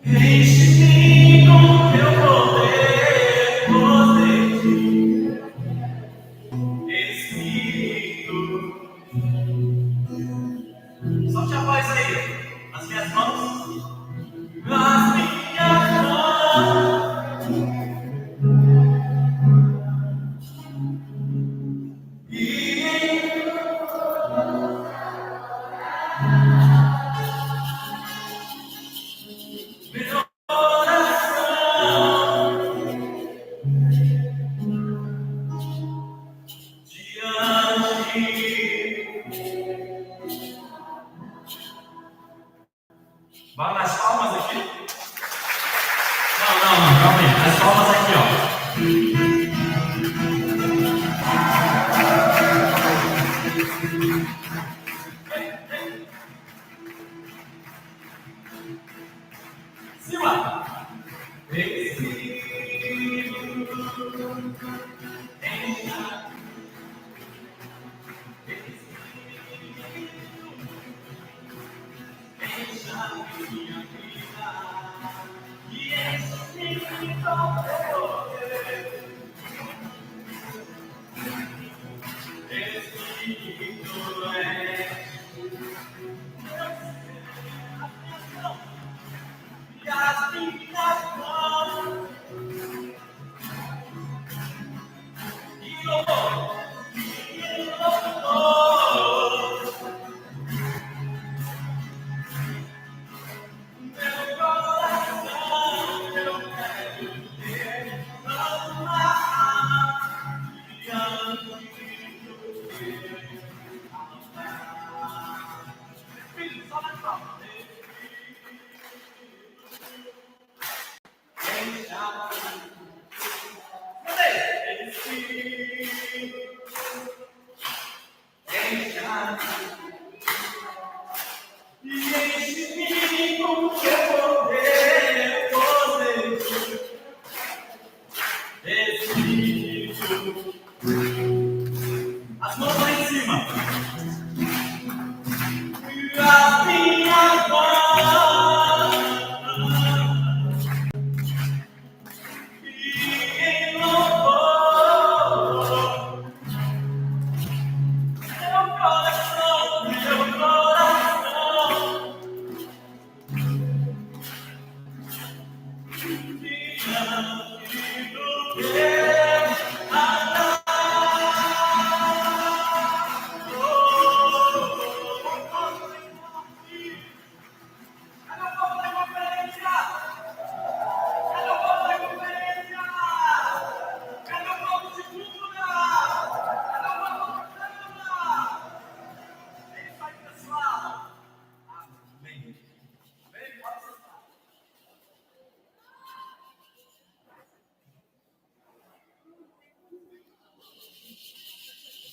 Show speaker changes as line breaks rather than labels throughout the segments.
Enche-me com teu poder, Espírito. Solte a voz aí, nas minhas mãos. Nas minhas mãos. Vai nas palmas aqui. Não, calma aí. As palmas aqui, ó. Cima. As mãos lá em cima. A minha voz e louvor. Meu coração.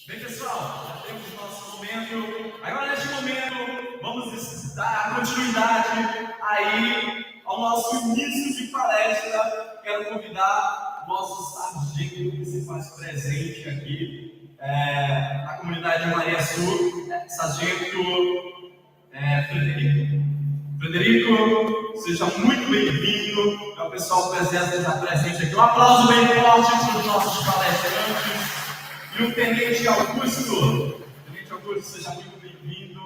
Bem, pessoal, já temos o nosso momento. Agora, neste momento, vamos dar continuidade aí ao nosso início de palestra. Quero convidar o nosso sargento que se faz presente aqui na comunidade de Maria Sul, sargento Frederico. Frederico, seja muito bem-vindo. É o pessoal presente aqui. Um aplauso bem forte para os nossos palestrantes. E o Tenente Augusto. Tenente Augusto, seja muito bem-vindo.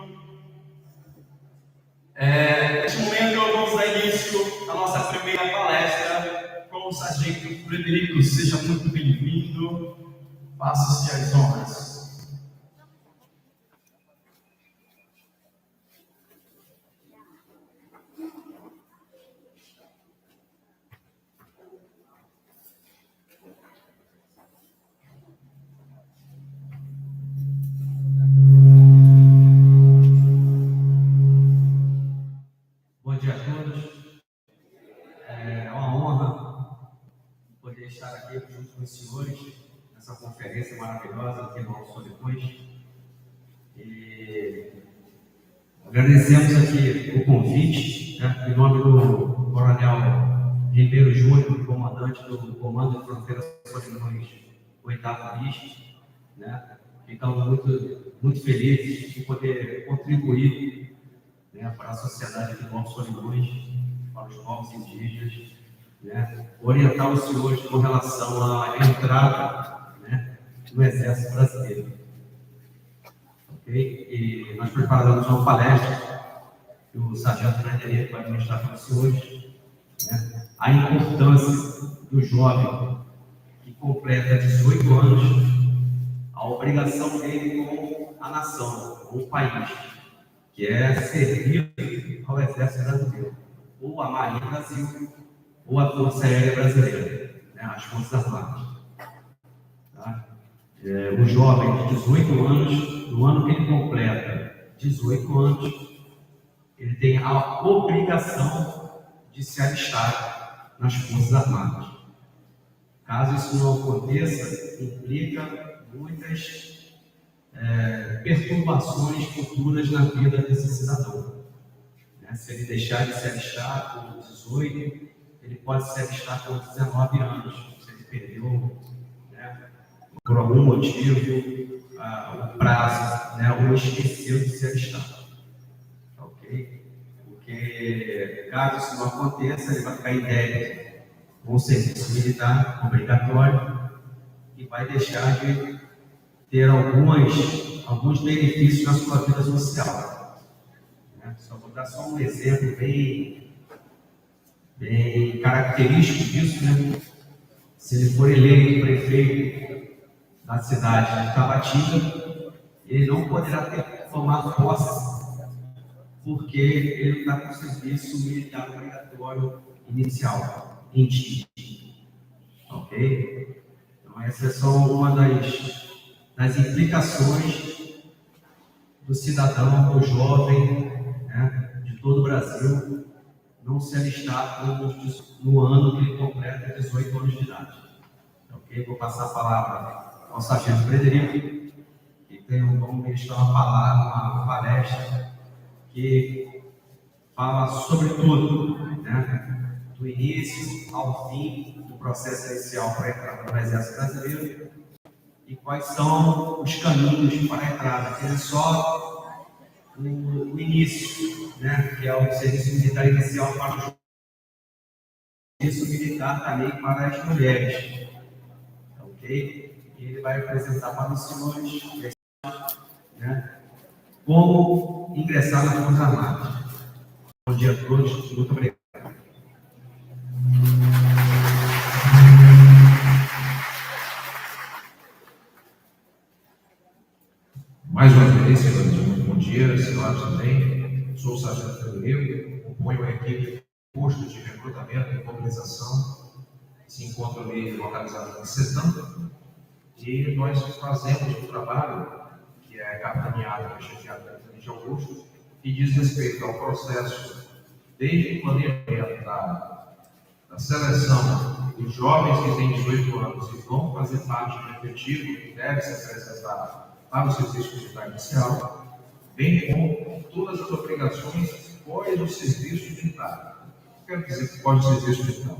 Neste momento, vamos dar início à nossa primeira palestra com o sargento Frederico. Seja muito bem-vindo. Faça-se as honras.
Bom dia a todos. É uma honra poder estar aqui junto com os senhores nessa conferência maravilhosa que nós só depois. E agradecemos aqui o convite, né, em nome do Coronel Ribeiro Júnior, comandante do Comando de Fronteiras Solimões, 8º MIST, né? Ficamos muito felizes de poder contribuir, né, para a sociedade de Novos Solimões, para os povos indígenas, né, orientar os senhores com relação à entrada, né, no Exército Brasileiro. Okay? E nós preparamos uma palestra que o Sargento Frederico vai ministrar para os senhores, né, a importância do jovem que completa 18 anos, a obrigação dele com a nação, com o país, que é servir ao Exército Brasileiro, ou a Marinha Brasil, ou a Força Aérea Brasileira, né, as Forças Armadas. Tá? O jovem de 18 anos, no ano que ele completa 18 anos, ele tem a obrigação de se alistar nas Forças Armadas. Caso isso não aconteça, implica muitas perturbações futuras na vida desse cidadão. Né? Se ele deixar de se alistar com 18, ele pode se alistar com 19 anos, se ele perdeu, né, por algum motivo o prazo, né, ou esqueceu de se alistar. Ok? Porque caso isso não aconteça, ele vai ficar em débito com o serviço militar obrigatório e vai deixar de ter alguns benefícios na sua vida social. Né? Só vou dar só um exemplo bem característico disso, né? Se ele for eleito prefeito da cidade de Tabatinga, ele não poderá tomar posse, porque ele está com o serviço militar obrigatório inicial, em dia. Ok? Então, essa é só uma das implicações do cidadão, do jovem, né, de todo o Brasil, não se alistar no ano que ele completa 18 anos de idade. Ok? Vou passar a palavra ao Sargento Frederico, que tem um dom de ministrar uma palestra que fala sobre tudo, né, do início ao fim do processo inicial para a entrada no Exército Brasileiro e quais são os caminhos para a entrada. Ele só o início, né, que é o serviço militar inicial para os serviço militar também para as mulheres. Ok? E ele vai apresentar para os senhores, né, como ingressar nas Forças Armadas. Bom dia a todos, muito obrigado.
Mais uma vez, senhores, muito bom dia, senhores também. Sou o Sargento Frederico, componho a equipe de posto de recrutamento e mobilização, que se encontra ali localizado em Setã, e nós fazemos um trabalho que é capitaneado e chefiado pelo Tenente Augusto, que diz respeito ao processo desde o planejamento da seleção dos jovens que têm 18 anos e vão fazer parte do efetivo que deve se apresentar para o serviço militar inicial, bem como todas as obrigações pós o serviço militar. Quero dizer pós o serviço militar,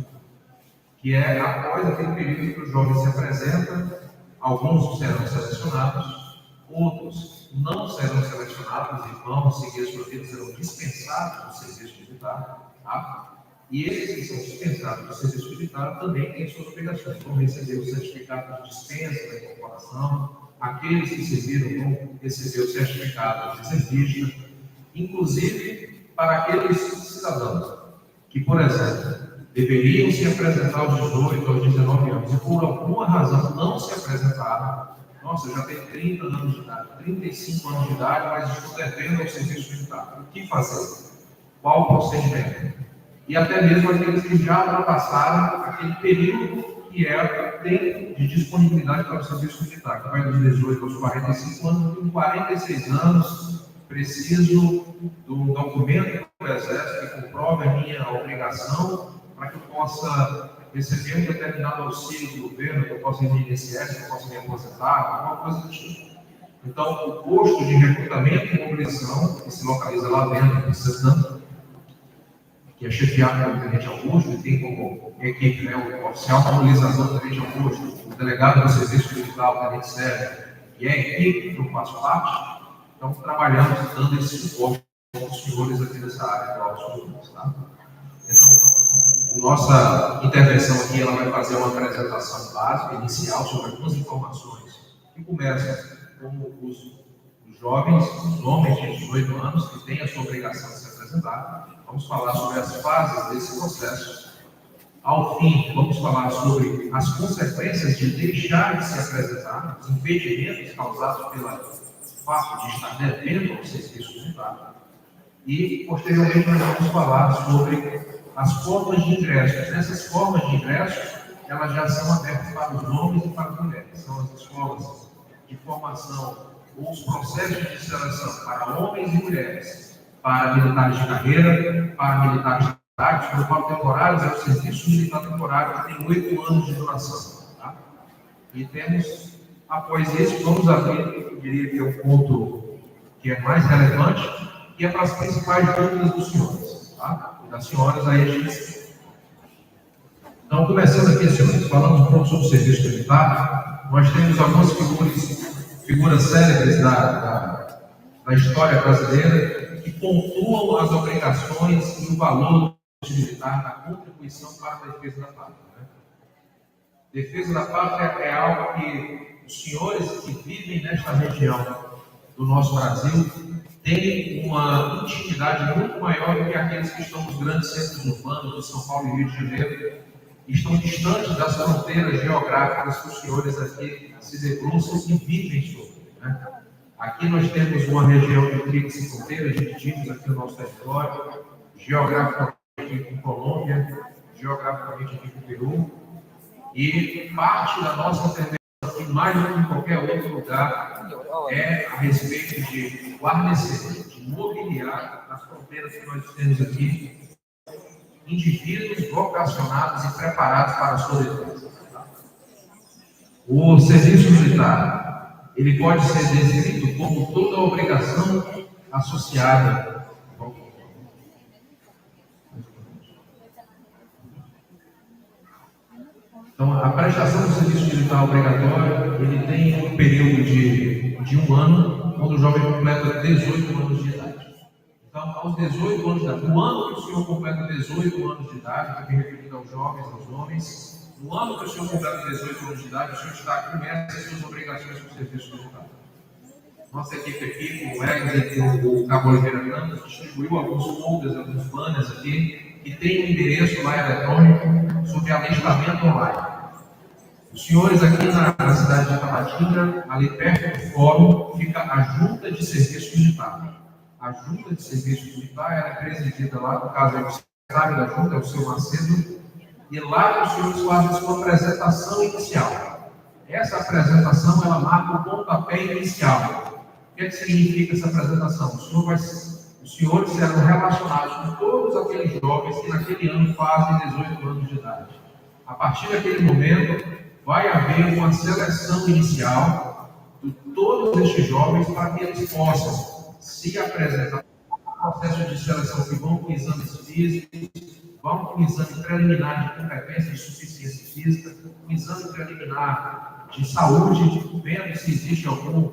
que é após aquele período que o jovem se apresenta, alguns serão selecionados, outros não serão selecionados e vão seguir a sua vida, serão dispensados do serviço militar, tá? E esses que são dispensados do serviço militar também têm suas obrigações, vão receber o certificado de dispensa da incorporação. Aqueles que serviram vão receber o certificado de reservista, inclusive para aqueles cidadãos que, por exemplo, deveriam se apresentar aos 18 aos 19 anos e por alguma razão não se apresentaram. Nossa, eu já tenho 30 anos de idade, 35 anos de idade, mas estou devendo ao serviço militar. O que fazer? Qual o procedimento? E até mesmo aqueles que já ultrapassaram aquele período que é tempo de disponibilidade para o serviço militar, que vai dos 18 aos 45 anos, com 46 anos, preciso do documento do Exército que comprove a minha obrigação para que eu possa receber um determinado auxílio do governo, que eu posso ir no INSS, que eu posso me aposentar, alguma coisa do tipo. Então, o posto de recrutamento e mobilização, que se localiza lá dentro do CETAM, que é chefiado pelo Tenente Augusto, e tem como equipe, né, o oficial mobilizador do Tenente Augusto, o delegado do Serviço Militar, o Tenente Sérgio, e a equipe que eu faço parte, então trabalhamos dando esse suporte aos senhores aqui nessa área do Alto Sul, tá? Então, a nossa intervenção aqui, ela vai fazer uma apresentação básica, inicial, sobre algumas informações, que começa com os jovens, os homens de 18 anos, que têm a sua obrigação de se apresentar. Vamos falar sobre as fases desse processo. Ao fim, vamos falar sobre as consequências de deixar de se apresentar, os impedimentos causados pelo fato de estar devendo ao serviço militar. E, posteriormente, nós vamos falar sobre as formas de ingresso. Essas formas de ingresso, elas já são abertas para os homens e para as mulheres. São as escolas de formação ou os processos de seleção para homens e mulheres, para militares de carreira, para militares de idade, no qual temporários é o serviço militar temporário, que tem 8 anos de duração. Tá? E temos, após isso, vamos abrir, eu diria que é o ponto que é mais relevante, que é para as principais dúvidas dos senhores, tá? E das senhoras aí a gente. Então, começando aqui, senhores, falando um pouco sobre o serviço militar, nós temos algumas figuras célebres da história brasileira que pontuam as obrigações e o valor do serviço militar na contribuição para a defesa da pátria. Né? Defesa da pátria é algo que os senhores que vivem nesta região do nosso Brasil têm uma intimidade muito maior do que aqueles que estão nos grandes centros urbanos de São Paulo e Rio de Janeiro, e estão distantes das fronteiras geográficas que os senhores aqui se debruçam e vivem sobre. Né? Aqui nós temos uma região de tríplice fronteira, dividimos aqui o nosso território, geograficamente aqui com Colômbia, geograficamente aqui com o Peru, e parte da nossa intervenção aqui, mais do que em qualquer outro lugar, é a respeito de guarnecer, de mobiliar as fronteiras que nós temos aqui, indivíduos vocacionados e preparados para a sua defesa. O serviço militar, ele pode ser descrito como toda obrigação associada. Então, a prestação do serviço militar obrigatório, ele tem um período de 1 ano, quando o jovem completa 18 anos de idade. Então, aos 18 anos de idade, no ano que o senhor completa 18 anos de idade, que é referido aos jovens, aos homens, no ano que o senhor completa 18 anos de idade, o senhor começa as suas obrigações com o serviço militar. Nossa equipe aqui, o colegas e o Cabo Oliveira Campos, distribuiu alguns folders, alguns banners aqui, que tem um endereço lá eletrônico sobre alistamento online. Os senhores aqui na cidade de Tabatinga, ali perto do fórum, fica a Junta de Serviço Militar. A Junta de Serviço Militar era presidida lá, no caso, o secretário da Junta é o seu Macedo, e lá os senhores fazem a sua apresentação inicial. Essa apresentação, ela marca o pontapé inicial. O que significa essa apresentação? Os senhores serão relacionados com todos aqueles jovens que naquele ano fazem 18 anos de idade. A partir daquele momento, vai haver uma seleção inicial de todos estes jovens para que eles possam se apresentar no processo de seleção que vão com exames físicos, vão com exame preliminar de competência e suficiência física, um exame preliminar de saúde, vendo se existe algum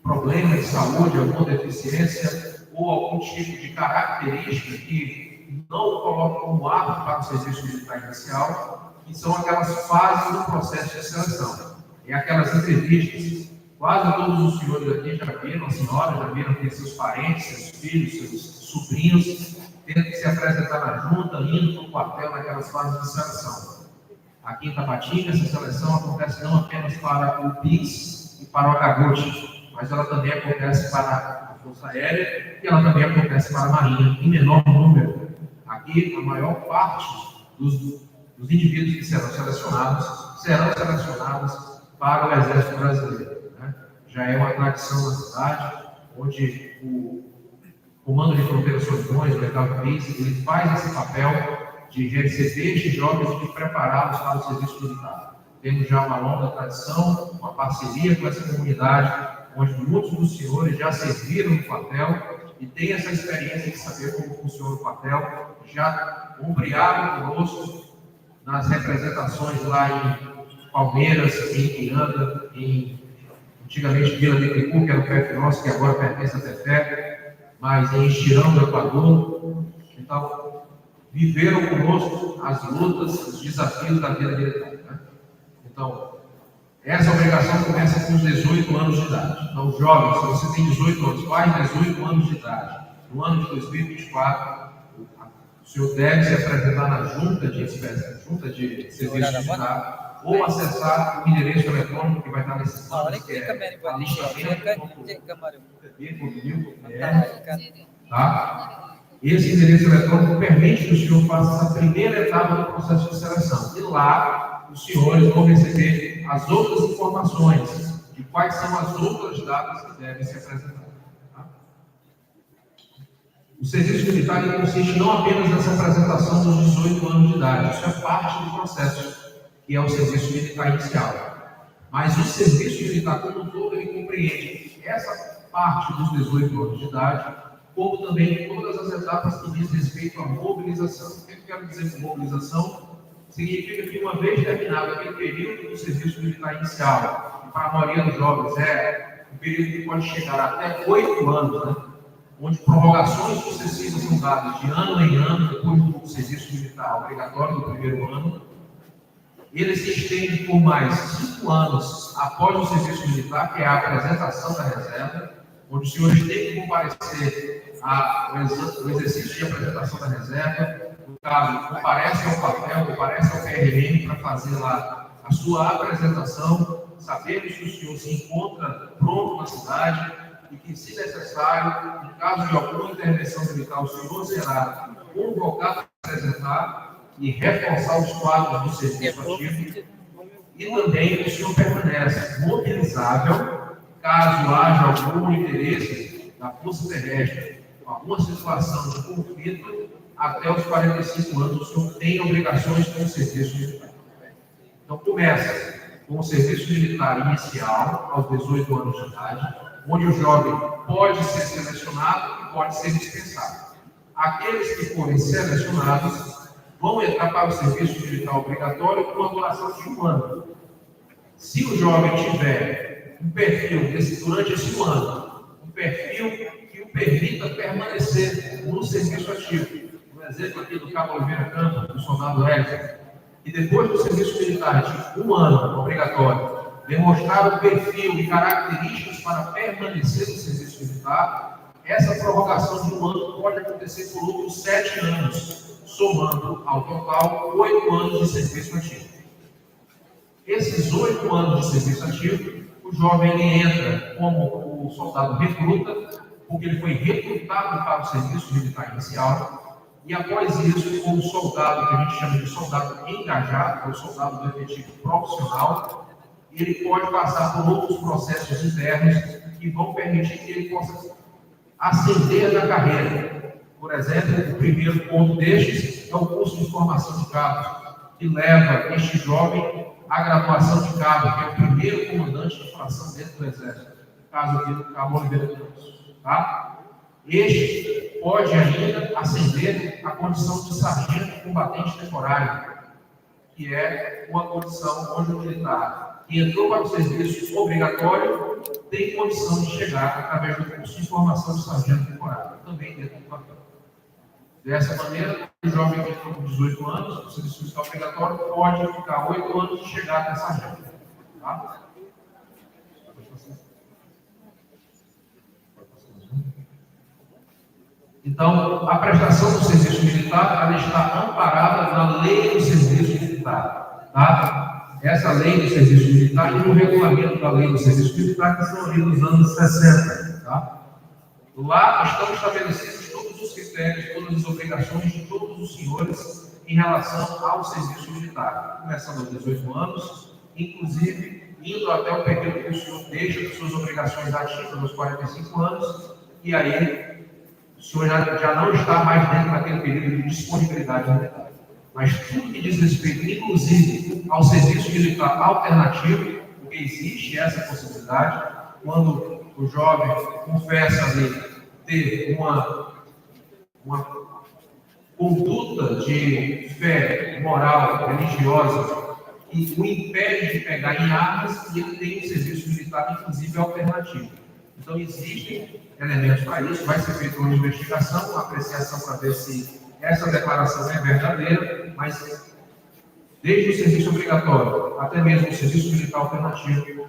problema de saúde, alguma deficiência ou algum tipo de característica que não o coloque como apto para o serviço militar inicial, que são aquelas fases do processo de seleção. É aquelas entrevistas. Quase todos os senhores aqui já viram, as senhoras já viram ter seus parentes, seus filhos, seus sobrinhos, tendo que se apresentar na junta, indo para o quartel naquelas fases de seleção. Aqui em Tabatinga, essa seleção acontece não apenas para o PIX e para o HGOT, mas ela também acontece para a Força Aérea e ela também acontece para a Marinha, em menor número. Aqui, a maior parte dos indivíduos que serão selecionados para o Exército Brasileiro. Né? Já é uma tradição na cidade, onde o Comando de Fronteiras Solidões, o Legal País, ele faz esse papel de receber estes jovens e de prepará-los para o serviço militar. Temos já uma longa tradição, uma parceria com essa comunidade, onde muitos dos senhores já serviram no quartel e têm essa experiência de saber como funciona o quartel, já ombrearam conosco nas representações lá em Palmeiras, em Miranda, antigamente Vila de Picu, que era o PF nosso, que agora pertence à TFE, mas em Estirão do Equador. Então, viveram conosco as lutas, os desafios da vida militar. Né? Então, essa obrigação começa com os 18 anos de idade. Então, jovens, se você tem 18 anos, faz 18 anos de idade, no ano de 2024, o senhor deve se apresentar na junta de serviço militar ou acessar o endereço eletrônico que vai estar nesse site, que é tá? Esse endereço eletrônico permite que o senhor faça essa primeira etapa do processo de seleção. E lá, os senhores vão receber as outras informações de quais são as outras datas que devem se apresentar. Tá? O serviço militar consiste não apenas nessa apresentação dos 18 anos de idade, isso é parte do processo, que é o serviço militar inicial. Mas o serviço militar como um todo, ele compreende essa parte dos 18 anos de idade, como também todas as etapas que diz respeito à mobilização. O que eu quero dizer com mobilização? Significa que, uma vez terminado aquele período do serviço militar inicial, que para a maioria dos jovens é um período que pode chegar até 8 anos, né? Onde prorrogações sucessivas são dadas de ano em ano, depois do serviço militar obrigatório do primeiro ano, ele se estende por mais 5 anos após o serviço militar, que é a apresentação da reserva, onde os senhores têm que comparecer ao exercício de apresentação da reserva. No caso, comparece ao papel, comparece ao PRM para fazer lá a sua apresentação. Sabemos que o senhor se encontra pronto na cidade e que, se necessário, em caso de alguma intervenção militar, o senhor será convocado a apresentar e reforçar os quadros do serviço ativo. E também o senhor permanece mobilizável caso haja algum interesse da Força Terrestre, alguma situação de conflito, até os 45 anos, o senhor tem obrigações com o serviço militar. Então, começa com o serviço militar inicial, aos 18 anos de idade, onde o jovem pode ser selecionado e pode ser dispensado. Aqueles que forem selecionados vão entrar para o serviço militar obrigatório com uma duração de 1 ano. Se o jovem tiver um perfil durante esse 1 ano, um perfil que o permita permanecer no serviço ativo, por exemplo, aqui do Cabo Oliveira Campos, do soldado Edson, e depois do serviço militar de 1 ano obrigatório, demonstrar o perfil e características para permanecer no serviço militar, essa prorrogação de 1 ano pode acontecer por outros 7 anos, somando ao total 8 anos de serviço ativo. Esses 8 anos de serviço ativo, o jovem ele entra como o soldado recruta, porque ele foi recrutado para o serviço militar inicial, e após isso, como soldado, que a gente chama de soldado engajado, que é o soldado do efetivo profissional, ele pode passar por outros processos internos que vão permitir que ele possa ascender na carreira. Por exemplo, o primeiro ponto destes é o curso de formação de cabo, que leva este jovem à graduação de cabo, que é o primeiro comandante de fração dentro do Exército, caso aqui do Cabo Oliveira Campos. Tá? Este pode ainda ascender à condição de sargento combatente temporário, que é uma condição onde o militar que entrou para o serviço obrigatório tem condição de chegar através do curso de formação de sargento temporário, também dentro do quartel. Dessa maneira, o jovem que entrou com 18 anos, o serviço militar obrigatório, pode ficar 8 anos de chegar até sargento. Tá? Então, a prestação do serviço militar ela está amparada na lei do serviço militar. Tá? Essa lei do serviço militar e no regulamento da lei do serviço militar, que são ali dos anos 60. Tá? Lá estão estabelecidos todos os critérios, todas as obrigações de todos os senhores em relação ao serviço militar, começando aos 18 anos, inclusive indo até o período que o senhor deixa de suas obrigações ativas aos 45 anos, e aí o senhor já não está mais dentro daquele período de disponibilidade militar. mas tudo que diz respeito, inclusive, ao serviço militar alternativo, porque existe essa possibilidade, quando o jovem confessa ali ter uma conduta de fé moral, religiosa, que o impede de pegar em armas, e ele tem um serviço militar, inclusive, alternativo. Então, existem elementos para isso, vai ser feita uma investigação, uma apreciação para ver se essa declaração é verdadeira, mas desde o serviço obrigatório até mesmo o serviço militar alternativo,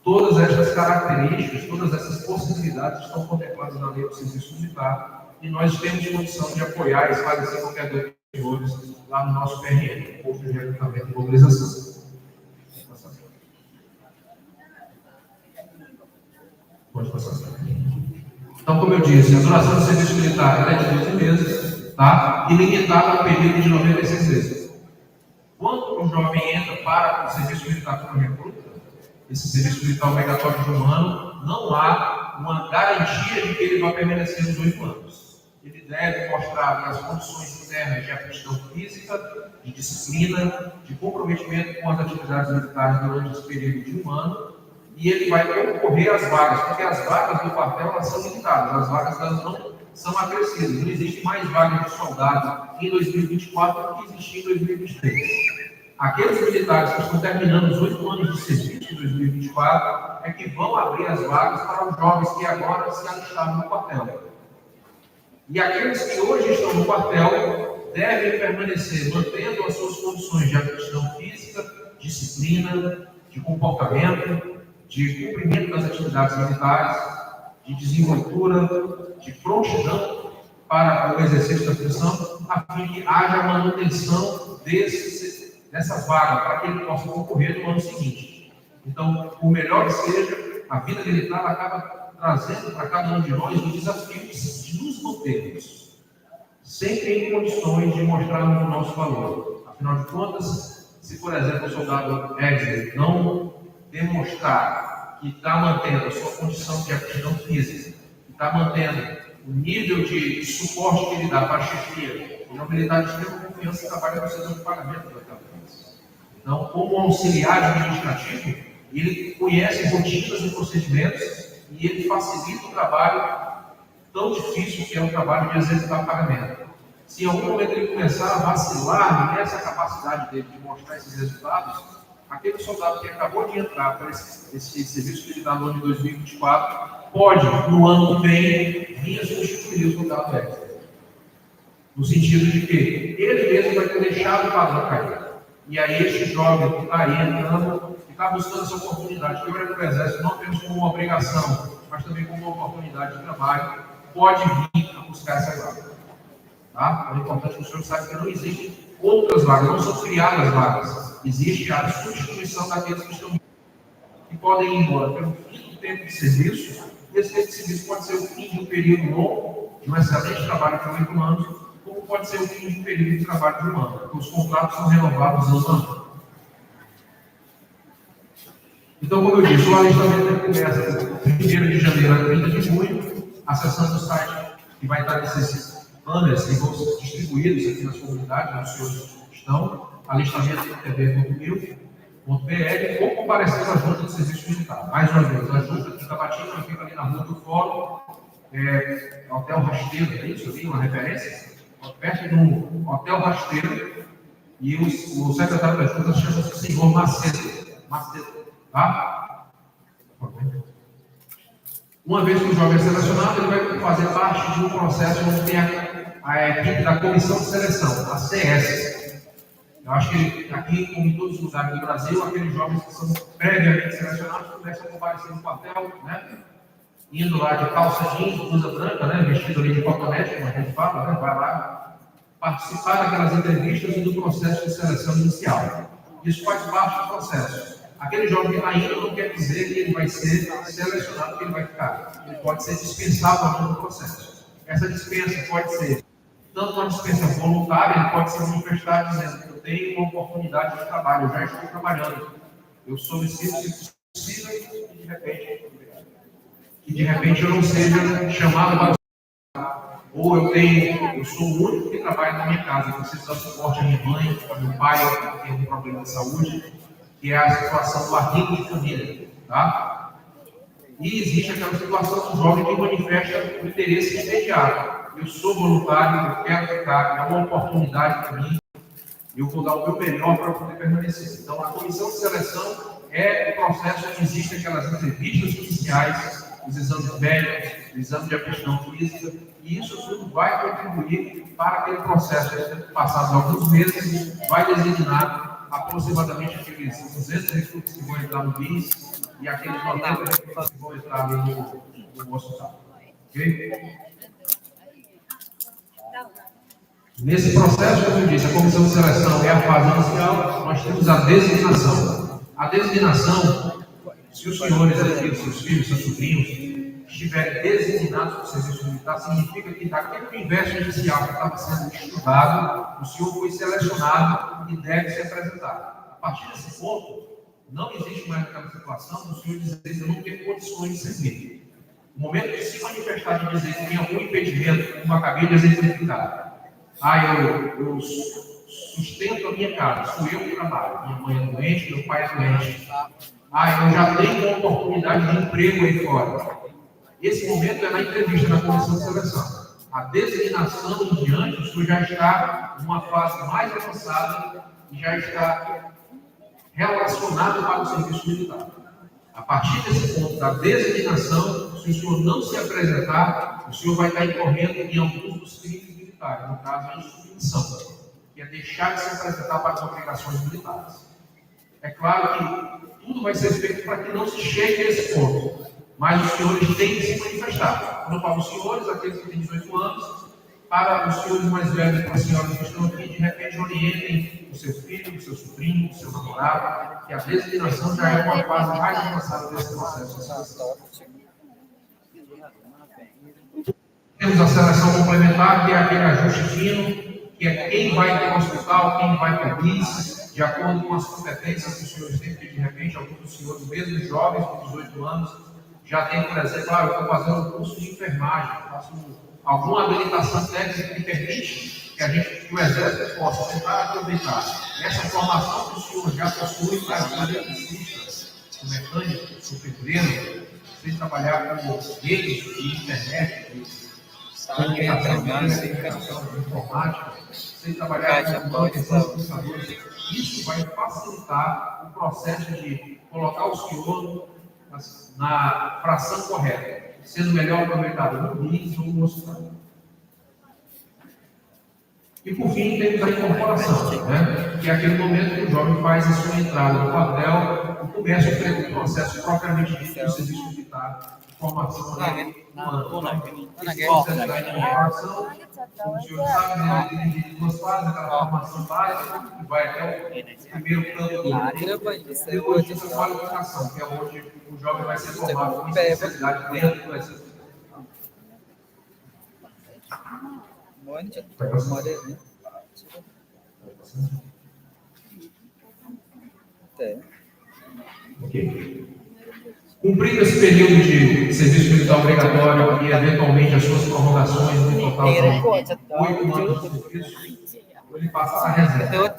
todas essas características, todas essas possibilidades estão contempladas na lei do serviço militar, e nós temos condição de apoiar e esclarecer qualquer dúvida de senhores lá no nosso PRN, Posto de Recrutamento e Mobilização. Pode passar. Então, como eu disse, a duração do serviço militar é de 12 meses, tá? E limitada ao período de 96 meses. Quando o jovem entra para o serviço militar como recruta, esse serviço militar obrigatório de 1 ano, não há uma garantia de que ele vai permanecer os 8 anos. Ele deve mostrar as condições internas de aptidão física, de disciplina, de comprometimento com as atividades militares durante esse período de 1 ano, e ele vai concorrer às vagas, porque as vagas do quartel elas são limitadas, as vagas elas não são acrescidas. Não existe mais vagas de soldado em 2024 do que existia em 2023. Aqueles militares que estão terminando os 8 anos de serviço em 2024 é que vão abrir as vagas para os jovens que agora se alistaram no quartel. E aqueles que hoje estão no quartel devem permanecer mantendo as suas condições de aptidão física, disciplina, de comportamento, de cumprimento das atividades militares, de desenvoltura, de prontidão para o exercício da função, a fim que haja manutenção dessas vagas, para que ele possa concorrer no ano seguinte. Então, o melhor que seja, a vida militar acaba trazendo para cada um de nós o desafio de nos mantermos sempre em condições de mostrarmos o nosso valor. Afinal de contas, se, por exemplo, o soldado Exer não demonstrar que está mantendo a sua condição de aptidão física, que está mantendo o nível de suporte que ele dá para a chefia, ele é um militar de extrema confiança e trabalha no setor de pagamento da cabeça. Então, como auxiliar administrativo, ele conhece rotinas e procedimentos e ele facilita o trabalho tão difícil que é o trabalho de executar pagamento. Se em algum momento ele começar a vacilar nessa capacidade dele de mostrar esses resultados, aquele soldado que acabou de entrar para esse serviço militar no ano de 2024 pode, no ano que vem, vir a substituir o soldado extra. No sentido de que ele mesmo vai ter deixado o padrão cair. E aí este jovem que está aí entrando, que está buscando essa oportunidade, que eu para o Exército não temos como uma obrigação, mas também como uma oportunidade de trabalho, pode vir a buscar essa vaga. Tá? É importante que o senhor saiba que não existem outras vagas, não são criadas vagas. Existe a substituição daqueles que estão que podem ir embora pelo fim do tempo de serviço. Esse tempo de serviço pode ser o fim de um período longo, de um excelente trabalho de 8 anos, como pode ser o fim de um período de trabalho de 1 ano, porque os contratos são renovados ano a ano. Então, como eu disse, o alistamento começa de 1º de janeiro a 30 de junho, acessando o site que vai estar nesses banners que vão ser distribuídos aqui nas comunidades, onde os senhores estão, alistamento.tv.mil.br, ou comparecendo à junta de serviço militar. Mais uma vez, a junta de Tabatinga fica ali na rua do Fórum, Hotel Rasteiro, é isso ali, uma referência? Perto do Hotel Rasteiro, e o secretário da junta chama-se senhor Macedo, tá? Uma vez que o jovem é selecionado, ele vai fazer parte de um processo onde tem a equipe da comissão de seleção, a CS. Eu acho que aqui, como em todos os lugares do Brasil, aqueles jovens que são previamente selecionados começam a comparecer no papel, né? Indo lá de calça jeans, blusa branca, né? Vestido ali de cotonete, como a gente fala, né? Vai lá participar daquelas entrevistas e do processo de seleção inicial. Isso faz parte do processo. Aquele jovem que está indo não quer dizer que ele vai ser selecionado, que ele vai ficar. Ele pode ser dispensado ao longo do processo. Essa dispensa pode ser tanto uma dispensa voluntária, ele pode se manifestar dizendo que eu tenho uma oportunidade de trabalho, eu já estou trabalhando. Eu solicito, se possível, que de repente eu não seja chamado para ou eu sou o único que trabalha na minha casa, preciso dar suporte à minha mãe, ao meu pai, que tem um problema de saúde, que é a situação do arrimo de família, tá? E existe aquela situação do jovem que manifesta o interesse imediato. Eu sou voluntário, eu quero ficar, é uma oportunidade para mim, eu vou dar o meu melhor para poder permanecer. Então, a comissão de seleção é o processo onde existem aquelas entrevistas iniciais, os exames médicos, o exame de aptidão física, e isso tudo vai contribuir para aquele processo, passados alguns meses, vai designar aproximadamente aqueles 200 recrutas que vão entrar no BIS e aqueles 90 recrutas que vão entrar no hospital. Ok? Nesse processo, como eu disse, a comissão de seleção é a fase inicial, nós temos a designação. A designação, se os senhores aqui, seus filhos, seus sobrinhos, estiverem designados para o serviço militar, significa que daquele universo inicial que estava sendo estudado, o senhor foi selecionado e deve se apresentar. A partir desse ponto, não existe mais aquela situação do senhor dizer que eu não tenho condições de servir. No momento de se manifestar de dizer que tem algum impedimento, como acabei de exemplificar, eu sustento a minha casa, sou eu que trabalho, minha mãe é doente, meu pai é doente. Eu já tenho uma oportunidade de emprego aí fora. Esse momento é na entrevista da comissão de seleção. A designação em diante, o senhor já está numa fase mais avançada e já está relacionado para o serviço militar. A partir desse ponto da designação, se o senhor não se apresentar, o senhor vai estar incorrendo em alguns dos crimes militares, no caso, a insubmissão, que é deixar de se apresentar para as obrigações militares. É claro que tudo vai ser feito para que não se chegue a esse ponto, mas os senhores têm que se manifestar. Quando eu falo os senhores, aqueles que têm 18 anos, para os senhores mais velhos, para as senhoras que estão aqui, de repente orientem o seu filho, o seu sobrinho, o seu namorado, que a designação já é uma fase mais avançada desse processo. Temos a seleção complementar, que é aquele ajuste fino, que é quem vai para o hospital, quem vai para o BIS, de acordo com as competências que os senhores têm, porque de repente alguns dos senhores, mesmo jovens com 18 anos, já tem, por exemplo, eu estou fazendo um curso de enfermagem, faço alguma habilitação técnica que permite que o Exército possa tentar aproveitar essa formação que o senhor já possui para ajudar eletricista, o mecânico, o pedreiro, sem trabalhar com redes de internet, comunicação, informática, sem trabalhar com manutenção de computadores. Isso vai facilitar o processo de colocar o senhor na fração correta, sendo melhor aproveitado no BIS ou no hospital. E por fim, temos a incorporação, né? Que é aquele momento que o jovem faz a sua entrada no quartel e começa o processo propriamente dito do serviço militar, de formação ali, esse processo da incorporação, como o senhor sabe, né? Ele tem duas fases, aquela formação básica, que vai até o primeiro plano do depois disso, a qualificação, que é onde o jovem vai ser formado com especialidade dentro do exército. Ok. Cumprindo esse período de serviço militar obrigatório e, eventualmente, as suas prorrogações, no total de 8 anos de serviço, ele passa a reserva.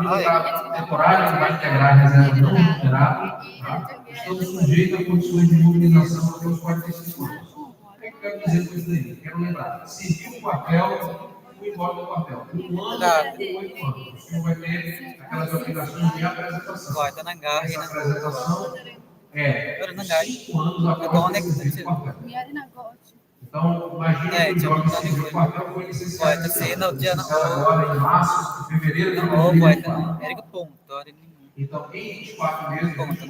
Militar temporário, ele vai integrar a reserva não remunerada, tá? Estamos sujeitos a condições de mobilização até os 45 anos. O que eu quero dizer com isso daí? Quero lembrar, serviu o quartel, fui embora do quartel. Um ano ou 8 anos. O senhor vai ter aquelas obrigações de apresentação. Essa apresentação é 5 anos após o serviço do quartel. Então, imagina que o jovem serviu o quartel foi licenciado agora em março, em fevereiro de 2024. Então, em 24 meses, 28,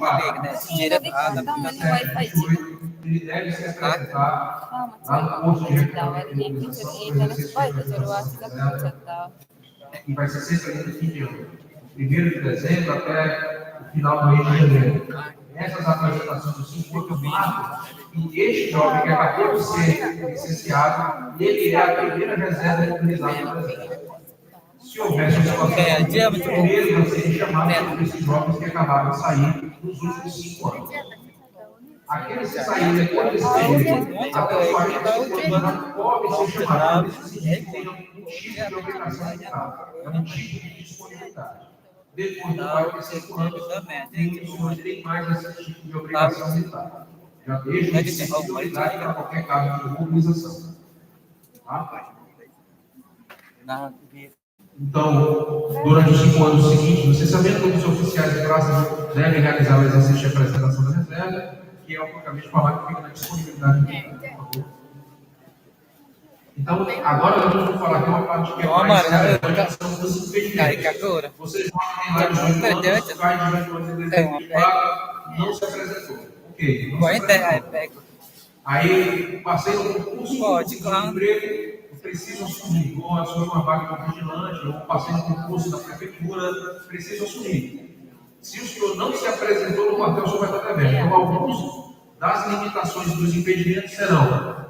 ele deve se apresentar lá no posto de recrutamento e e vai ser sempre ali no fim de ano, 1º de dezembro até o final do mês de janeiro. Essas apresentações do 5 anos marcam que este jovem que acabou de ser licenciado, ele é a primeira reserva mobilizada no Exército. Se houvesse uma situação primeiro vai ser chamado por esses jovens que acabaram de sair nos últimos 5 anos. Aqueles que saírem depois desse período, até os 45 anos, podem ser chamados desses que têm um tipo de obrigação de Estado. É um tipo de disponibilidade. Depois dos 45 anos, nenhum dos senhores tem mais esse tipo de obrigação de Estado. Já deixa de disponibilidade para qualquer caso de mobilização. Tá? Então, durante os 5 anos seguintes, você sabendo que os oficiais de praça devem realizar o exercício de apresentação da reserva, que é o que eu acabei de falar, que fica na disponibilidade do por favor. Então, agora nós vamos falar aqui uma parte que é mais relevante, que são os impedimentos. Vocês podem lá de 18 anos, vai de 18 anos em 2024, não se apresentou. Ok, não se apresentou. Aí, passei no concurso, de emprego, preciso assumir. Ou assumir uma vaga de vigilante, ou passei no concurso da prefeitura, preciso assumir. Se o senhor não se apresentou no quartel, o senhor vai estar devendo. Então, alguns das limitações dos impedimentos serão: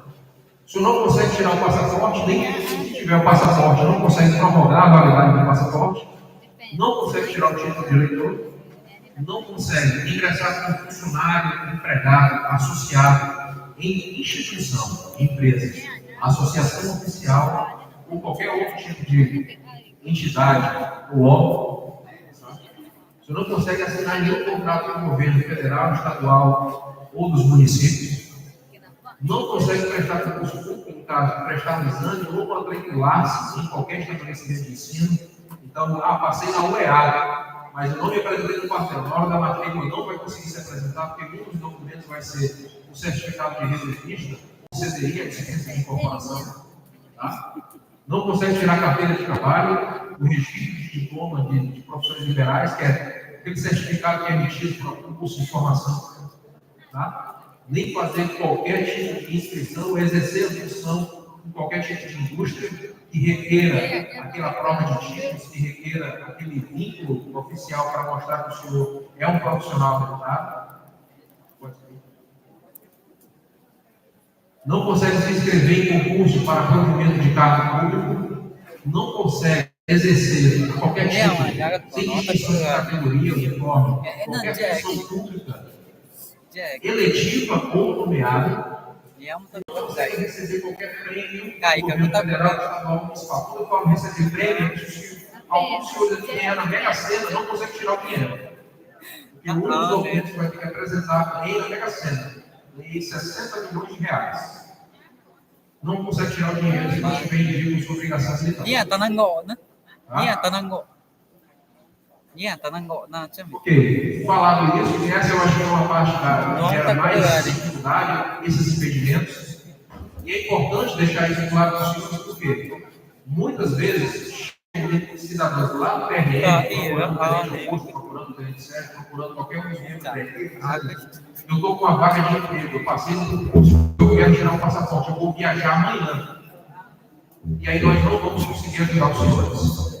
o senhor não consegue tirar o passaporte, nem se tiver o passaporte, não consegue prorrogar a validade do passaporte, não consegue tirar o título de eleitor, não consegue ingressar como funcionário, empregado, associado em instituição, empresa, associação oficial ou qualquer outro tipo de entidade ou órgão. Você não consegue assinar nenhum contrato com o governo federal, estadual ou dos municípios. Não consegue prestar concurso público, no caso, prestar um exame ou matricular-se em qualquer estabelecimento de ensino. Então, passei na UEA, mas eu não me apresentei no quartel. Na hora da matrícula, não vai conseguir se apresentar, porque um dos documentos vai ser o certificado de reservista, o CDI, a licença de incorporação. Tá? Não consegue tirar a carteira de trabalho, o registro de diploma de profissões liberais, que é aquele certificado que é emitido para o concurso de formação. Tá? Nem fazer qualquer tipo de inscrição ou exercer a função em qualquer tipo de indústria que requeira aquela prova de títulos, que requeira aquele vínculo oficial para mostrar que o senhor é um profissional habilitado. Não consegue se inscrever em concurso para provimento de cargo público, não consegue exercer qualquer tipo, sem distinção de categoria, uniforme, qualquer função pública, eletiva ou nomeada, não consegue receber qualquer prêmio do governo federal, estadual, municipal. Quando eu falo receber prêmio, alguns senhores que ganham na Mega Sena não conseguem tirar o dinheiro. Porque um dos documentos que vai ter que apresentar ganha na Mega Sena. Ganhei 60 milhões de reais. Não consegue tirar o dinheiro se não tiver indivíduo com sua obrigação militar. Ok, falado isso, essa eu acho que é uma parte que gera mais dificuldade, esses impedimentos. E é importante deixar isso claro para os senhores, porque muitas vezes chegam cidadãos lá do PRM, procurando tenente oposto, procurando tenente sérgio, procurando qualquer um dos membros da equipe. Eu estou com uma vaga de emprego, eu passei no concurso, eu quero tirar um passaporte, eu vou viajar amanhã. E aí nós não vamos conseguir ajudar os senhores.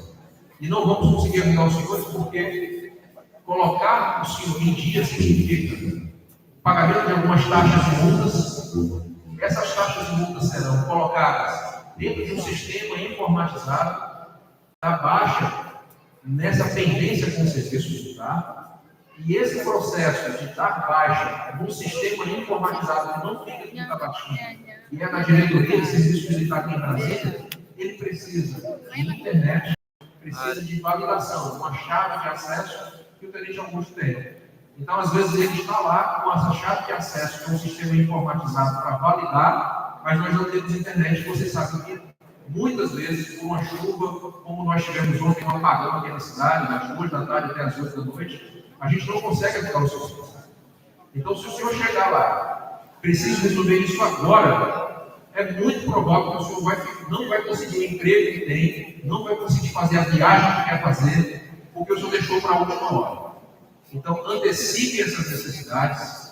E não vamos conseguir ajudar os senhores porque colocar o senhor em dia significa pagamento de algumas taxas de multas. Essas taxas de multas serão colocadas dentro de um sistema informatizado, da baixa nessa pendência com o serviço, tá? E esse processo de dar baixa num sistema informatizado que não fica aqui em Tabatinga, e é na diretoria de serviço militar aqui em Brasília, ele precisa de internet, precisa de validação, uma chave de acesso que o tenente Augusto tem. Então, às vezes, ele está lá com essa chave de acesso, com um sistema informatizado para validar, mas nós não temos internet. Você sabe que muitas vezes, com uma chuva, como nós tivemos ontem, um apagão aqui na cidade, das 2 da tarde até as 8 da noite, a gente não consegue ajudar o senhor. Então, se o senhor chegar lá, precisa resolver isso agora, é muito provável que o senhor não vai conseguir o emprego que tem, não vai conseguir fazer a viagem que quer fazer, porque o senhor deixou para a última hora. Então, antecipe essas necessidades.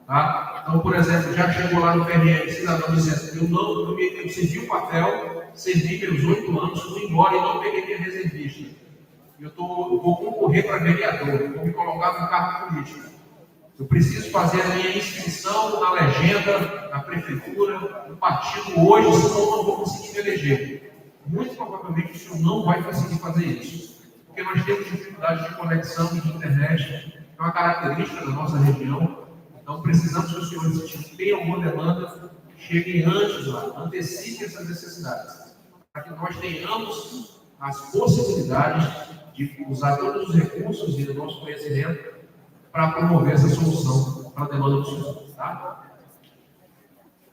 Tá? Então, por exemplo, já chegou lá no PRM, cidadão dizendo: eu servi o papel, servi pelos 8 anos, fui embora e não peguei minha reservista. Eu vou concorrer para vereador, vou me colocar no cargo político. Eu preciso fazer a minha inscrição na legenda, na prefeitura, no partido hoje, senão eu não vou conseguir me eleger. Muito provavelmente o senhor não vai conseguir fazer isso, porque nós temos dificuldade de conexão e de internet, é uma característica da nossa região. Então, precisamos que os senhores que tenham alguma demanda cheguem antes lá, antecipem essas necessidades, para que nós tenhamos as possibilidades de usar todos os recursos e o nosso conhecimento para promover essa solução para a demanda dos senhores. Tá?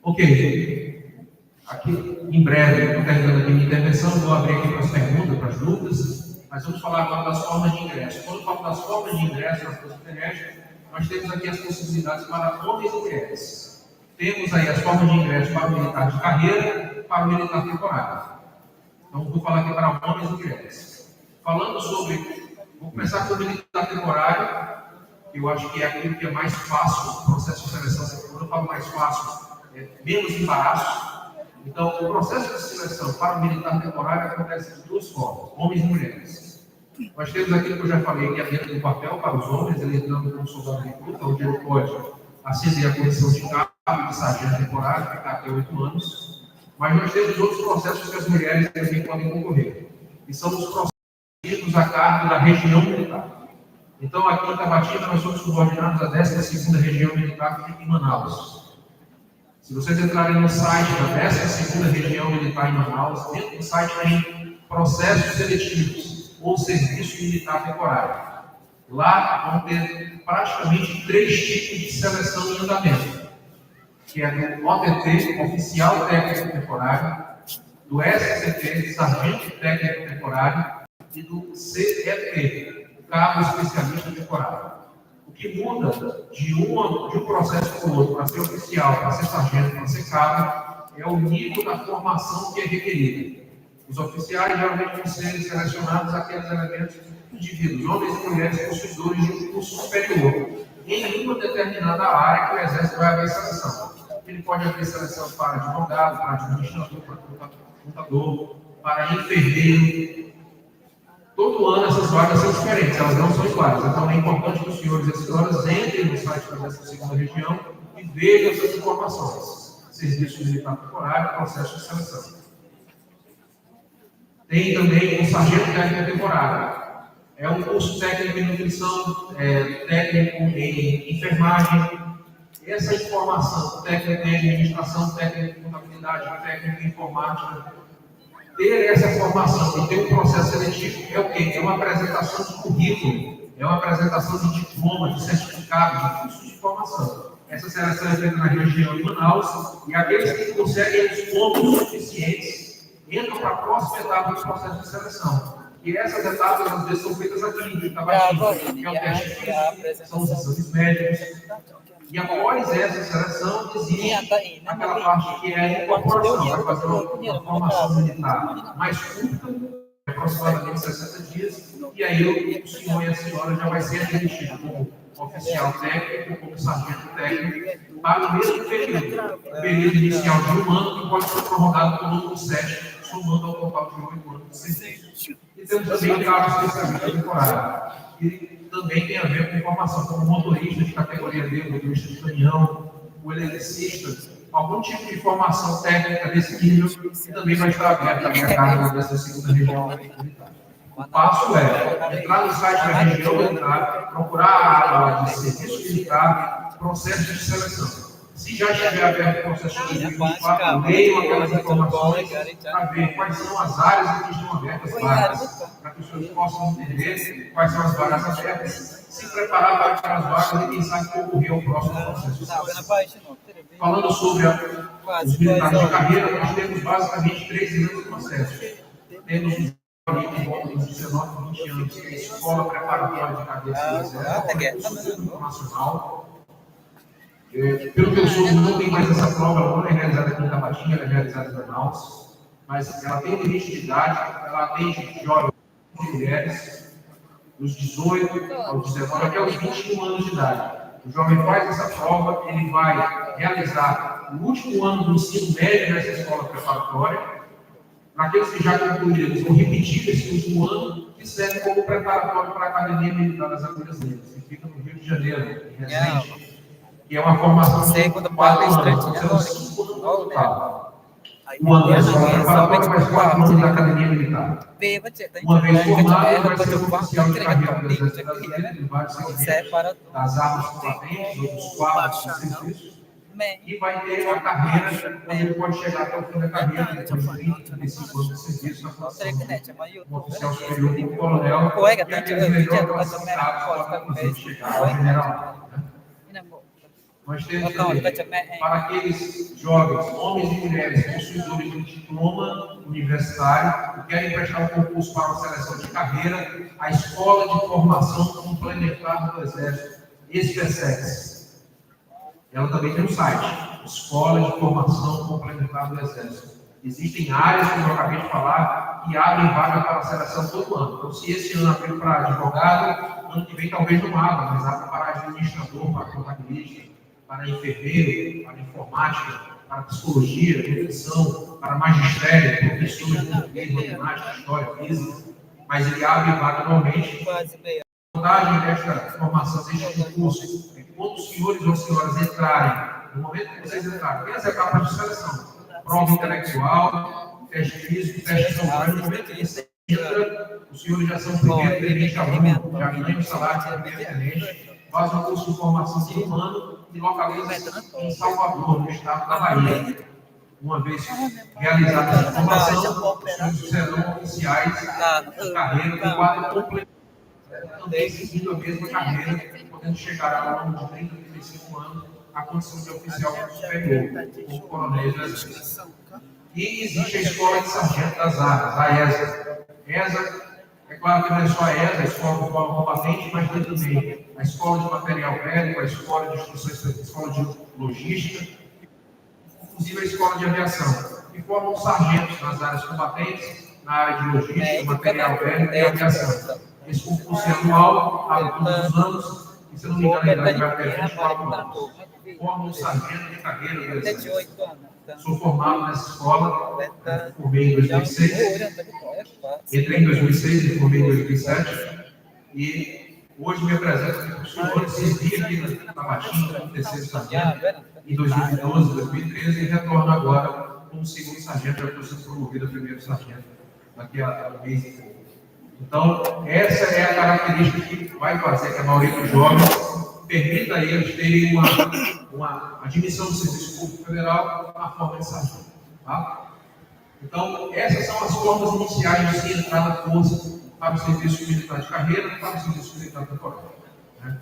Ok. Aqui, em breve, estou terminando aqui a minha intervenção, vou abrir aqui para as perguntas, para as dúvidas, mas vamos falar agora das formas de ingresso. Quando eu falo das formas de ingresso na Força Terrestre, nós temos aqui as possibilidades para homens e mulheres. Temos aí as formas de ingresso para o militar de carreira e para o militar temporário. Então, vou falar aqui para homens e mulheres. Falando sobre, vou começar com o militar temporário, que eu acho que é aquilo que é mais fácil, o processo de seleção, quando eu falo mais fácil, é menos embaraço. Então, o processo de seleção para o militar temporário acontece de duas formas, homens e mulheres. Nós temos aquilo que eu já falei, que é dentro do papel para os homens, ele entrando como soldado recruta, onde ele pode aceder à condição de cabo de sargento temporário, ficar até 8 anos. Mas nós temos outros processos que as mulheres também podem concorrer, e são os processos a cargo da região militar. Então, aqui em Tabatinga, nós somos subordinados à 12ª Região Militar que fica em Manaus. Se vocês entrarem no site da 12ª Região Militar em Manaus, dentro do site tem processos seletivos ou serviço militar temporário. Lá vão ter praticamente 3 tipos de seleção em andamento, que é do OTT, Oficial Técnico Temporário, do SCT, Sargento Técnico Temporário, e do CET, Cabo Especialista Temporário. O que muda de um processo para o outro, para ser oficial, para ser sargento, para ser cabo, é o nível da formação que é requerida. Os oficiais geralmente vão ser selecionados aqueles elementos indivíduos, homens e mulheres possuidores de um curso superior, em uma determinada área que o Exército vai abrir seleção. Ele pode abrir seleção para advogado, para administrador, para contador, para enfermeiro. Todo ano essas vagas são diferentes, elas não são iguais. Então é importante que os senhores e as senhoras entrem no site da 12ª Região e vejam essas informações. Serviço militar temporário, processo de seleção. Tem também o sargento técnico temporário. É um curso técnico em nutrição, técnico em enfermagem. Essa informação, técnico em administração, técnico em contabilidade, técnico em informática, ter essa formação e ter um processo seletivo é o quê? É uma apresentação de currículo, é uma apresentação de diploma, de certificado, de curso de formação. Essa seleção é feita na região de Manaus e aqueles que conseguem os pontos suficientes entram para a próxima etapa do processo de seleção. E essas etapas, às vezes, são feitas aqui em Tabatinga, que é o teste físico, são os exames médicos. E após essa seleção, existe aquela parte que é a incorporação, vai fazer uma formação militar mais curta, aproximadamente 60 dias, e aí o senhor e a senhora já vai ser admitido como oficial técnico, como sargento técnico, para o mesmo período. O período inicial de 1 ano, que pode ser prorrogado por outros 7, somando ao total de 8 anos de serviço. E temos também o cabo especialista temporário, que também tem a ver com formação como motorista de categoria D, motorista de caminhão, o eletricista, algum tipo de formação técnica desse nível, que também vai estar aberta a carga dessa 2ª Região Militar. O passo é entrar no site da região militar, procurar a aba de serviço militar, processo de seleção. Se já estiver aberto o processo de 2024, leiam aquelas informações para ver quais são as áreas em que estão abertas as vagas, para que os senhores possam entender quais são as vagas abertas, se preparar para aquelas vagas e quem sabe concorrer ao próximo processo de seleção. Falando sobre os militares de carreira, nós temos basicamente 3 grandes processos. Temos que volta dos 19 a 20 anos, que é a Escola Preparatória de Cadetes do Exército Nacional. Pelo que eu soube, não tem mais essa prova, ela não é realizada aqui em Tabatinga, ela é realizada em Manaus, mas ela tem limite de idade, ela atende jovens e mulheres, dos 18 aos 19 até os 21 anos de idade. O jovem faz essa prova, ele vai realizar o último ano do ensino médio nessa escola preparatória. Para aqueles que já concluíram, eles vão repetir esse último ano, que serve como preparatório para a Academia Militar das Agulhas Negras, que fica no Rio de Janeiro, em Resende. Que é uma formação de 4 anos, são 5 anos no total. Um ano da escola preparatória, mais 4 anos da academia militar. Uma vez formado, ele vai ser um oficial de carreira do Exército Brasileiro em vários segmentos das armas combatentes, ou dos quadros de serviço, e vai ter uma carreira onde ele pode chegar até o fim da carreira, depois de 30, 35 anos de serviço, na função de um oficial superior como coronel, e aqueles melhor capacitados para conseguir chegar ao general. Nós temos para aqueles jovens, homens e mulheres, possuidores de diploma universitário, que querem prestar um concurso para uma seleção de carreira, a Escola de Formação Complementar do Exército, SPSEX. Ela também tem um site, Escola de Formação Complementar do Exército. Existem áreas, como eu acabei de falar, que abrem vaga para a seleção todo ano. Então, se esse ano abriu para advogado, ano que vem talvez não abra, mas abre para administrador, para contabilista, para enfermeiro, para informática, para psicologia, nutrição, para magistério, professores de português, matemática, história, física, mas ele abre vaga anualmente. A vantagem desta formação, deste concurso, é que quando os senhores ou senhoras entrarem, no momento que vocês entrarem, tem as etapas de seleção, prova intelectual, teste físico, teste social, no momento que você entra, os senhores já são primeiro tenente aluno, já ganham o salário de primeiro tenente, faz um curso de formação de um ano e localiza em Salvador, no estado da Bahia. Uma vez realizada essa formação, os senhores serão oficiais de carreira com quadro completo, também seguindo a mesma carreira, podendo chegar ao longo de 30, 35 anos à condição de oficial superior, como coronel do Exército. E existe a Escola de Sargento das Armas, a ESA. ESA, é claro que não é só a ESA, a Escola de Forma Combatente, mas tem também a Escola de Material Bélico, a Escola de Instrução, a Escola de Logística, inclusive a Escola de Aviação, que formam sargentos nas áreas combatentes, na área de logística, material bélico e aviação. Esse concurso é anual, abre todos os anos, e se não me engano, ele vai até 24 anos. Formo um sargento de carreira do Exército. Sou formado nessa escola, formei em 2006, entrei em 2006 e formei em 2007, e hoje me apresento aqui para os senhores, servi aqui na Baixinha, como terceiro sargento, em 2012, 2013, e retorno agora como segundo sargento, já estou sendo promovido a primeiro sargento, daqui a um mês e pouco. Então, essa é a característica que vai fazer que a maioria dos jovens permita a eles terem uma admissão do Serviço Público Federal na forma de sargento. Tá? Então, essas são as formas iniciais de se entrar na força para o Serviço Militar de Carreira e para o Serviço Militar Temporário. Né?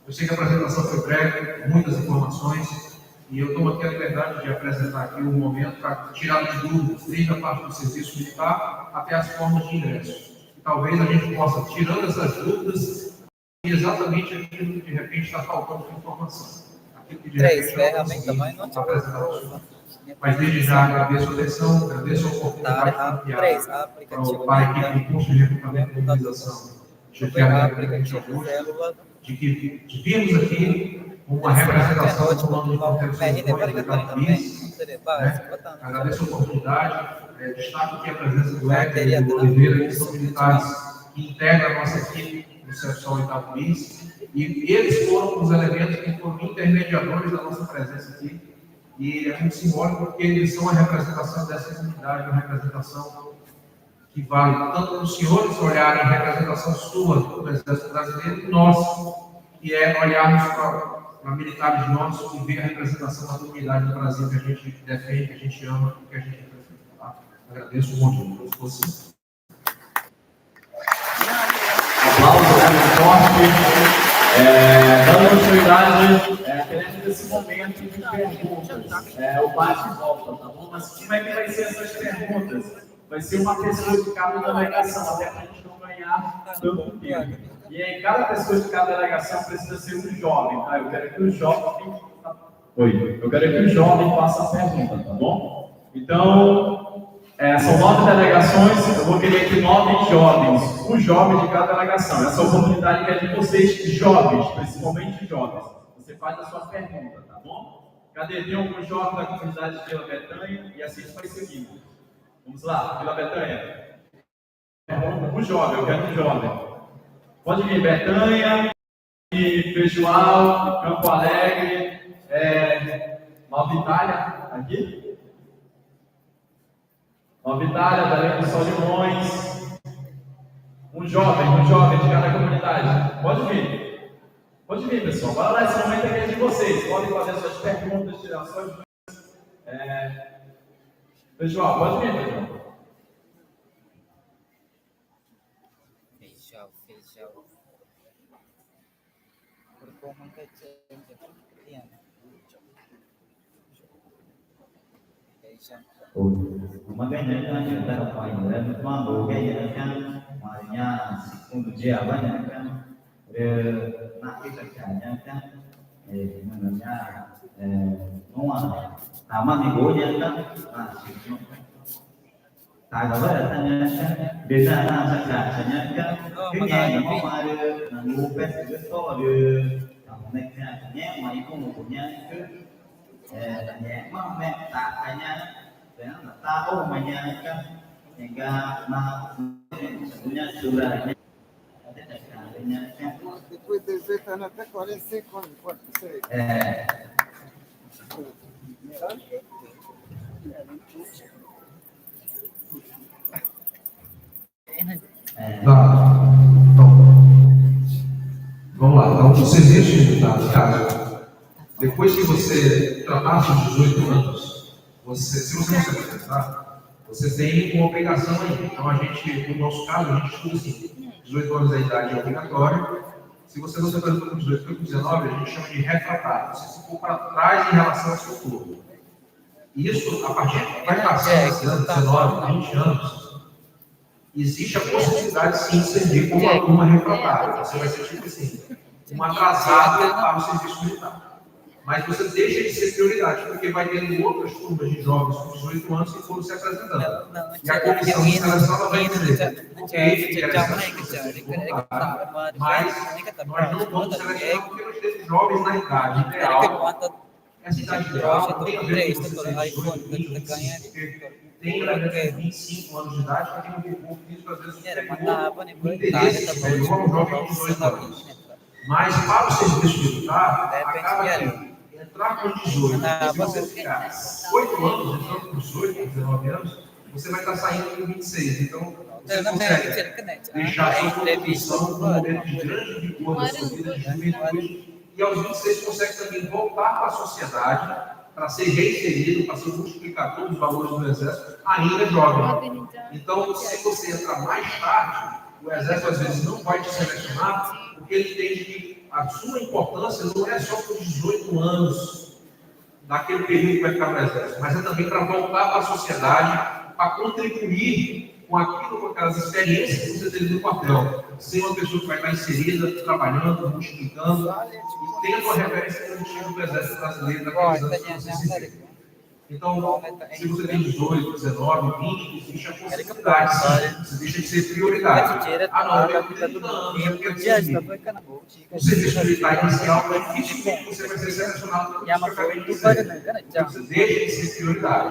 Eu sei que a apresentação foi breve, muitas informações, e eu tomo aqui a liberdade de apresentar aqui um momento para tirar de dúvidas, desde a parte do Serviço Militar até as formas de ingresso. Talvez a gente possa, tirando essas dúvidas, exatamente aquilo que de repente está faltando de informação. Aquilo que de repente não está apresentado. Mas desde já agradeço a atenção, agradeço a oportunidade para a equipe de curso de recrutamento e mobilização de que vimos aqui uma representação do plano de proteção do PIS. Agradeço a oportunidade. Destaco aqui a presença do Héctor e do Oliveira, que são militares que integram a nossa equipe no CEPSOL e da PIS, e eles foram os elementos que foram intermediadores da nossa presença aqui, e é muito simbólico porque eles são a representação dessa comunidade, uma representação que vale tanto para os senhores olharem a representação sua do Exército Brasileiro, e nós, que é olharmos para militares nossos e ver a representação da comunidade do Brasil que a gente defende, que a gente ama e que a gente defende. Agradeço muito a vocês.
Aplausos, muito forte. Dando continuidade, queremos esse momento de perguntas. O bate e volta, tá bom? Mas como é que vai ser essas perguntas? Vai ser uma pessoa de cada delegação, até para a gente não ganhar tanto tempo. E aí, cada pessoa de cada delegação precisa ser um jovem, tá? Eu quero que o jovem faça a pergunta, tá bom? Então, são 9 delegações, eu vou querer que 9 jovens, um jovem de cada delegação. Essa oportunidade que é de vocês, jovens, principalmente jovens. Você faz a sua pergunta, tá bom? Cadê? Tem algum jovem da comunidade de Vila Betânia? E assim a gente vai seguindo. Vamos lá, Vila Betânia. Um jovem, eu quero um jovem. Pode vir Betânia, Feijoal, Campo Alegre, Nova Itália, aqui. Nova Itália, Belém do Solimões. Um jovem de cada comunidade. Pode vir, pessoal. Bora lá, esse momento aqui é de vocês. Podem fazer suas perguntas, tirar suas dúvidas. Pessoal, pode vir, pessoal.
Fechou. Performance kecil. Iya.
Makanya kan kita kemarin mampu kayak kan makanya untuk dia banyak kan nak kita kan namanya taman ibunya kan tại đó là ta nhớ đến ra là tất cả sẽ nhớ cái nghe nó mà ngu bên cái số đưa này nhé mà không một nhé cứ nhẹ mà mẹ tạ cái nhé để là ta có mà nhé kan yang mà punya surat nhé tất cả nhé
Depois de ver, está até 45 anos, pode ser.
Tá. Então, vamos lá. Então, vocês deixem de casa. Depois que você ultrapassa os 18 anos, se você não se apresentar, você tem uma obrigação aí. Então, a gente, no nosso caso, a gente estuda assim: 18 anos da idade é obrigatório. Se você não se apresentou com 18, foi com 19, a gente chama de refratário. Você ficou para trás em relação ao seu turno. Isso, a partir de vai passar esse ano, 19, 20 anos, existe a possibilidade, sim, de servir como uma turma refratária. Você vai ser tipo assim, uma atrasada para o serviço militar. Mas você deixa de ser prioridade, porque vai tendo outras turmas de jovens com 18 anos que foram se apresentando. E a comissão de seleção vai dizer, mas nós não vamos selecionar porque nós temos jovens na idade ideal. Essa idade ideal tem a ver com você ter 18, 20, 25, tem a ver com 25 anos de idade, para quem não tem corpo físico, às vezes o interesse superior ao jovem de 18 anos. Mas para o serviço militar, acaba que entrar com 18, se você ficar 8 anos, entrando com 18, 19 anos, você vai estar saindo com 26. Então, você consegue deixar a sua contribuição num momento de grande vigor da sua vida de juventude. E aos 26 consegue também voltar para a sociedade, para ser reinserido, para ser multiplicador dos valores do Exército, ainda jovem. Então, se você entrar mais tarde, o Exército às vezes não vai te selecionar, porque ele entende que a sua importância não é só por 18 anos, daquele período que vai ficar no Exército, mas é também para voltar para a sociedade, para contribuir com aquilo, com aquelas experiências que você teve no papel. Ser uma pessoa que vai estar inserida, trabalhando, multiplicando, e tendo uma referência positiva do Exército Brasileiro daqueles anos que você se vê. Então, se você tem 18, 19, 20, existe a possibilidade, sim. Você deixa de ser prioridade. Não, eu tenho 30 anos, eu quero ser o serviço militar inicial, mas dificilmente você vai ser selecionado por isso que eu acabei de dizer. Você deixa de ser prioridade.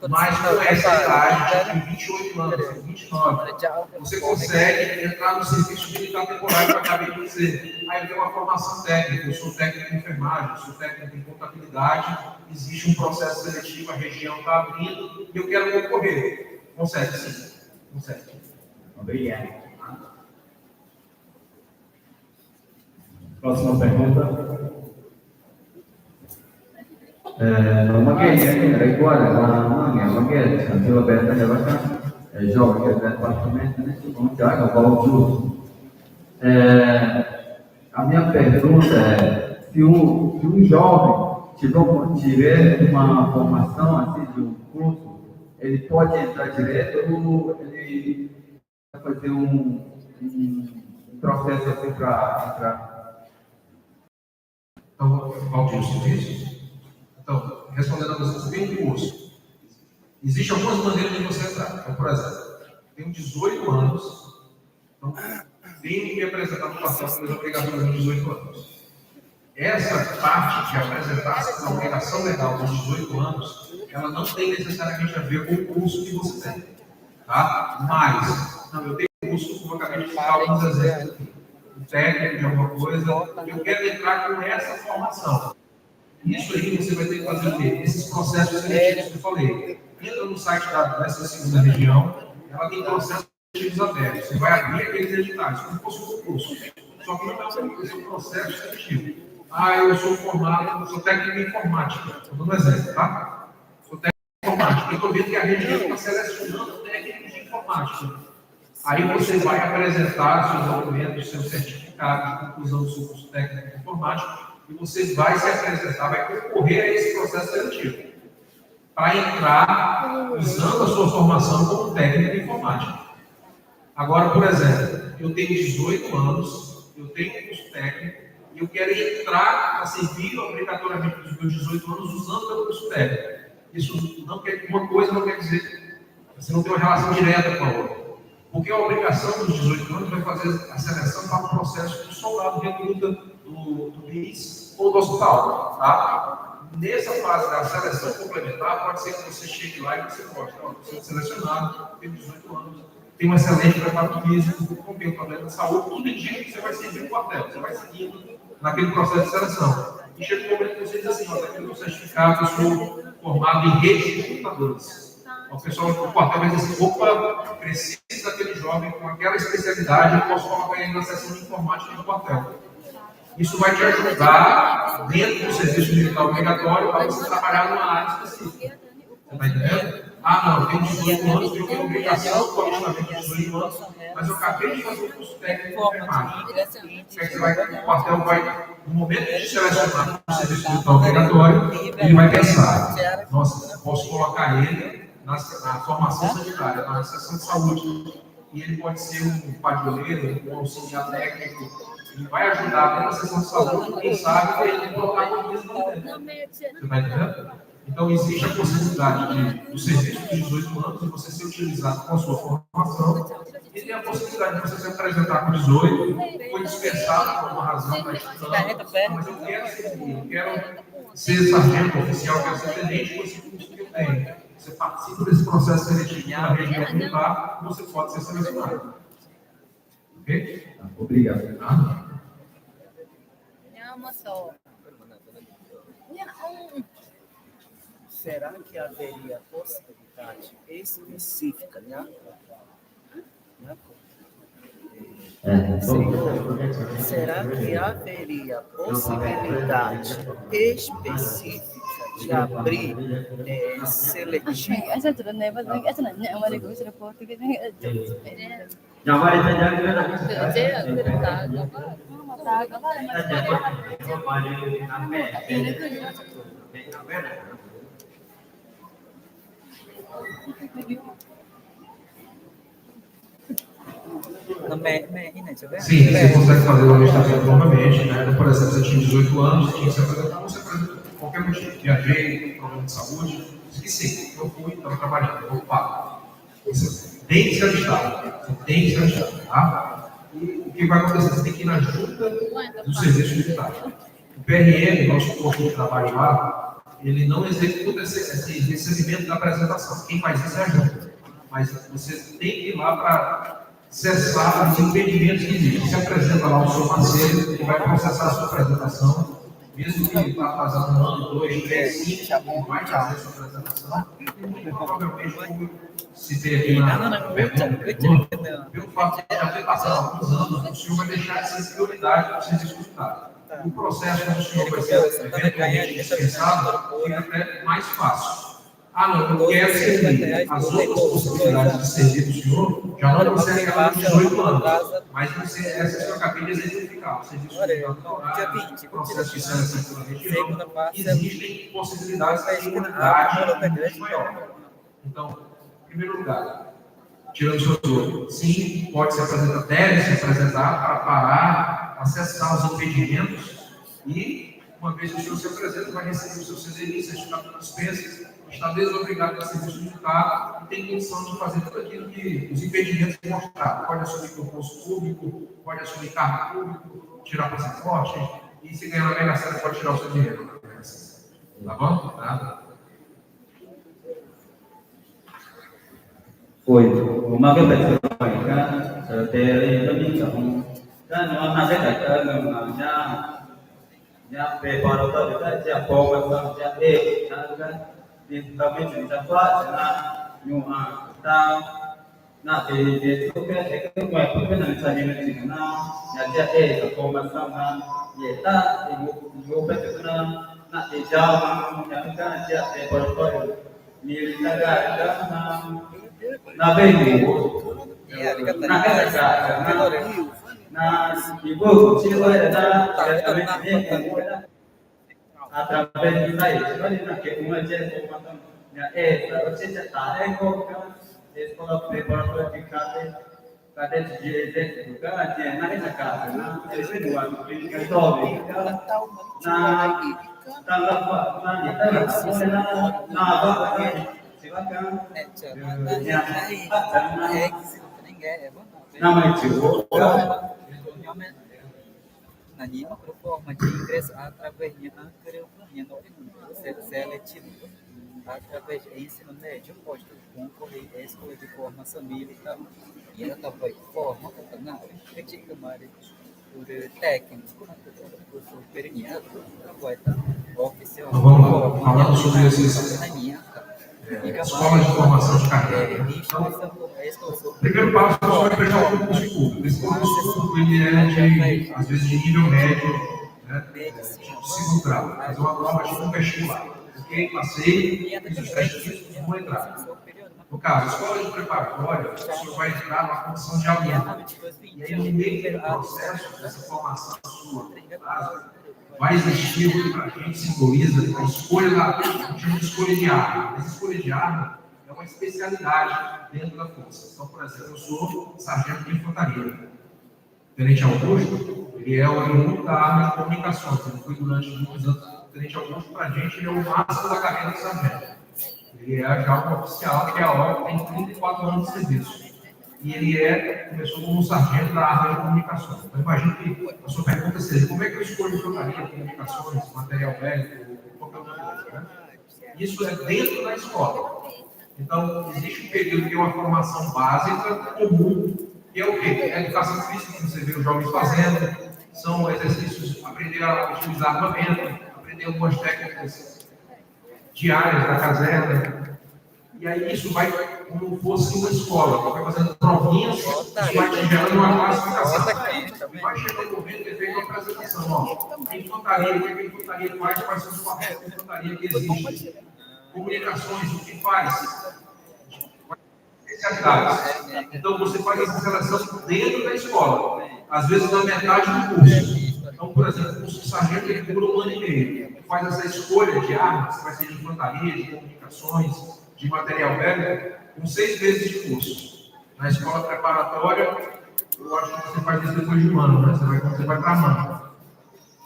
Mas com essa idade, com 28 anos, com 29, você consegue entrar no serviço militar temporário que eu acabei de dizer. Aí eu tenho uma formação técnica, eu sou técnico em enfermagem, eu sou técnico em contabilidade, existe um processo seletivo, a região está abrindo e eu quero concorrer. Consegue, sim. Consegue.
Obrigado. Próxima pergunta. Magari riguarda magari se lo pensa che va giochi che del dipartimento nessuno gioca va giù. A minha pergunta é se um jovem tiver uma formação assim de um curso, ele pode entrar direto ou ele vai fazer um processo assim para entrar?
Então, Valdir, você disse? Então, respondendo a você tem um curso. Existem algumas maneiras de você entrar. Então, por exemplo, tenho 18 anos, então tenho que me apresentar no passado pelas obrigações de 18 anos. Essa parte de apresentar a obrigação legal dos 18 anos, ela não tem necessariamente a ver com o curso que você tem. Tá? Mas, não, eu tenho um curso, como eu acabei de citar alguns exemplos aqui, um técnico de alguma coisa, eu quero entrar com essa formação. Isso aí você vai ter que fazer o quê? Esses processos seletivos que eu falei. Entra no site dessa segunda região, ela tem processos seletivos abertos. Você vai abrir aqueles editais, como se fosse um concurso. Só que não é um processo seletivo. Eu sou formado, sou técnico em informática. Estou dando um exemplo, tá? Sou técnico em informática. Eu estou vendo que a região está selecionando técnicos de informática. Aí você vai apresentar seus documentos, seu certificado de conclusão do seu curso técnico de informática e você vai se apresentar, vai concorrer a esse processo seletivo para entrar usando a sua formação como técnico de informática. Agora, por exemplo, eu tenho 18 anos, eu tenho um curso técnico e eu quero entrar para servir obrigatoriamente dos meus 18 anos usando o meu curso técnico. Isso não quer, uma coisa não quer dizer, você não tem uma relação direta com a outra. Porque a obrigação dos 18 anos vai fazer a seleção para o processo do soldado recruta do BIS ou do hospital. Tá? Nessa fase da seleção complementar, pode ser que você chegue lá e você mostre, você é selecionado, tem 18 anos, tem um excelente preparo físico, não tem problema de saúde, tudo indica que você vai seguir o quartel, você vai seguindo naquele processo de seleção. E chega um momento que você diz assim, está aqui o meu certificado, eu sou formado em rede de computadores. O pessoal do quartel vai dizer assim, opa, precisa daquele jovem com aquela especialidade, eu posso colocar ele na seção de informática do quartel. Isso vai te ajudar, dentro do serviço militar obrigatório, para você trabalhar numa área específica. Você está entendendo? Não, eu tenho 18 anos, eu tenho obrigação com alistamento de 18 anos, mas eu acabei de fazer um curso técnico de informática. Você vai, o quartel vai, no momento de selecionar o serviço militar obrigatório, ele vai pensar, nossa, posso colocar ele na formação sanitária, na seção de saúde, e ele pode ser um patrulheiro, um auxiliar técnico, ele vai ajudar dentro da seção de saúde, quem sabe ele protagonismo dentro. Você está entendendo? Então, existe a possibilidade do serviço de 18 anos de você ser utilizado com a sua formação, e tem a possibilidade de você se apresentar com 18, foi dispensado por uma razão para estudar, mas eu quero servir, eu quero ser sargento oficial, quero ser tenente com esse curso que eu tenho. Você participa desse processo seletivo na região militar, você pode ser selecionado. Ok?
Obrigado.
Será que haveria possibilidade específica, né? Será que haveria possibilidade específica de abrir seletivo?
Sim, você consegue fazer o alistamento normalmente, né? Por exemplo, você tinha 18 anos, tinha que se apresentar, você apresenta por qualquer motivo. Viajei, problema de saúde, esqueci, eu fui, estava trabalhando, eu pago. Você tem que se alistar, você tem que se alistar, tá? E o que vai acontecer? Você tem que ir na junta do serviço militar. O PRM, nosso corpo de trabalho lá, ele não executa esse recebimento da apresentação. Quem faz isso é a junta. Mas você tem que ir lá para cessar os impedimentos que existem. Você apresenta lá o seu parceiro, que vai processar a sua apresentação, mesmo que ele está fazendo 1 ano, 2, 3, 5, ele vai fazer a sua apresentação. E provavelmente, como citei aqui na pergunta, pelo fato de já ter passado alguns anos, o senhor vai deixar de ser prioridade para o serviço militar. O processo, quando o senhor vai ser eventualmente dispensado, fica até mais fácil. Não, eu quero servir. As outras possibilidades de servir do senhor já não conseguem aquela de 18 anos. Mas essa que eu acabei de exemplificar. O serviço militar, processo de seleção pela região, existem possibilidades de prioridade muito maior. Então, em primeiro lugar, tirando o seu turno, sim, pode se apresentar, deve se apresentar para parar, acessar os impedimentos e, uma vez que o senhor se apresenta, vai receber o seu CDI, certificado de dispensa, está desobrigado a serviço militar e tem condição de fazer tudo aquilo que os impedimentos mostrar. Pode assumir concurso público, pode assumir cargo público, tirar passaporte e se ganhar na Mega Sena pode tirar o seu dinheiro. Tá bom? Tá.
Uma cái bệnh rồi cả tê lên có những cái nó sẽ đặt ra ya preparator juga ya formação ya juga di kami cerita apa na ta na de itu kan mai pun kan bisa di na ya ya formação na ya ta ibu betul na de jauh ya kan ya preparator militar na vengo na na ibu kecil ada através de daí, olha que uma gente como você já está escola preparatória de cadete de educação, na essa casa, eles doam resolve na tangga na silakan nama itu
na nenhuma forma de ingresso através de seletivo, através do ensino médio, pode concorrer à escola de formação militar e ela também forma que tinha mais por técnico, por superior, vai estar oficial.
Vamos falando sobre esses escolas de formação de carreira. Então, o primeiro passo é só prestar um concurso público. Esse concurso público ele é às vezes de nível médio, né, de segundo grau, fazer uma prova de vestibular. Ok, passei, fiz os testes, vou entrar. No caso, escola de preparatória, o senhor vai entrar numa condição de aluno. E aí, no meio do processo dessa formação sua, vai existir o que para a gente simboliza a escolha de escolha de arma. Essa escolha de arma é uma especialidade dentro da força. Então, por exemplo, eu sou sargento de infantaria. Tenente Augusto, ele é o oriundo da arma de comunicações. Ele foi durante muitos anos. O Tenente Augusto, para a gente, ele é o máximo da carreira de sargento. Ele é já um oficial que é a hora tem 34 anos de serviço. E ele começou como um sargento da arma de comunicações. Então, imagino que a sua pergunta seja: como é que eu escolho infantaria, comunicações, material bélico, qualquer outra coisa, né? Isso é dentro da escola. Então, existe um período que é uma formação básica comum, que é o quê? É a educação física, que você vê os jovens fazendo, são exercícios, aprender a utilizar armamento, aprender algumas técnicas diárias da caserna. E aí isso vai como fosse uma escola, vai fazendo provinhas, isso vai te gerando uma classificação. Vai chegando o momento de ter uma apresentação. Ó, a infantaria, o que a infantaria faz, quais são os papéis da infantaria que existe. Comunicações, o que faz. Especialidades. Então você faz essa seleção dentro da escola, às vezes na metade do curso. Então, por exemplo, o curso de sargento ele dura 1 ano e meio. Faz essa escolha de armas, que vai ser de infantaria, de comunicações, de material bélico, com 6 meses de curso. Na escola preparatória, eu acho que você faz isso depois de 1 ano, né? Você vai para a mão.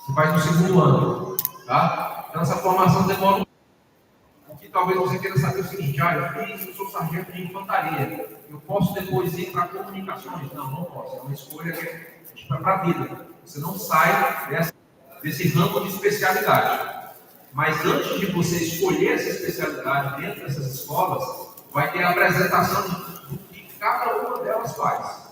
Você faz no 2º ano. Tá? Então, essa formação demora um pouco. E talvez você queira saber o seguinte: eu sou sargento de infantaria. Eu posso depois ir para comunicações? Não posso. É uma escolha que é para a vida. Você não sai desse ramo de especialidade. Mas antes de você escolher essa especialidade dentro dessas escolas, vai ter a apresentação do que cada uma delas faz.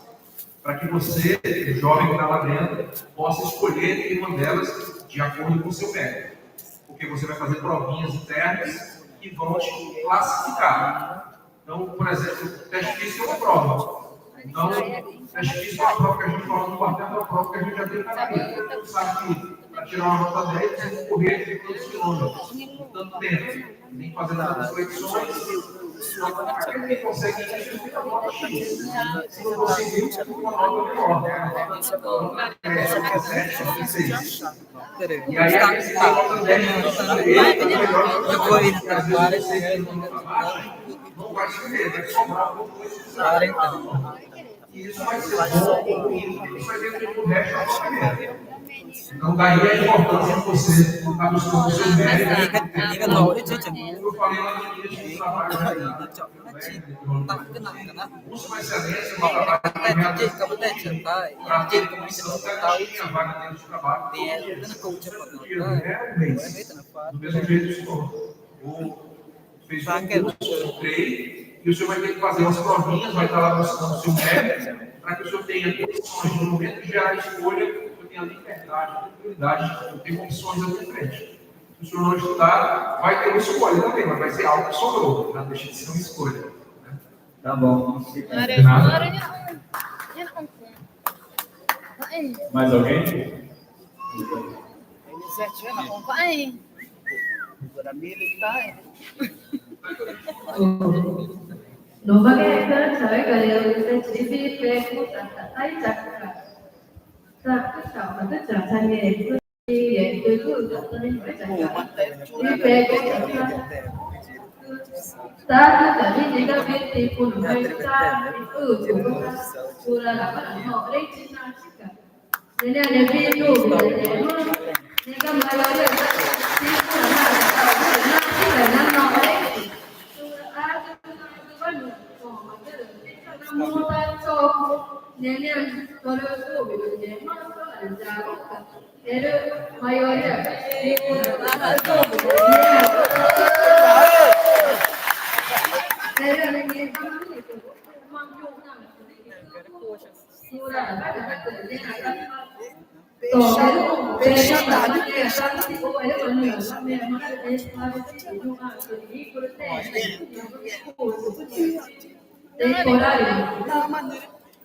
Para que você, jovem que está lá dentro, possa escolher uma delas de acordo com o seu mérito. Porque você vai fazer provinhas internas que vão te classificar. Então, por exemplo, o teste físico é uma prova. Então, o teste físico é uma prova que a gente fala no quartel, é uma prova que a gente já tem cada dia. Você sabe que para tirar uma nota 10, você tem que correr de tantos quilômetros, tanto tempo. Tem que fazer tantas flexões. Quem consegue isso, fica a nota X. Se não conseguir, fica uma nota menor. Nota 10, 7, 6. E aí, a gente tem nota 10, não vai ser, vai sobrar alguma coisa. E isso vai ser bom, isso vai vir para o resto da sua carreira. Então, daí a importância de você estar buscando o seu mérito. Eu falei lá no início do trabalho curso de excelência no trabalho para ter comissão que tinha vaga dentro do trabalho. Do mesmo jeito, o senhor fez um curso, treino, e o senhor vai ter que fazer umas provinhas, vai estar lá buscando o seu mérito, para que o senhor tenha condições, no momento de gerar escolha, tem a liberdade, a oportunidade, tem opções ali em frente. Se o senhor não estudar, vai ter uma escolha também, mas vai ser algo que sobrou, não deixa de ser uma escolha. Né?
Tá bom. Mais alguém?
Agora militar.
Đối với cái cơ sở gọi là sẽ chỉ biết về của thấy chặt ta cứ sợ mà cứ trở thành nghề cứ đi để từ từ tới những cái đi về cái ta cứ trở đi những cái biết thì cùng với ta chúng ta dù là các bạn họ đấy chính là tất cả nên là để đi đủ để những cái mà nói được thì cũng là năm nó đấy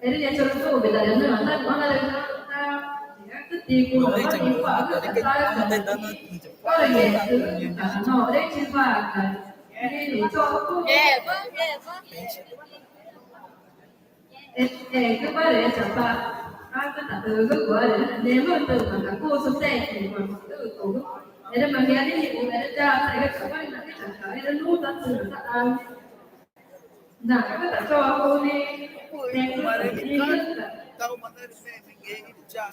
Ele já tirou tudo, tá vendo? Tá quando ele tá tipo, não tem que falar, olha isso, não, ele te vai, ele tocou, que parece, cái tập từ cái gọi là nếu mà từ mà cả cô số xe thì còn từ từ để mà nghe đến những cái ra thì cái cái là cái sản phẩm nó nuốt ra từ ta ăn nào cái tập cho cô đi xem cái gì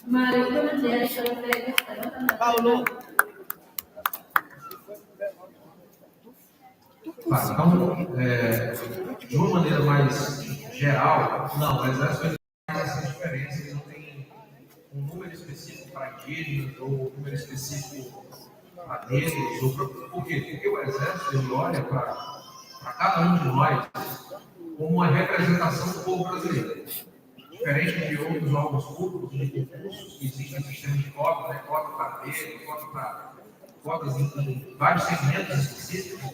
mà được cái vấn đề
Paulo.
Então, de uma maneira mais geral, não, o exército faz essa diferença, ele não tem um número específico para indígenas ou um número específico para negros, ou por quê? Porque o exército ele olha para cada um de nós como uma representação do povo brasileiro. Diferente de outros órgãos públicos, de concursos, que existem sistemas de cota, né? Cota para negro, cota para cotas em vários segmentos específicos.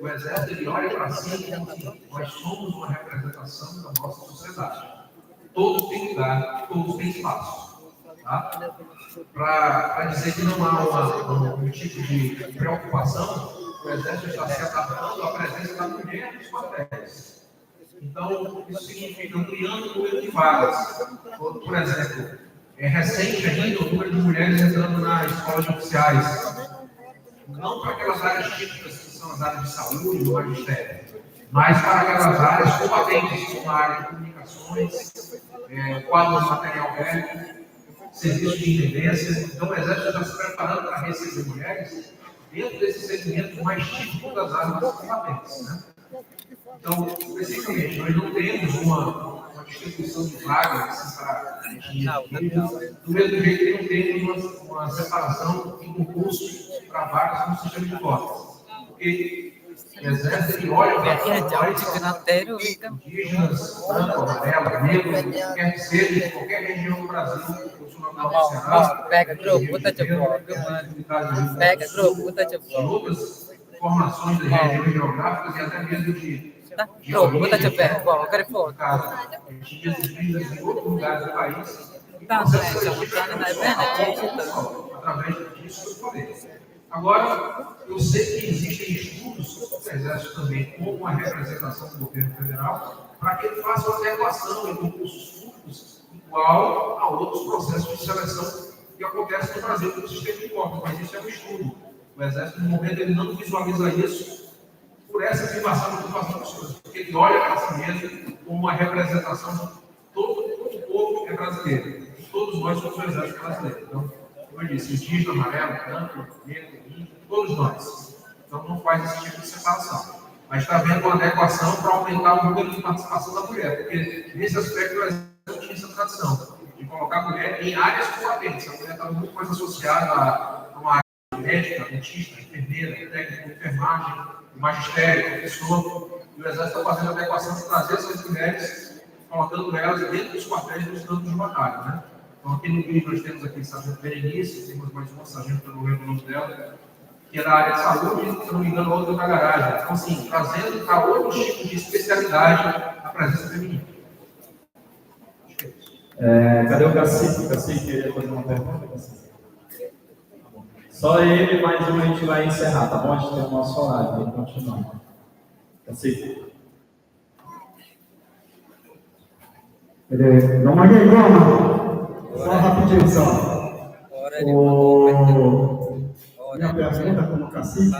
O exército ele olha para si como que nós somos uma representação da nossa sociedade. Todos têm lugar, todos têm espaço. Tá? Para dizer que não há um tipo de preocupação, o exército está se adaptando à presença da mulher nos quartéis. Então, isso significa ampliando o número de vagas. Por exemplo, é recente ainda o número de mulheres entrando na escola de oficiais. Não para aquelas áreas típicas que são as áreas de saúde, do magistério, mas para aquelas áreas combatentes, como a área de comunicações, quadro de material bélico, serviço de intendência. Então, o Exército está se preparando para receber mulheres dentro desse segmento mais típico das áreas combatentes. Né? Então, especificamente, nós não temos uma distribuição de vagas assim, para indígenas, do mesmo jeito que não temos uma separação em concursos para vagas no sistema de cotas. Porque o Exército ele olha para nós, indígenas, branco, amarelo, negro, quer que seja, de qualquer região do Brasil,
pega grupo, tá de volta, pega grupo, tá de volta.
Outras formações das regiões geográficas e até mesmo de
grupo, tá de volta, eu quero foto.
Em outros lugares do país,
Tá,
através disso que eu falei. Agora, eu sei que existem estudos do Exército também, como a representação do governo federal, para que ele faça uma adequação em concursos públicos igual a outros processos de seleção que acontecem no Brasil com o sistema de cotas, mas isso é um estudo. O Exército, no momento, ele não visualiza isso por essa afirmação das pessoas, porque ele olha para si mesmo como uma representação de todo o povo é brasileiro. Todos nós somos o Exército brasileiro. Então, como eu disse, indígena, amarelo, branco, negro, índio, todos nós. Então, não faz esse tipo de separação. Mas está havendo uma adequação para aumentar o número de participação da mulher, porque nesse aspecto o Exército tinha essa tradição de colocar a mulher em áreas combatentes. A mulher estava muito mais associada a uma área médica, dentista, enfermeira, técnico de enfermagem, magistério, professor. E o Exército está fazendo a adequação de trazer essas mulheres, colocando elas dentro dos quartéis dos campos de batalha. Né? Então, aqui no Rio, nós temos aqui a Sargento Berenice, temos mais uma sargento, que eu não lembro o nome dela, que é da área de saúde, se não me engano, outra da garagem. Então, assim, trazendo para outros tipos de especialidade a presença feminina.
Cadê o Cacique? O Cacique queria fazer uma pergunta, Cacique? Só ele, mais um a gente vai encerrar, tá bom? A gente tem o nosso horário, vamos continuar. Cacique.
Não mandei goma. Só rapidinho, só. Minha pergunta como cacique,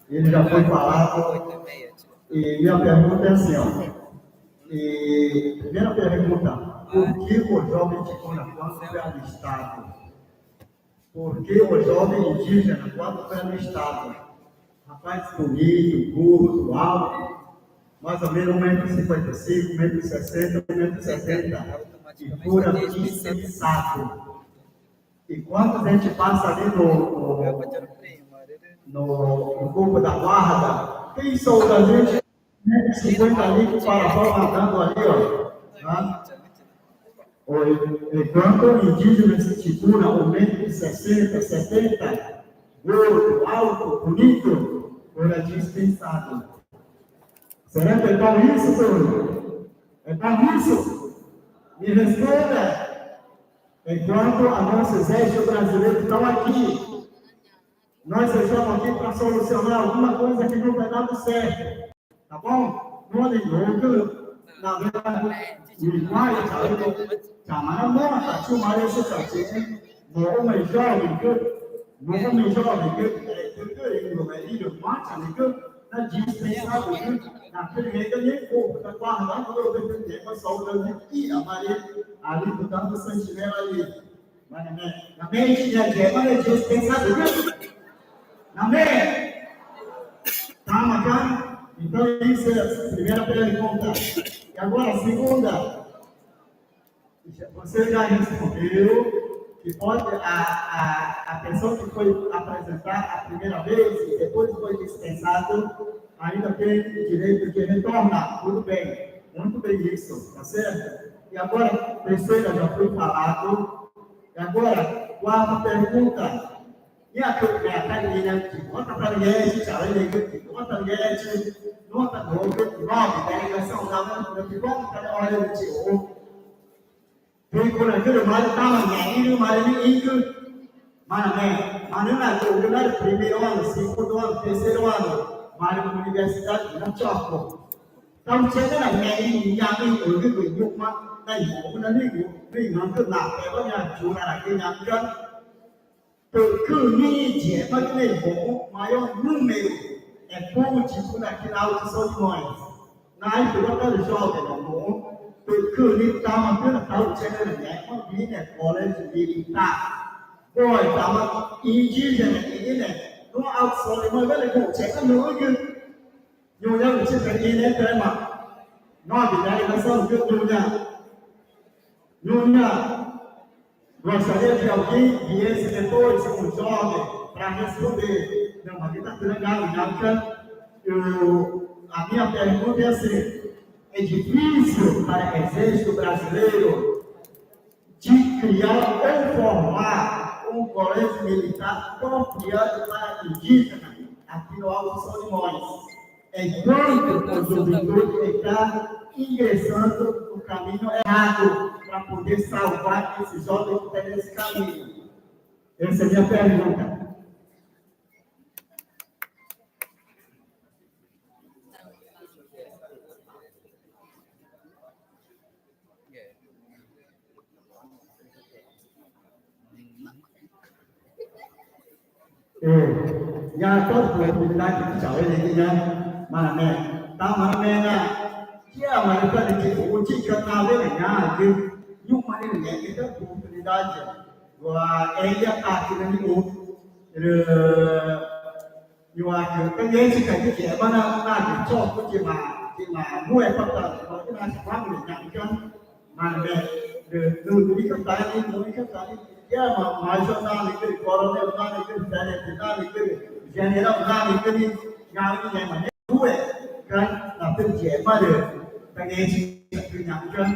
ele já foi falado. E minha pergunta é assim, ó. Primeira pergunta, por que o jovem de Conapã foi alistado? Por que o jovem indígena, quando foi alistado? Rapaz bonito, gordo, alto, mais ou menos 1,55 m, 1,60 m, 1,70 m, e pura dispensado. E quando a gente passa ali no corpo da guarda, quem são da gente? 50 litros para fora nadando ali, ó. Tá? Enquanto o indígena se segura 1,60 m, 70 m, gordo, alto, bonito, pura dispensado. Será que é bom isso, senhor? É bom isso? Me responda. Enquanto a nosso exército brasileiro estão aqui, nós estamos aqui para solucionar alguma coisa que não vai dando certo. Tá bom? Não é louco. Na verdade, o pai chamar a moça, chamar esse cachê. Não homem jovem, não homem jovem, que mata, na dispensado, naquele meio ali, está guardando o tempo, saudando aqui, a Maria, ali, botando o sentinela ali. Mas na mente, mas dispensado, na mente. Tá, bacana? Então, isso é a primeira pergunta. E agora, a segunda. Você já respondeu que pode a pessoa que foi apresentar a primeira vez e depois foi dispensado, ainda tem direito de retornar. Tudo bem. Muito bem isso, tá certo? E agora, terceira já foi falado. E agora, quarta pergunta. E a carinha, nota para ninguém, nota ninguém, nota dobro, 9, delegação da ficou para hora do tio. Tem por aquele mal, estava ganhando, mas ele mas não é o primeiro ano, segundo ano, terceiro ano, mas na universidade não choco. Então, chega na minha ilha, eu digo, eu mas daí eu não ligo, não que nada, eu não ajudo aqui na casa. Từ ni chế mà cái này bố mà yo número é como tipo naquele alto São Simões. Na época eu estava jovem, não bom. Từ ni estava pela tal chega né, uma vida colégio militar. Boy, estava indígena aqui né, no alto São Simões vai levar chega no que eu já não tinha que ir né, tema. Nove delegação que eu não gostaria de alguém viesse depois, um jovem, para responder. Não, mas está tranquilo, a minha pergunta é assim: é difícil para o exército brasileiro de criar ou formar um colégio militar apropriado para indígenas aqui no Alto São Simões, enquanto o juventude está ingressando no caminho errado para poder salvar esse jovem que está nesse caminho? Essa é a minha pergunta. Nhà tốt của mình đang chỉ trở về đi nha, mà mẹ, tao mà mẹ nè, kia mà nó cần chỉ phụ chỉ cho tao với mẹ nhà chứ, nhưng mà đây là cái đất của mình đang chỉ, và em đã ta chỉ là những út, rồi nhưng mà cái gì chỉ cần cái gì mà nó chỉ cho cái gì mà mua em bắt đầu, rồi cái này quá mình nhận chân, mà mẹ, rồi đi khắp tại đi khắp tại ya major na nikri, coronel na nikri, tenente na nikri, general na nikri, yang ini mana dua kan, tapi dia mana pengen kita punya kan,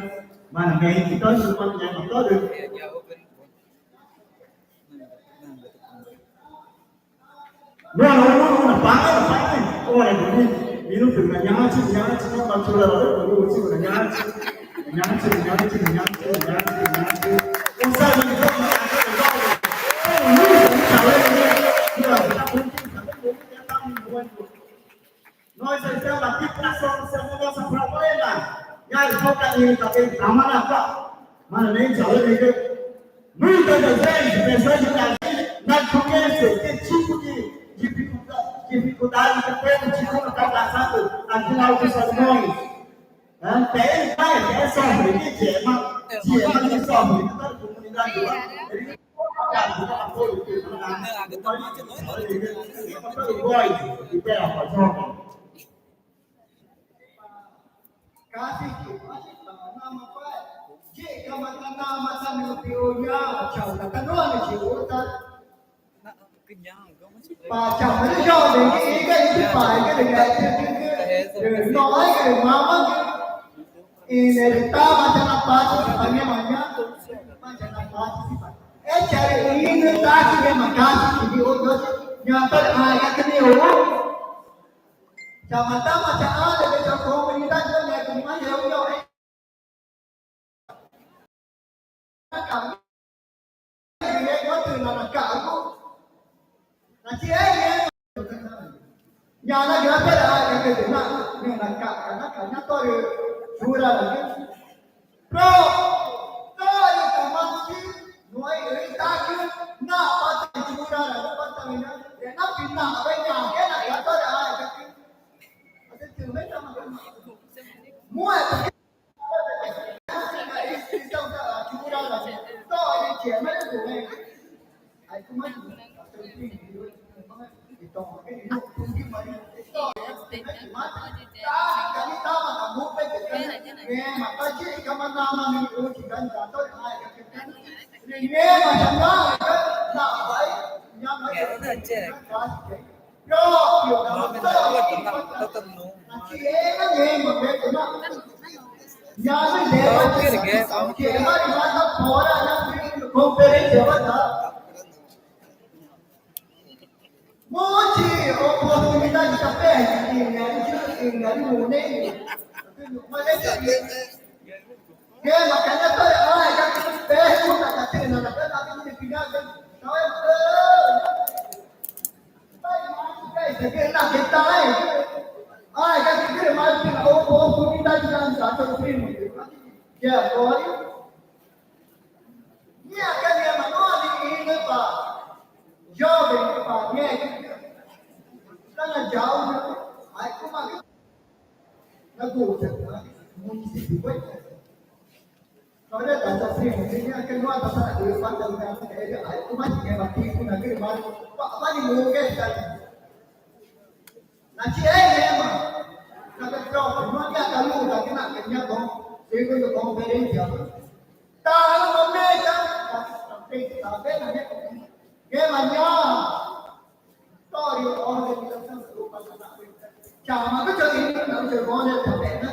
mà là ngày thì tới sự quan trọng có được nó là phá ôi này cũng đi đi lúc từ là nhá chứ nó bằng chưa là đấy còn chứ là nhá chứ không sao mình không mà ăn cái đó rồi cũng trả lời như là ta muốn tin thằng muốn cái tâm muốn nói rồi xem là tiếp ta xem nó sao không lên là nhai không cái gì tapi aman apa mana nên trả lời cái muita das vezes de na conhece que tipo de dificuldade que tem de como está passando aqui na Alto Salmões. Até ele vai, é sofre, que é uma que sofre, toda a comunidade lá. Ele não dá apoio, e terra para jovem.
Bà chồng nó cho mình cái phải cái này nói cái mama ini ta macam apa sebenarnya namanya macam apa sih cari ini ta sih makan di otot nyata ayat ini sama ta macam ada di dalam komunitas yang di mana jauh-jauh kami dia có từ là cả là chị ấy nhà nó nhớ cái là cái gì mà nhưng là cả nó tôi chú ra là cái pro tôi cả mang chi nói người ta chứ nó bắt tay chú ra là nó bắt tay nó để nó tìm nào ở bên nhà cái này là tôi là cái từ mấy năm mà mua chú ra là tôi đi chuyển mấy cái này ai cũng mất Mochi oportunidade de perde de mulher mas é makanya tuh kan pergunta katanya nak tapi ini pindah tahu nak kita kan kita masih oportunidade kan satu primo ya boy ni akan yang mana ini pak jovem pak ni sangat jauh aku mah Naku município foi. Olha, essa prima, tinha que não passar de quanto tempo ele, aí como é que é aqui com aquele mar, vai no que está. Na tia mesmo. Na própria, não tinha calu da que na tinha com, segundo conferência. Tá no momento, tá bem, né? Que manhã. Story organização do passado. Chào mà cứ chơi gì nó chơi bóng lên thật đẹp đó.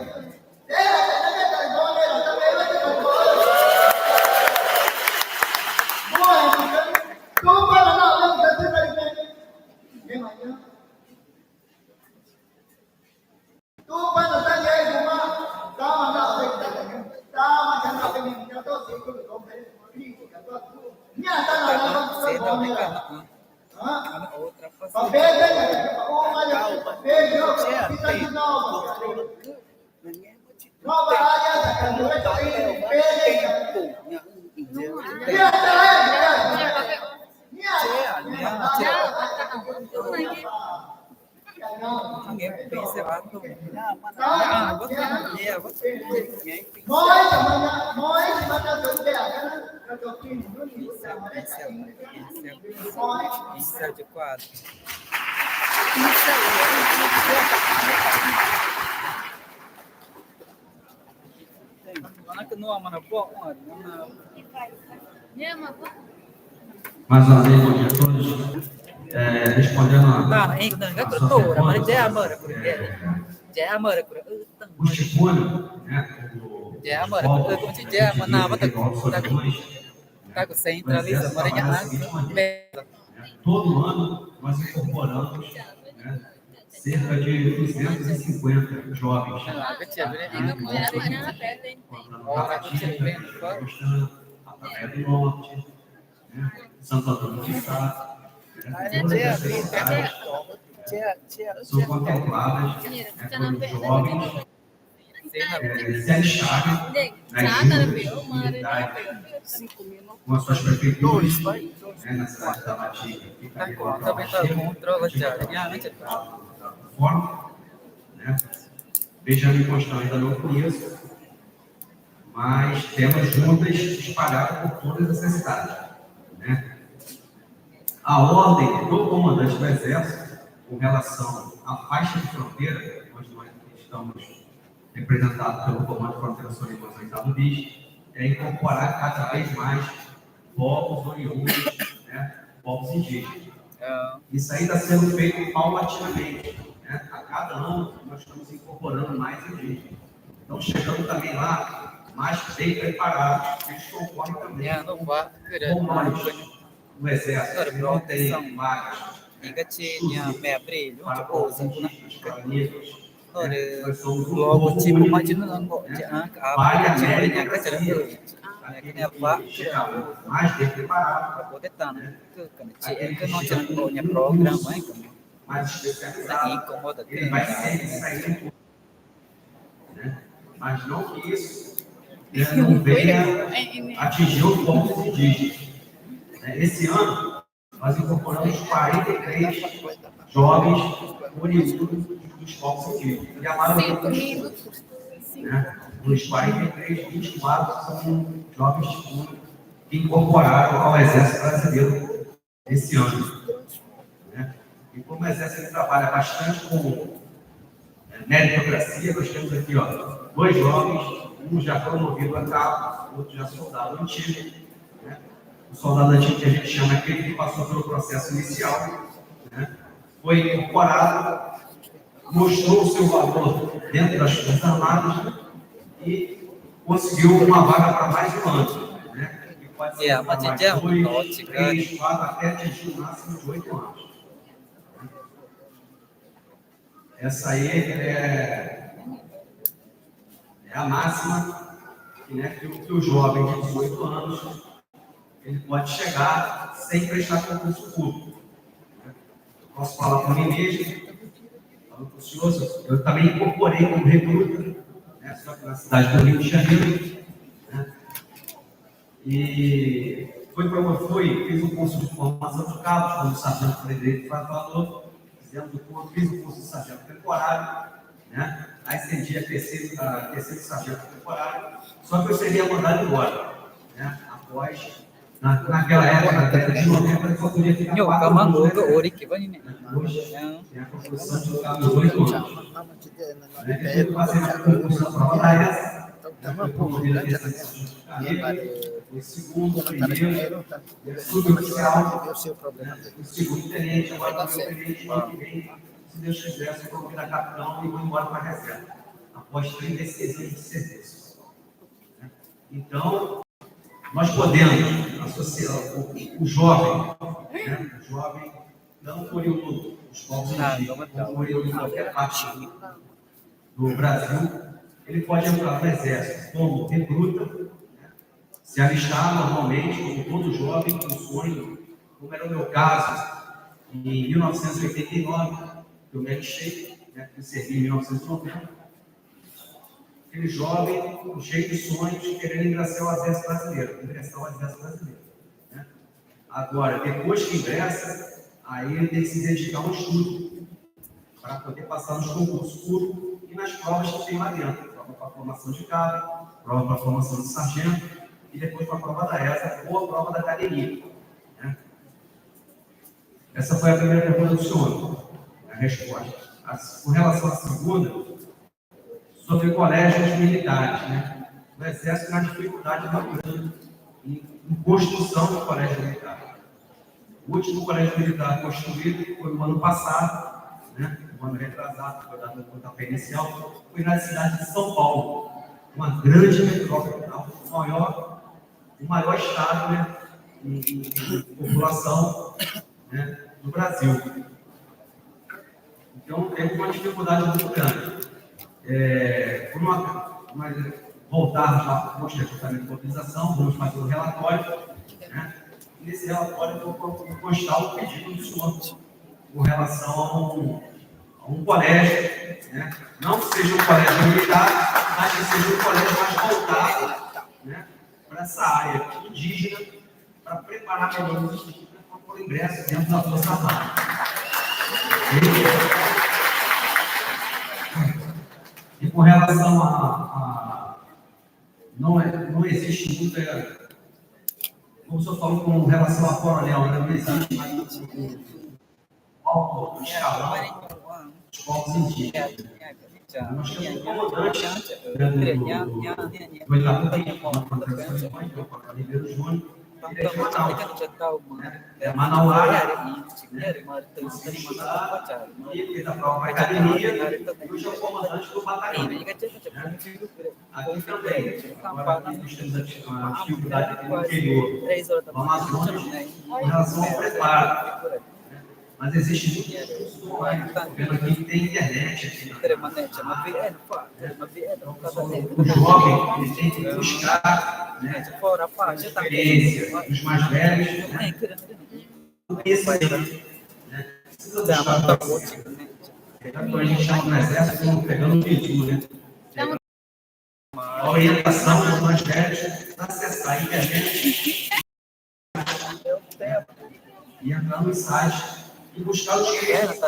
Thế là cái chơi bóng lên là tao bé nó chơi bóng lên. Mua là gì đó. Không phải là nào đâu chơi chơi chơi. Nhưng mà nhớ. Không phải là ta chơi đúng không? Tao mà nào chơi tao mà chẳng nào cái mình cho tôi thì cũng không phải đi của cả tôi. Nhà ta là nó chơi bóng lên là. Và bé đấy là ông mà bé đó kita kenal nó bà ra là cần đối cho bé đấy dia
de quadro.
Mais uma vez, bom dia a todos. Respondendo a
sua pergunta, o Chicuna,
né,
Já, mano, como te dizer, mano, na mata tá com centraliza, mano,
todo ano nós incorporamos, né, cerca de 250 jovens. Praia do Norte, né, Santo Antônio de Sá, todas essas cidades são contempladas, né, pelos jovens se alistarem nas juntas comunidades com as suas prefeituras, né, na cidade da Matinha, fica ali forma, né? Benjamin Constant ainda não conheço, mas temos juntas espalhadas por todas essas cidades, né? A ordem do comandante do Exército com relação à faixa de fronteira, onde nós estamos representados pelo Comando de Fronteira Solimões 8º BIS, é incorporar cada vez mais povos oriundos, né, povos indígenas. Isso aí está sendo feito paulatinamente, né? A cada ano nós estamos incorporando mais indígenas. Então, chegando também lá, mais bem preparados, eles concorrem também com nós, no Exército, não tem vagas para povos indígenas, para negros. Nós somos um povo único, né? Vale a meritocracia. Aquele que chega mais bem preparado, né? Aquele que chega mais especializado, ele vai sempre sair um pouco, né? Mas não que isso não venha atingir os povos indígenas. Esse ano, nós incorporamos 43 jovens oriundos dos povos indígenas. E a maioria dos estudos, né? Dos 43, 24 são jovens que incorporaram ao Exército Brasileiro esse ano, né? E como o Exército trabalha bastante com meritocracia, nós temos aqui, ó, 2 jovens, um já promovido a cabo, outro já soldado antigo, né? O soldado antigo que a gente chama aquele que passou pelo processo inicial, né? Foi incorporado, mostrou o seu valor dentro das Forças Armadas e conseguiu uma vaga para mais um ano, né? Que pode ser para mais 2, 3, 4, até atingir o máximo de 8 anos. Essa aí é a máxima, né, que o jovem de 18 anos ele pode chegar sem prestar concurso público. Eu posso falar por mim mesmo, falando para o senhor, eu também incorporei como recruta, né, só que na cidade do Rio de Janeiro, né, e fiz um curso de formação de cabos, como o sargento Frederico falou, fiz o curso de sargento temporário, né, ascendi a terceiro sargento temporário, só que eu seria mandado embora, né, após, naquela época, na década de 90, eu só podia ficar 4 anos, né, hoje tem a construção de 8 anos. Eu passei no concurso da prova da ESA, o segundo, o primeiro, o suboficial, o segundo tenente, agora o tenente, ano que vem, se Deus quiser, eu vou virar capitão e vou embora para a reserva, após 36 anos de serviço. Então, nós podemos associar o jovem, né, o jovem não oriundo dos povos indígenas, como oriundo de qualquer parte do Brasil, ele pode entrar no Exército como recruta, né, se alistar normalmente, como todo jovem, com sonho, como era o meu caso, em 1989, eu me alistei, né, eu servi em 1990, aquele jovem cheio de sonhos, querendo ingressar ao Exército Brasileiro. Né? Agora, depois que ingressa, aí ele tem que se dedicar ao estudo, para poder passar nos concursos públicos e nas provas que tem lá dentro. Prova para a formação de cabo, prova para a formação de sargento, e depois para a prova da ESA ou a prova da academia. Né? Essa foi a primeira pergunta do senhor, a resposta. Com relação à segunda, sobre colégios militares, né? O Exército tem uma dificuldade muito grande em construção de colégio militar. O último colégio militar construído foi no ano passado, né? No ano retrasado, foi dado no pontapé inicial, foi na cidade de São Paulo. uma grande metrópole, o maior estado, né, em população, né, do Brasil. Então, teve uma dificuldade muito grande. Mas voltarmos lá, mostrar justamente a mobilização, vamos fazer um relatório, né? E nesse relatório eu vou constar o pedido do senhor com relação a um colégio, né? Não que seja um colégio militar, mas que seja um colégio mais voltado, né, para essa área indígena, para preparar melhor os indígenas para o ingresso dentro da Força Armada. E com relação a não existe muita, como o senhor falou com relação a coronel, né? Não existe mais um alto escalão dos povos indígenas. Nós temos um comandante do Itapuí, o Ribeiro Júnior, ele é de Manaus, é manauara, e fez a própria academia, e hoje é o comandante do batalhão. Aqui também, agora nós temos a dificuldade aqui no interior do Amazonas com relação ao preparo. Mas existe muito curso online, vendo aqui que tem internet aqui. O jovem ele tem que buscar, né, experiência dos mais velhos, né, conhecimento, né, precisa buscar conhecimento. Quando a gente chama no exército, estamos pegando um pedido, né? A orientação dos mais velhos para acessar a internet e entrar no site e buscar os textos.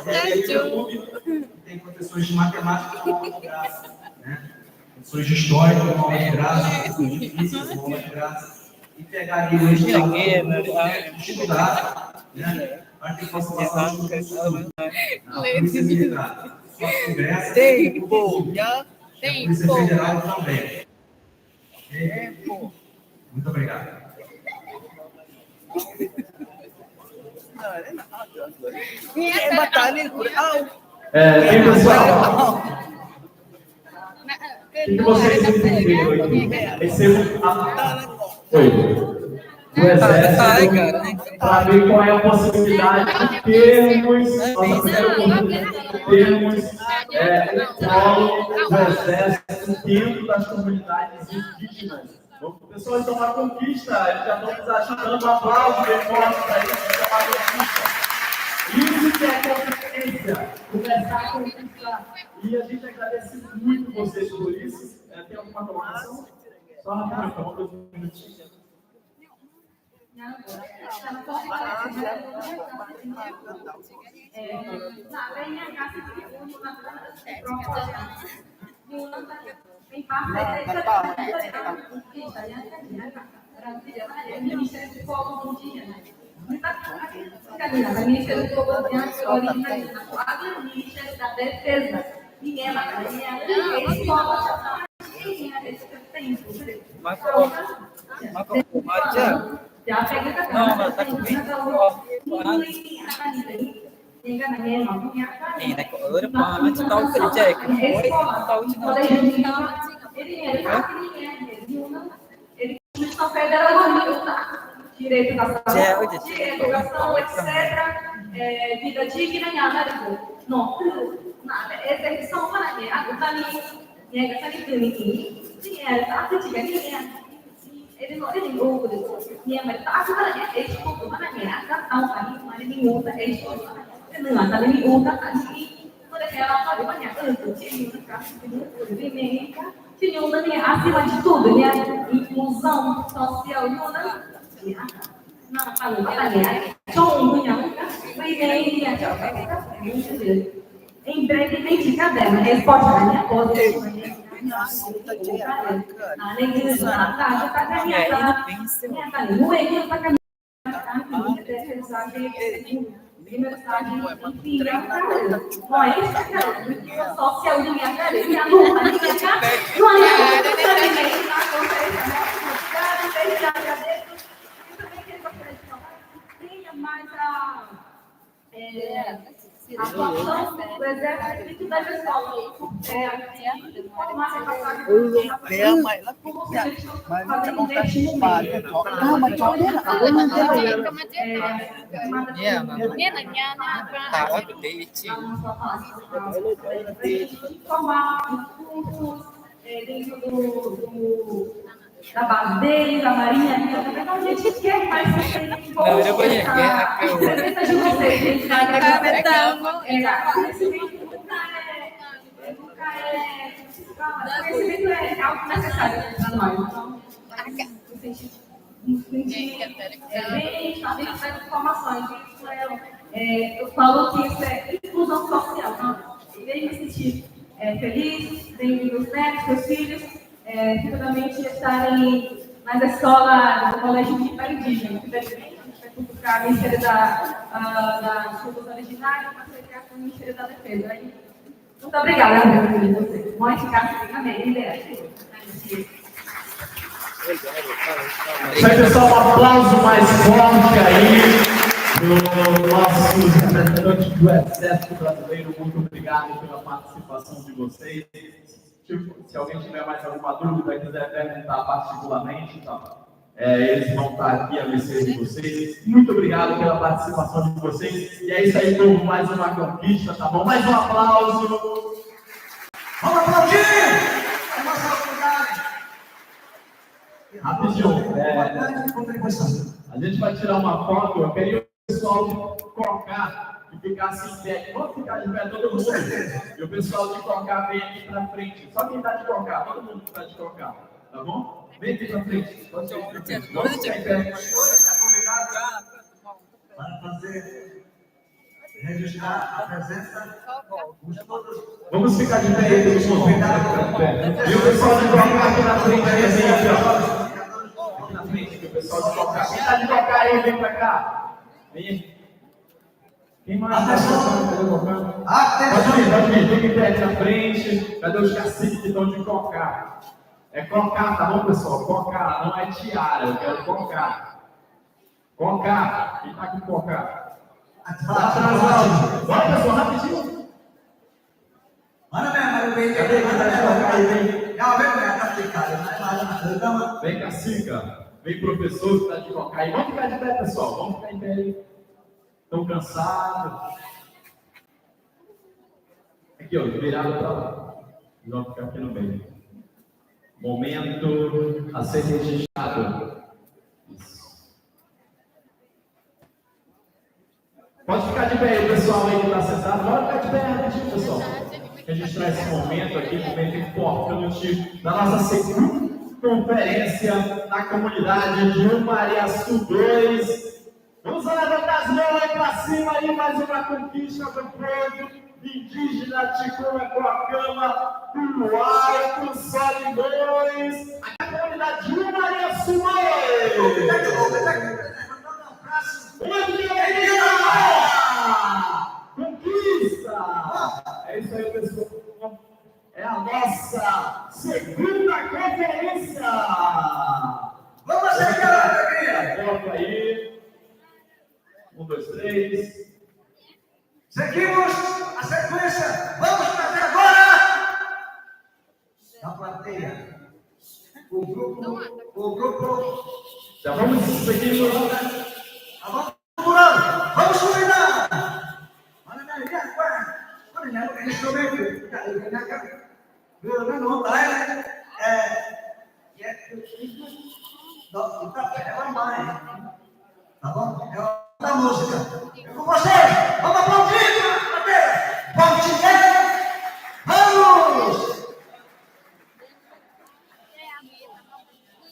Tem professores de matemática com aula de graça, né? Professores de história com aula de graça, professores de física com aula de graça, e pegar ali o edital, estudar, né? Para que possa passar os concursos na Polícia Militar. Só conversa, Polícia Federal também. Muito obrigado.
Pessoal, o que vocês entenderam aqui? Do Exército, para ver qual é a possibilidade de termos, nossa primeira comunidade, termos o polo do Exército dentro das comunidades indígenas. O pessoal está uma conquista, eles já estão nos ajudando, aplausos, reforços para isso, é uma conquista. Isso que é competência, começar a conquistar. E a gente agradece muito vocês por isso. Tem alguma colocação? Só rapidinho, 2 minutinhos.
Ministério do Governo, Ministério da Defesa, ninguém lá, direito da saúde, educação, etc. Vida digna e análise. Não, nada. Essa é só para mim. A Tani, nega Tani Tuni, dinheiro, tá? Se tiver dinheiro, ele não tem lucro. Dinheiro, tá? Se para mim, é isso, para mim. A não para mim, mas ele usa, é isso. Não, tá? Ele usa, tá? Quando ele ela pode banhar, tinha um acima de tudo, né? Inclusão social, não, falou, em brevemente, caderno, resposta da minha coisa. Além disso, social de minha cara, minha luta, mais a atuação do exército dentro das escolas. Formar a passagem formar cursos dentro da base deles, da marinha, então a gente quer mais que conhecimento é algo necessário para nós. Então, bem essas informações. Eu falo que isso é inclusão social. Então, vem me sentir feliz, vem meus netos, meus filhos, futuramente estarem nas escolas do colégio de indígena, que deve buscar o Ministério das Culturas Originárias, para ser com o Ministério da Defesa. Muito obrigada, vocês. Mãe de casa, também,
Pessoal, um aplauso mais forte aí do nosso representante do Exército Brasileiro. Muito obrigado pela participação de vocês. Se alguém tiver mais alguma dúvida, quiser perguntar particularmente, tá? Eles vão estar aqui a mercê de vocês. Muito obrigado pela participação de vocês. E é isso aí, povo, mais uma conquista, tá bom? Mais um aplauso.
Vamos aplaudir! É nossa oportunidade.
Rapidinho, a gente vai tirar uma foto. Eu queria o pessoal colocar e ficar assim em pé. Vamos ficar de pé todo mundo. E o pessoal de Cocá vem aqui pra frente. Só quem está de Cocá, todo mundo que está de Cocá, tá bom? Vem aqui pra frente. Pode ser pra frente. Vamos ficar em pé.
Para fazer, registrar a presença de todos.
Vamos ficar de pé aí, todo mundo. E o pessoal de Cocá aqui na frente, aí, assim, aqui, ó. Aqui na frente, aqui, o pessoal de Cocá. Quem está de Cocá aí, vem pra cá. Vem. Quem mais está chegando? Pode vir, fica em pé aqui na frente. Cadê os caciques que estão de Cocá? É Cocá, tá bom, pessoal? Cocá, não é tiara, eu quero Cocá. Cocá, quem tá com Cocá? Atrás, bora, pessoal, rapidinho. Vem, cacica. Vem, professor, que tá de Cocá aí. Vamos ficar de pé, pessoal. Vamos ficar em pé aí. Estão cansados? Aqui, ó, virado para lá. E vamos ficar aqui no meio. Momento a ser registrado. Isso. Pode ficar de pé aí, pessoal, aí que está sentado. Bora ficar de pé rapidinho, pessoal. Registrar esse momento aqui, momento importante da nossa segunda conferência na comunidade de Umariaçu 2. Vamos levantar as mãos aí para cima, aí, mais uma conquista do povo indígena Ticuna Coacama, do Alto Solimões, a comunidade de Umariaçu 2. Conquista! É isso aí, pessoal. É a nossa segunda conferência.
Vamos chegar a alegria.
Volta aí. 1, 2, 3.
Seguimos a sequência. Vamos fazer agora a plateia. O grupo.
Já vamos seguir
Vamos curando. Vamos cuidar. Mana ni apa? Mana ni ada instrumen? Tak ada nak. Dia não vai. Kita vai mais. Tá bom? Da música. É com vocês. Vamos aplaudir a plateia. Vamos tirar. Vamos!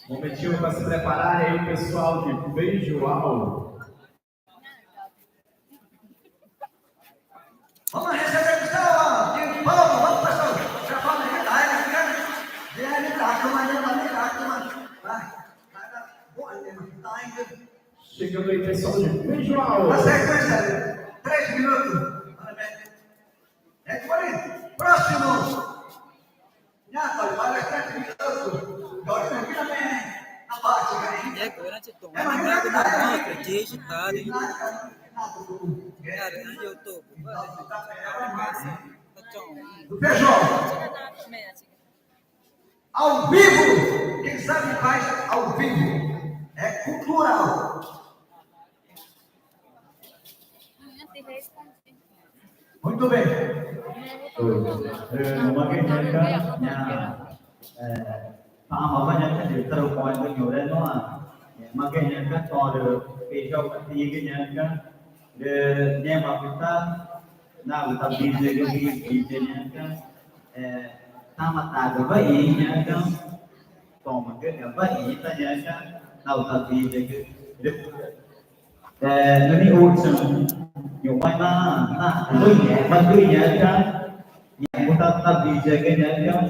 Momentinho para se preparar aí, pessoal de Beijoal.
Vamos receber pessoal. Vamos, pessoal. Já vamos regar. Dia ni tak kemana. Vai.
Chegando aí, pessoal de Beijoal.
A sequência, 3 minutos. É por aí. Próximo. Já vai 3 minutos. Agora aqui também. A parte aí.
E agora, Tito, uma grande mudança digitale. YouTube.
Do Feijão. Ao vivo. Quem sabe faz ao vivo. É cultural. Muito bem.
Mà có những cái điều tự coi có nhiều đến đó mà cái những cái to được thì cho cái gì cái những cái để nhưng mà kita nào kita bisa jadi những cái tamata cái vậy những cái còn mà cái vậy ta những cái nào ta bisa cái nó đi uống xong nhiều mai na tôi nhẹ mà tôi nhẹ cái chúng ta bisa cái những cái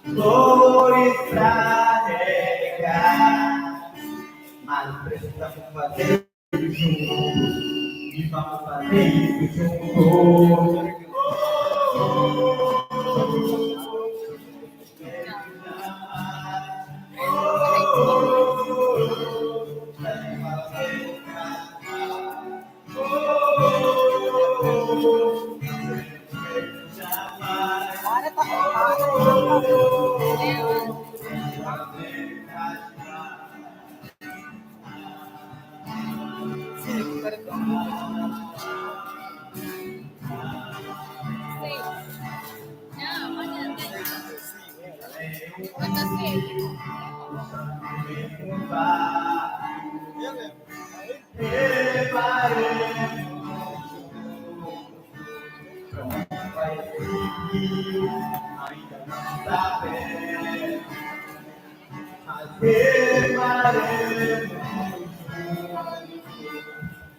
Flores pra regar, mas precisamos fazer juntos e vamos fazer isso juntos.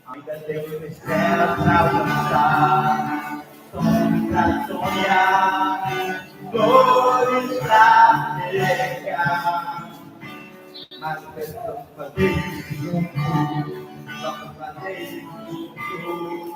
Ainda temos estrela pra alcançar, sonhos pra sonhar, flores pra regar. Mas precisamos fazer isso juntos, vamos fazer isso juntos.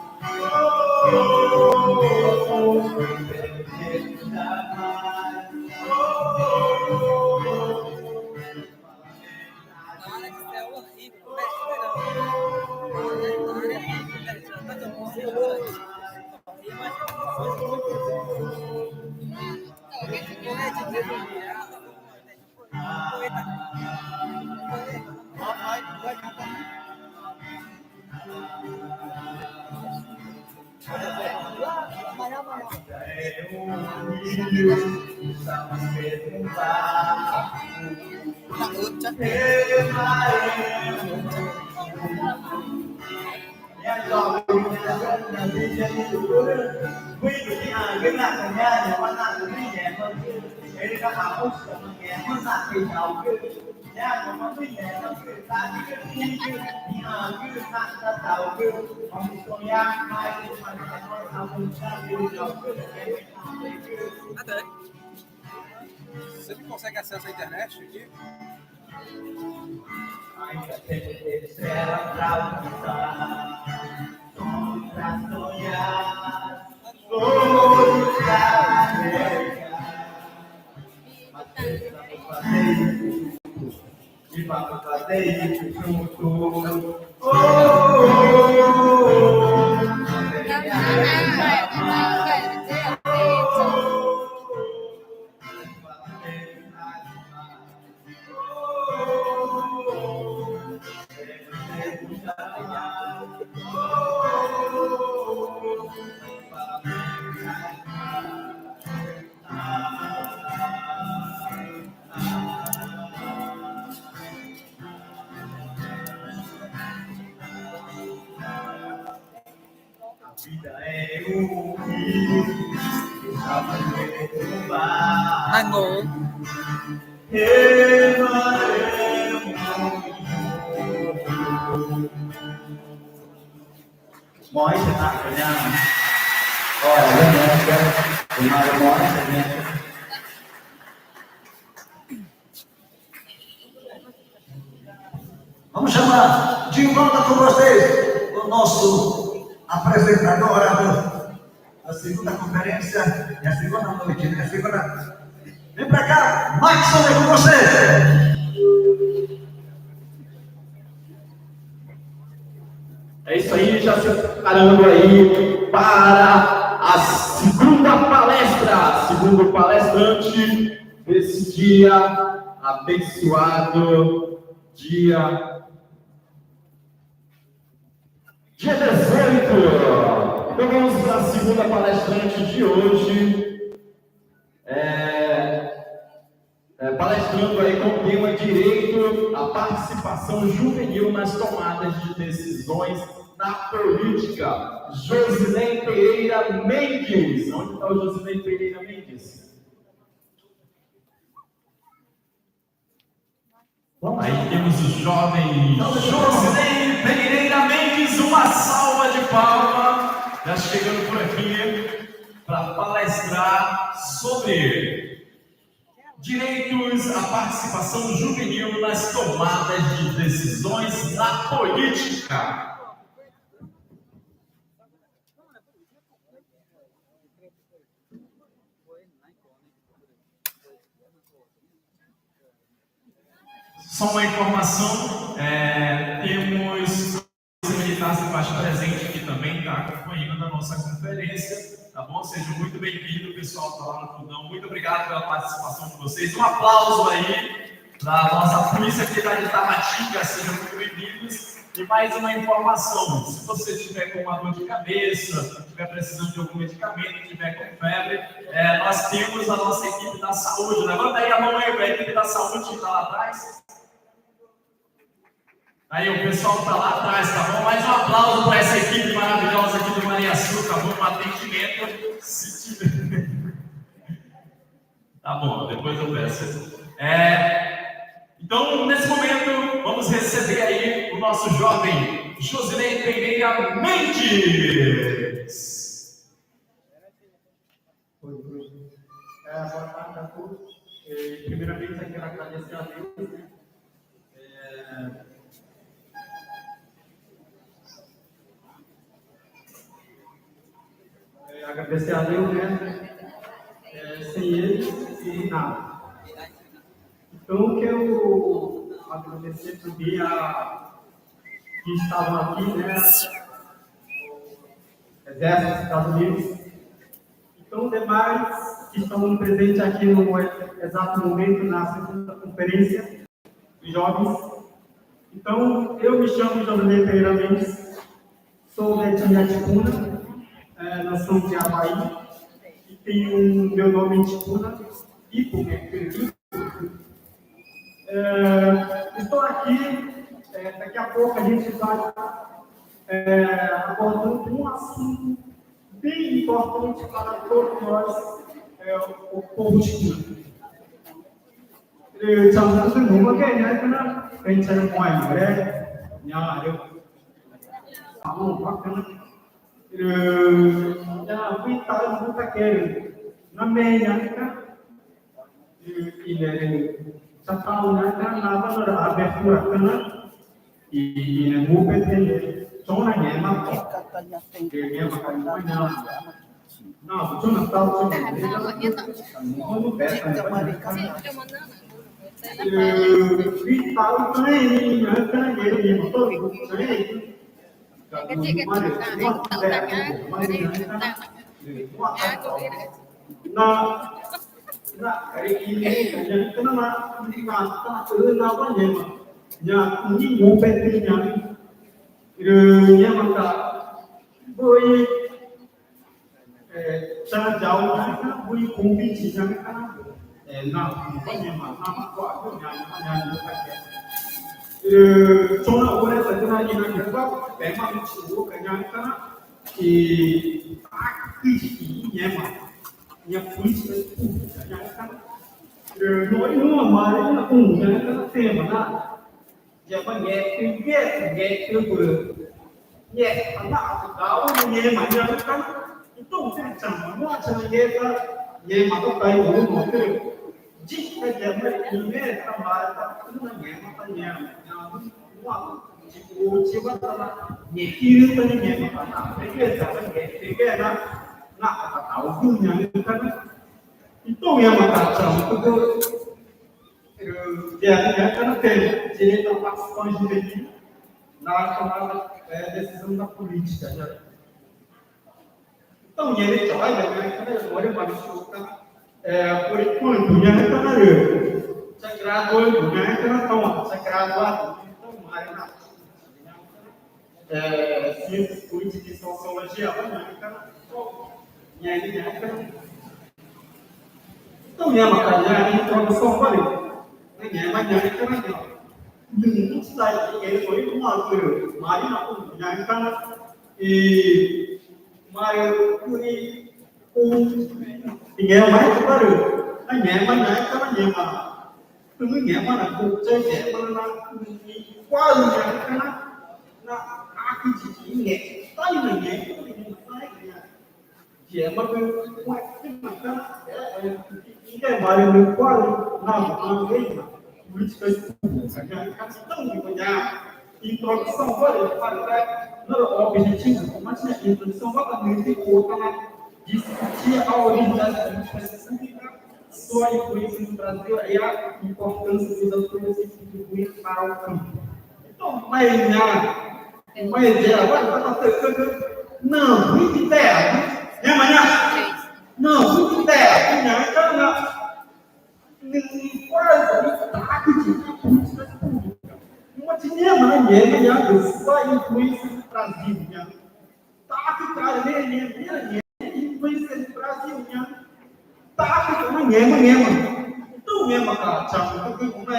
Você não consegue acesso à internet aqui?
Ainda temos estrela pra alcançar, sonhos pra sonhar, flores pra regar. Mas precisamos fazer isso juntos e vamos fazer isso juntos.
Ngủ.
Mói sẽ tặng cho nhau. Rồi, lên nữa, cùng nhau cái mói sẽ nghe.
Vamos chamar de volta com vocês o nosso apresentador da segunda conferência e a segunda noite, né? Vem pra cá, Maxon, é com você!
É isso aí, já se preparando aí para a segunda palestra, segundo palestrante desse dia abençoado, dia 18. Então vamos para a segunda palestrante de hoje, palestrando aí com o tema Direito à Participação Juvenil nas Tomadas de Decisões na Política, Josilene Pereira Mendes. Onde está o Josilene Pereira Mendes?
Bom, aí temos o jovem Josilene Pereira Mendes, uma salva de palmas, já chegando por aqui para palestrar sobre direitos à participação juvenil nas tomadas de decisões na política. Só uma informação, temos a militar se faz presente aqui também, está acompanhando a nossa conferência, tá bom? Sejam muito bem-vindos, pessoal, está lá no fundão. Muito obrigado pela participação de vocês. Um aplauso aí para a nossa polícia aqui da Itabatinga, sejam muito bem-vindos. E mais uma informação, se você estiver com uma dor de cabeça, estiver precisando de algum medicamento, estiver com febre, nós temos a nossa equipe da saúde. Levanta aí a mão aí para a equipe da saúde que está lá atrás. Aí o pessoal está lá atrás, tá bom? Mais um aplauso para essa equipe maravilhosa aqui do Maria Sul, tá bom? Um atendimento, se tiver. Tá bom, depois eu peço. Então, nesse momento, vamos receber aí o nosso jovem Josilene Pereira Mendes.
Boa tarde a todos. Primeiramente, eu quero agradecer a Deus. Agradecer a Deus, né? Sem ele e nada. Então, eu quero agradecer também a que estavam aqui, né? O Exército dos Estados Unidos. Então, demais que estão presentes aqui no exato momento na segunda conferência de jovens. Então, eu me chamo Josilene Pereira Mendes, sou da etnia Ticuna. Nós somos de Havaí e tenho meu nome em Ticuna, Ipo, estou aqui, daqui a pouco a gente vai abordando um assunto bem importante para todos nós, o povo Ticuna. Trong những cái mà cái này nó bên trên ngoài ở đây nhà được không bắt nó vi tới một cái kia nó mê nhá thì là sao tao nhá nó vẫn là đẹp quá nó thì là mua cái thế chỗ này nhẹ mà thì nhẹ mà còn có nhau nó chỗ nào tao chỗ này nó có vẻ vi tới cái nhớ cái gì mà tôi cái
cái chị cái chúng ta anh tự đặt á cái này chúng ta cô đi đấy
nó cái nó mà từ nó có gì mà nhà những ngủ bên kia nhà nhà mà cả vui cha cháu nó vui cùng đi chỉ cho cái nó có gì mà nó gọi cái nhà nó phải chỗ nào cũng là chỗ nào nhìn nó có bé mà chịu cái nhà cái e aqui minha política pública já está nói nua mà đấy là cùng cái tema na giờ mà nghe vừa nhẹ thằng nào đó nghe mà nhớ cái tung cái chẳng nó cho nghe mà có tay của một cái chỉ cái giờ mà nghe thằng bà ta cứ nghe mà ta nhà chỉ bắt ta nhẹ kia ta nghe mà ta cái sao cái nó tạo dung nhận cái itu yang macam itu dia kan jadi tempat konstitusi nasional decisão da política já então ele vai né olha para isso por enquanto já está na sagrado já está tão sagrado então mais na ciências políticas e sociologia então nhà mà cả nhà đi trong sông quá đi cái nhà mà nhà cái này đừng sai cái với mà từ mà đi nào cũng nhà cái thì mà đi thì nhà máy cũng có được cái nhà mà nhà cái mà từ cái nhà mà là cụ chơi trẻ mà nó quá nhà cái nó cái chỉ nhẹ tay là nhẹ trẻ mà cái ngoại cái mặt cái mà mình qua làm cái políticas públicas, a questão de ganhar introdução para o objetivo, mas a introdução vai outra discutir a origem das políticas públicas, sua influência no Brasil e a importância dos autores contribuir para o campo. Então, uma ideia não, muito ideia, né, manhã? Não, muito ideia, né, então, quase políticas públicas. Uma tinha só influência no Brasil. Tá influência no Brasil. Tá então mesmo, cara, como é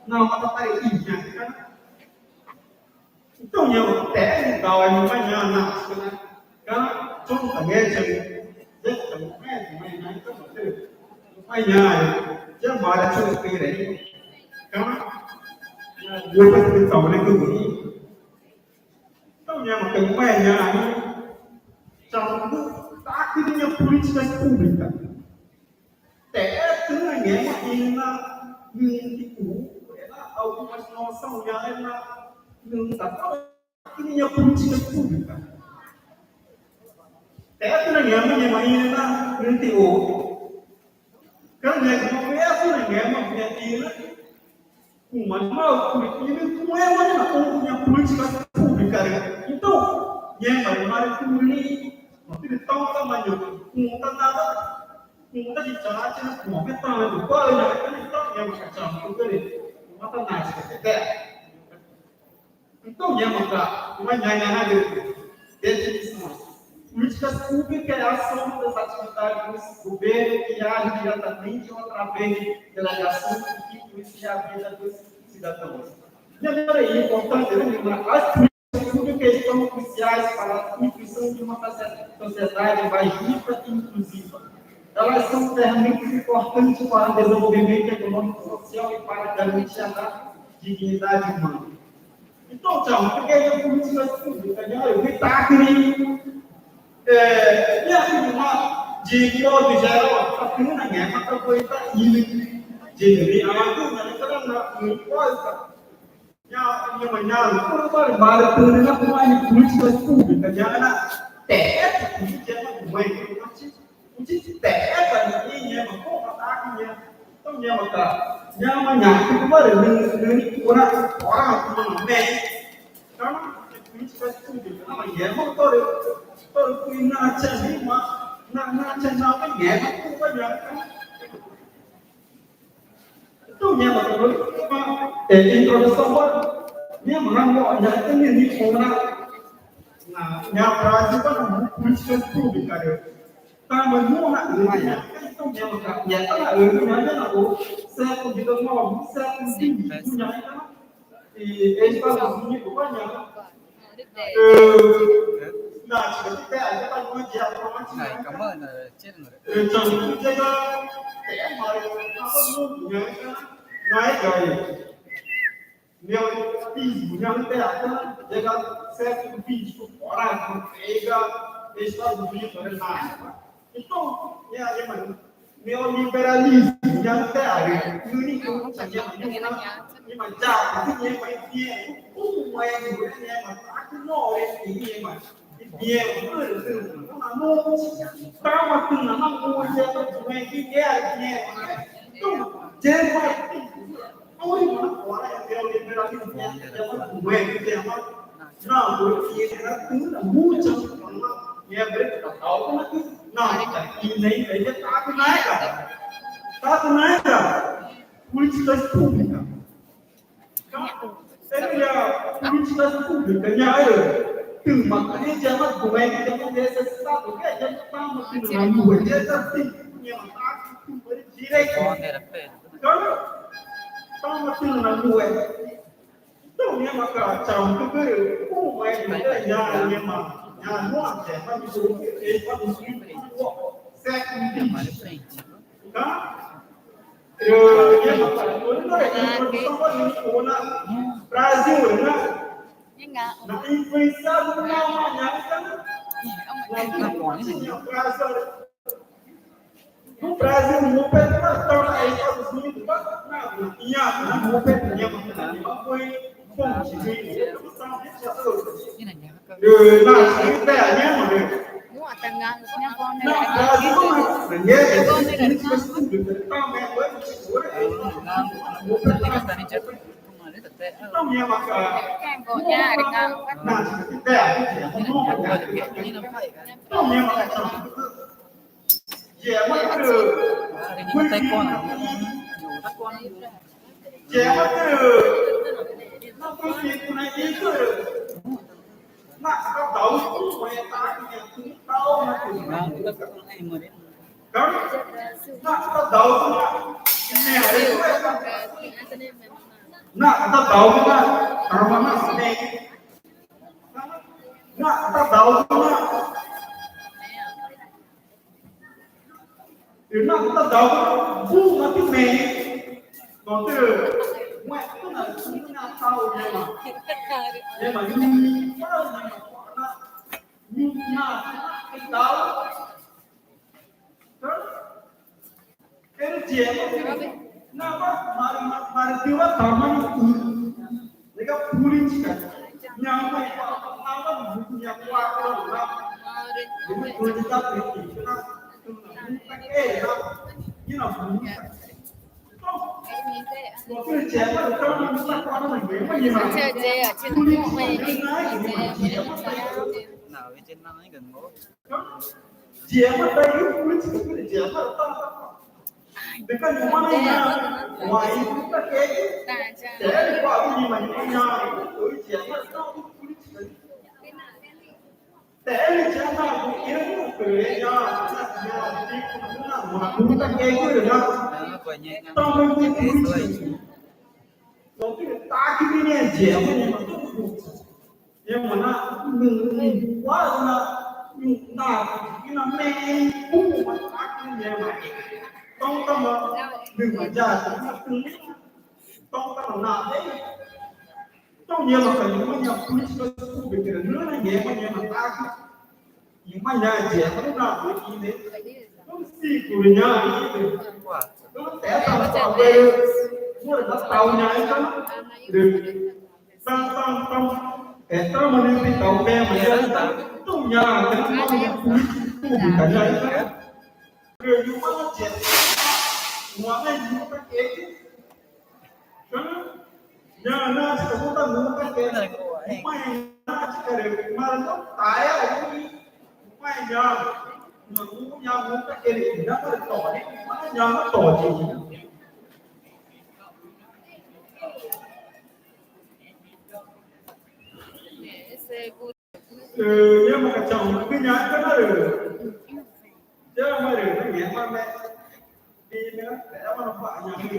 não, mas tá aí, então eu até então aí manhã na cara, tudo também chứ mà đã chưa kỳ đấy có vừa phải tự tàu lên cái gì đâu nhà mà cần quen nhà này trong các cái nhà políticas públicas té thứ này nghe mà in là những cái cũ là algumas não são já là những tập cái nhà políticas públicas té thứ này nghe mà in là những cái cũ cái này không biết cái này mà việc gì nữa, cũng mà política não é mais uma política pública, então nhưng mà política nó thì tao tao mà nhiều, cũng ta chỉ trả cho nó một cái tao được coi là cái này tao nhưng mà chọn cái này, mà tao này sẽ thế, então nhưng mà cả mà nhà được, políticas públicas é a ação das atividades do governo que age diretamente ou através de delegações que influenciam a vida dos cidadãos. E agora é importante lembrar, as políticas públicas são cruciais para a construção de uma sociedade mais justa e inclusiva. Elas são ferramentas importantes para o desenvolvimento econômico e social e para garantir a dignidade humana. Então, tchau, porque as políticas públicas, eu vi de modo geral, a primeira guerra foi para ele. Jadi, amantu mereka nak kuasa. Yang menyala, korban barat pernah punya políticas públicas, jangan TF, jangan buat uji TF ini yang mau atakinya, tu yang maka, yang menyakit kemarin orang mana, karena políticas públicas, nama yang mau tôi quy na chân đi mà na chân nào cái nhẹ nó cũng có giờ tôi nghe mà tôi nói để introdução nhưng mà năm gọi là cái niềm đi khổ là nhà Brazil có một política pública được ta mới mua lại người này tôi nghe mà cả nhà ta là người nhà là xe không bị đông mò xe không đi nhà thì em ta là như của nhà
là chỉ có cái cái con nuôi dẹp nó chỉ
Này, cảm ơn là chết rồi.
rồi chồng cái cái mời nó có mua nhớ nói rồi nếu fiz não interna chega certo vídeo fora pega está do vídeo na então é mano neoliberalismo já tem único que nhưng mà chào cái gì mà kia cũng quen rồi đấy mà cái nồi cái gì mà nhiều người nó là mua tao mà từng là mua cho tụi mày cái kia không trên mà ôi mà quá là neoliberalismo já mà quen cái mà nó buổi chiều nó cứ là mua cho nó nghe biết là tao nó cứ nó nhìn thấy để cho ta cái này cả políticas públicas. Seria políticas públicas, từ mà cái chuyện mà của em thì không thể sẽ sao được cái chuyện ta mà từ là người chết ra thì nhưng mà ta không có gì đây đó ta mà từ là người đâu nhưng mà cả chồng cái cũng vậy thì cái nhà nhưng mà nhà nó sẽ phải đi xuống cái phải đi xuống xe cũng đi đó nhưng mà phải muốn nó là không có những chỗ nào Brasil nữa na influenciado por uma no Brasil, não pede para tornar aí para os meninos, não pede nenhuma foi bom de educação na ideia né mano Então minha maca. Então minha maca. Dẻ mất từ. Dẻ mất từ. Nó có chuyện này đi từ. Mà tao đậu cũng mày ta cũng tao mà cũng. Đó. Mà tao đậu cũng nè đấy. Nah, kita tahu kan, karena sedih. Nah, kita tahu kan. Nah, kita tahu kan, bu mati meh. Còn từ ngoại tức là chúng ta tahu nhưng mà nhưng mà cái tahu. Cái chuyện Nah, mari tiba taman itu, mereka política, nyamai apa punya kuasa, jadi politika itu, you know, waktu siapa orang kita orang bagaimana?
Nào bên trên năm ấy gần mốt.
Siapa tadi politika siapa tahu? Dekat rumah ni, wah itu tak kaya. Jadi kalau ni macam ni, tu siapa tahu politik. Tapi siapa yang kerja, nak dia tak kaya juga. Tahu mungkin politik. Tapi tak kini ni siapa ni macam tu. Yang mana ni, wah ni kita main pun macam ni macam. Tông tâm mà đừng phải giả tông tâm là nào đấy tông nhiều mà phải những cái nhập quý cho khu vực cái nước này nhé mà nhiều mà ta những mà nhà trẻ nó lúc nào cũng ý đấy nó xì của nhà đi nó té tàu về mua được tàu nhà ấy không được tăng cái tàu mà đi tàu về mà dân tông nhà cái nó không khu vực cả nhà ấy rồi những cái chuyện mọi người muốn các cái nhà nó sẽ có tâm muốn các cái mày nó sẽ được mà nó tái là cái mày nhà muốn nhà muốn các cái thì nó có tỏ đi mà nhà nó tỏ gì nhưng mà chồng cái nhà cái nó được chứ mà được nó nghiện mà mẹ đi nữa để mà nó vợ nhà đi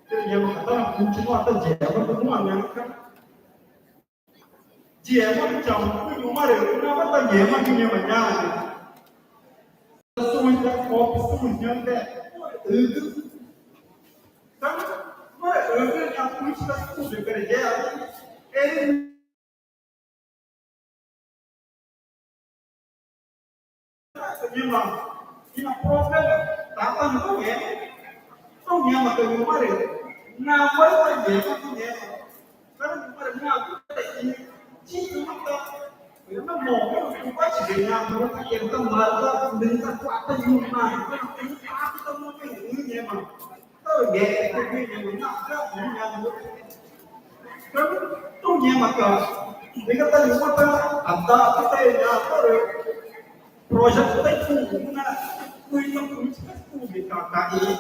chứ nhiều mà tao cũng chỉ có tao trẻ nó cũng mà nhà khác
Dia mà chồng cái núm mà được nó bắt tay nhẹ mà nhiều mà nhà xui ra có xui nhân đấy kan mà cái nhà quý sẽ xui được cái gì em nhưng mà problem tak tahu tu ya tu yang macam ni mana nak buat apa dia tu ya kan pada ni aku tak ini cik mata memang mau aku buat sih yang aku yang tu malah dengan kuat tu mana kan aku tu mau ni ya mah tu ya tu ni yang nak yang kan tu yang macam dia kata ni mata ada kita yang apa projeto tem uma política pública aí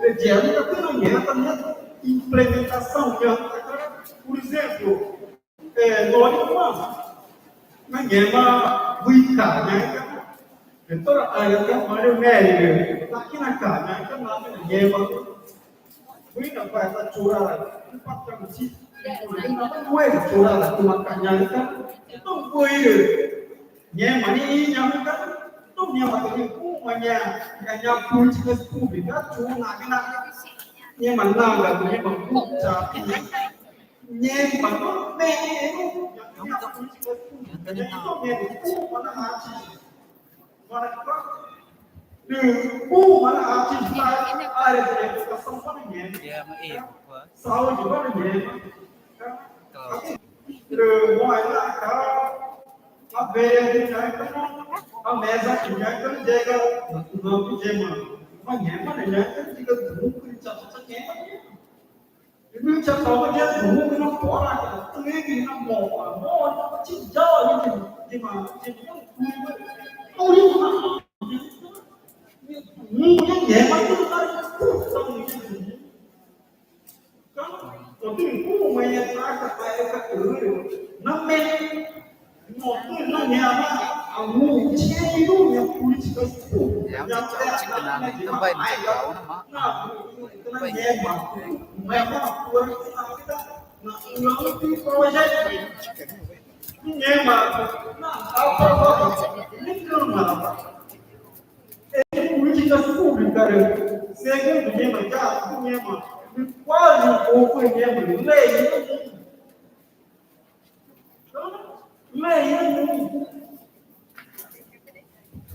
mediante a também implementação por exemplo nós na guerra buica né então aí eu moro médio aqui na casa né então lá na guerra buica vai para chorar empat jam sih não é chorar tu makannya então foi nhà mà đi nhà mình cái lúc nhà mà cái khu mà nhà política pública chú là cái nào nhà mà làm là nhà mà quốc gia nhà mà nó mẹ nhà política pública nhà khu mà nó hả chị mà nó có từ khu mà nó hả chị là ai để cái sống có nhà sau thì có nhà từ ngoài ra a veia de jaca, a mesa de jaca, chega no pijama. Mas não jaca, chega duro, que já está quente. E não já estava de duro, que não pode, também que não morre, morre, te dá de uma, não isso não. Não é, mas tudo está tudo então, tem como é traca para essa coisa, não é một cái là nhà mà ngủ che luôn nhà política pública nhà cái này thì nó phải nó nghe mà tôi nó cái project nhưng mà nó áo những cái mà política pública segundo nghe mà cha nghe mà quase pouco nghe mà lei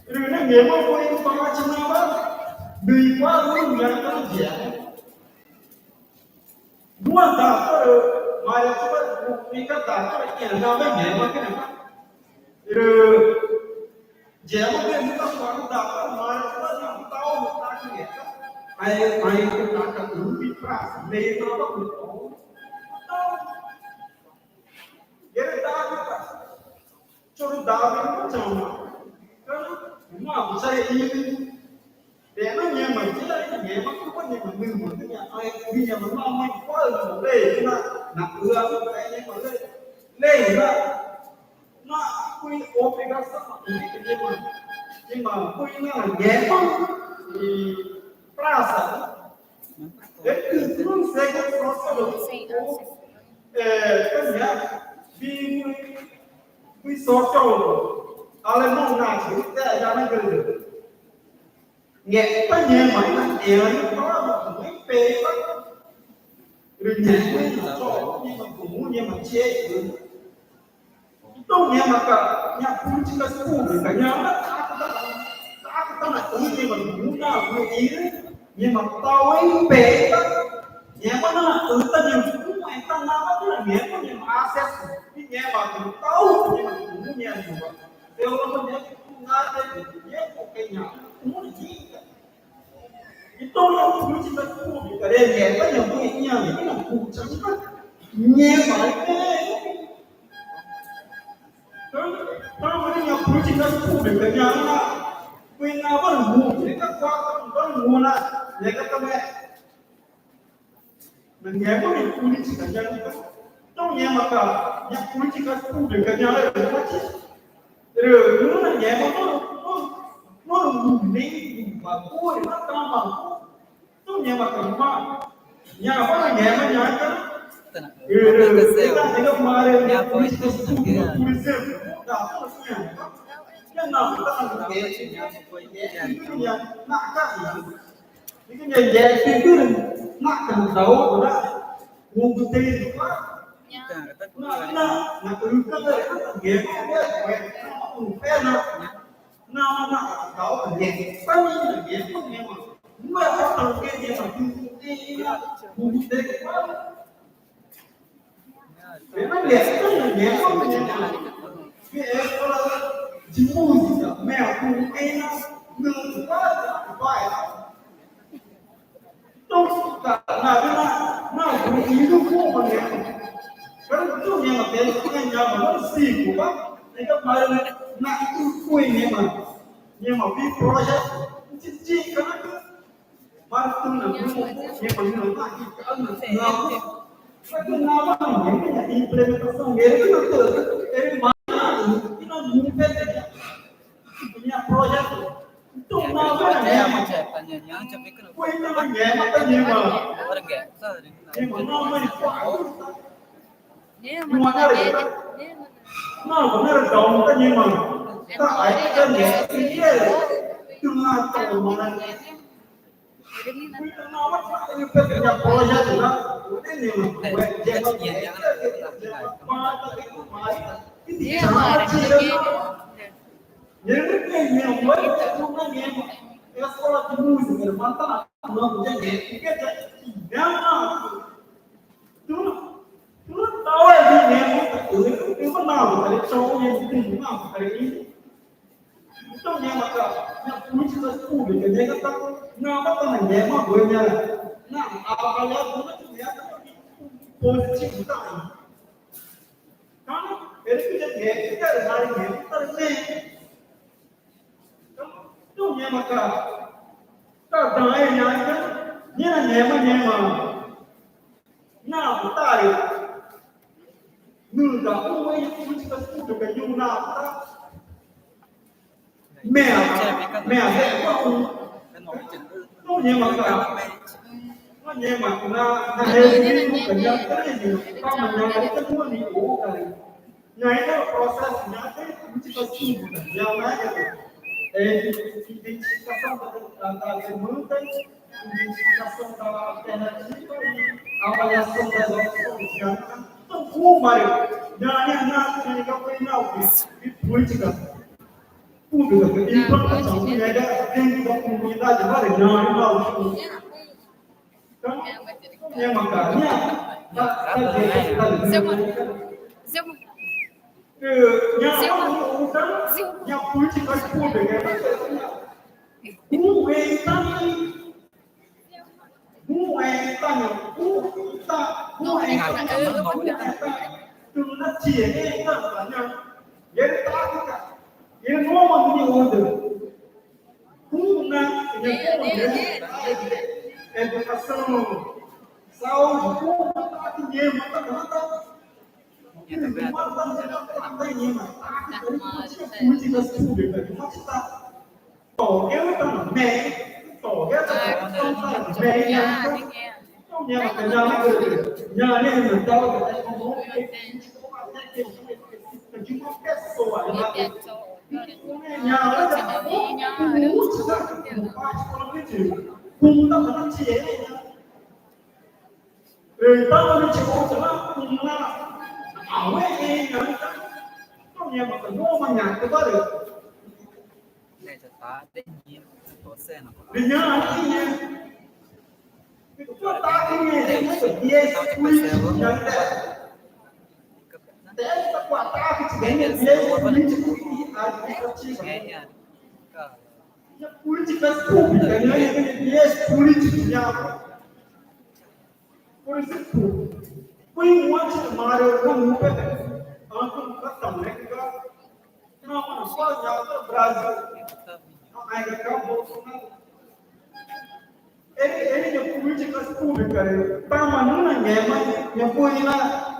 rồi nó nghiệm mà quay qua chân nào đó đi qua luôn là nó dễ muốn ta có được mà là có đi các ta có được tiền nào mới nghiệm mà cái này rồi dễ mà cái chúng ta qua chúng ta mà là có làm tao một ta cái gì ai chúng ta cần đúng cái pháp này nó có được ổn vậy ta cho Davi macam kan rumah besar ini dia mana macam dia macam apa yang menurutnya ayat dia mana kuat leh nak ulang kayaknya boleh leh nak kui obligasi nhưng mà kui là nhẹ thì praça ele não segue o processo cái gì quy số trâu alemão nazi cái ra nó gần nhẹ có nhẹ mấy là nhẹ nó có mấy pê rồi nhẹ mấy là trâu nhưng mà cũng muốn nhẹ mà chế đâu nhẹ mà cả nhà política pública nhà nó ta là cũng như mà cũng là người ý nhưng mà tao ấy pê nhà nó là tự ta nhiều cũng phải tăng năng đó là nghĩa có nhiều access cái nhà mà cũng tao nhưng mà cũng nhà nhiều mà theo nó có cũng ra đây nhé một cái nhà cũng là gì cái tôi không chỉ là khu thì cả đây nhà có nhiều cái nhà này cái là khu trắng hết nhà mà cái đó mới nhà khu chỉ là khu để cả nhà là quyền nào có được mua thì các có được mua là để các con mẹ mình nghe có những política nhà này trong nhà mà cả nhà política pública nhà này là gì rồi nó là nhà mà nó dùng đi và cua thì nó cao bằng trong nhà mà cả nhà có là nhà mà nhà cái
de música, mel, com quem não vai. Então, não, isso como mesmo. Quando tu mesmo tem que ganhar, não sigo, tá? Então, mas na tu foi mesmo, vi projeto, te cara, mas tu não tá aqui, não. Mas não, implementação dele, ele manda, e não fez punya projeto. Itu nama
Macam tanya macam itu.
Kue nama nama tanya mah.
Orang enggak.
Nama ni apa?
Dia
Mana ada? Nah, benar dong tanya mah. Tak ada tanya. Iya. Cuma tahu mana. Kue nama itu punya projet lah. Ini mah.
dia marah dia.
Ele mesmo, vai ter mesmo. É a escola de música, ele vai estar falando de gente. Não, tu tá aí mesmo. Eu não, ele só conhece não, ele. Então, minha política pública, ele está não tá na mesma coisa. Não, a avaliação é positivo tá. Então, ele fica ele quer dar mesmo, tá bem. Então, nhema cá, tá daí nhema, não, tá aí, não dá, não é política pública, não dá, mea, não nhema cá, não nhema, na rede, já tem, tá mandando até uma língua, já é o processo, já tem política pública, já é identificação das demandas, identificação da alternativa e avaliação das opções. Então, como, Mário, e política pública, implantação dentro da comunidade, não. Então, é uma carinha, minha política pública educação, saúde, políticas públicas de mostrar eu também de uma pessoa
Nàyจะตาได้ยินตัวเส้น
políticas públicas, viés político, por exemplo, foi um antes Mário como não só já Brasil, ainda acabou. Ele é políticas públicas, para uma guerra, eu fui lá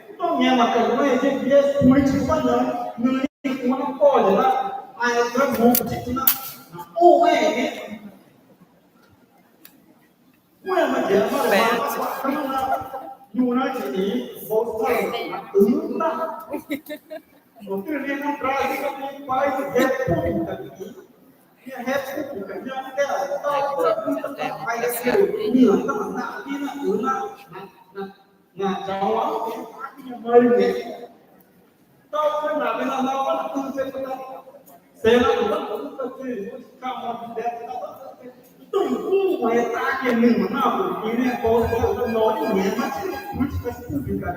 então minha campanha de viés político não pode lá, aí eu trago ou é, não é uma
Nhiều nơi chỉ ý một thầy ứng ta một cái liên không ra thì các bạn quay thì hết phụ cả ý hết phụ cả nhau cái là tao sẽ quay cái kiểu nhiều các bạn nào đi là ứng là cháu á cái mời về tao không làm cái nào nó tư sẽ là cũng tất nhiên các bạn đẹp từng khu mà ta kia mình mà nào cũng như có nói như vậy mà chứ không có sự gì cả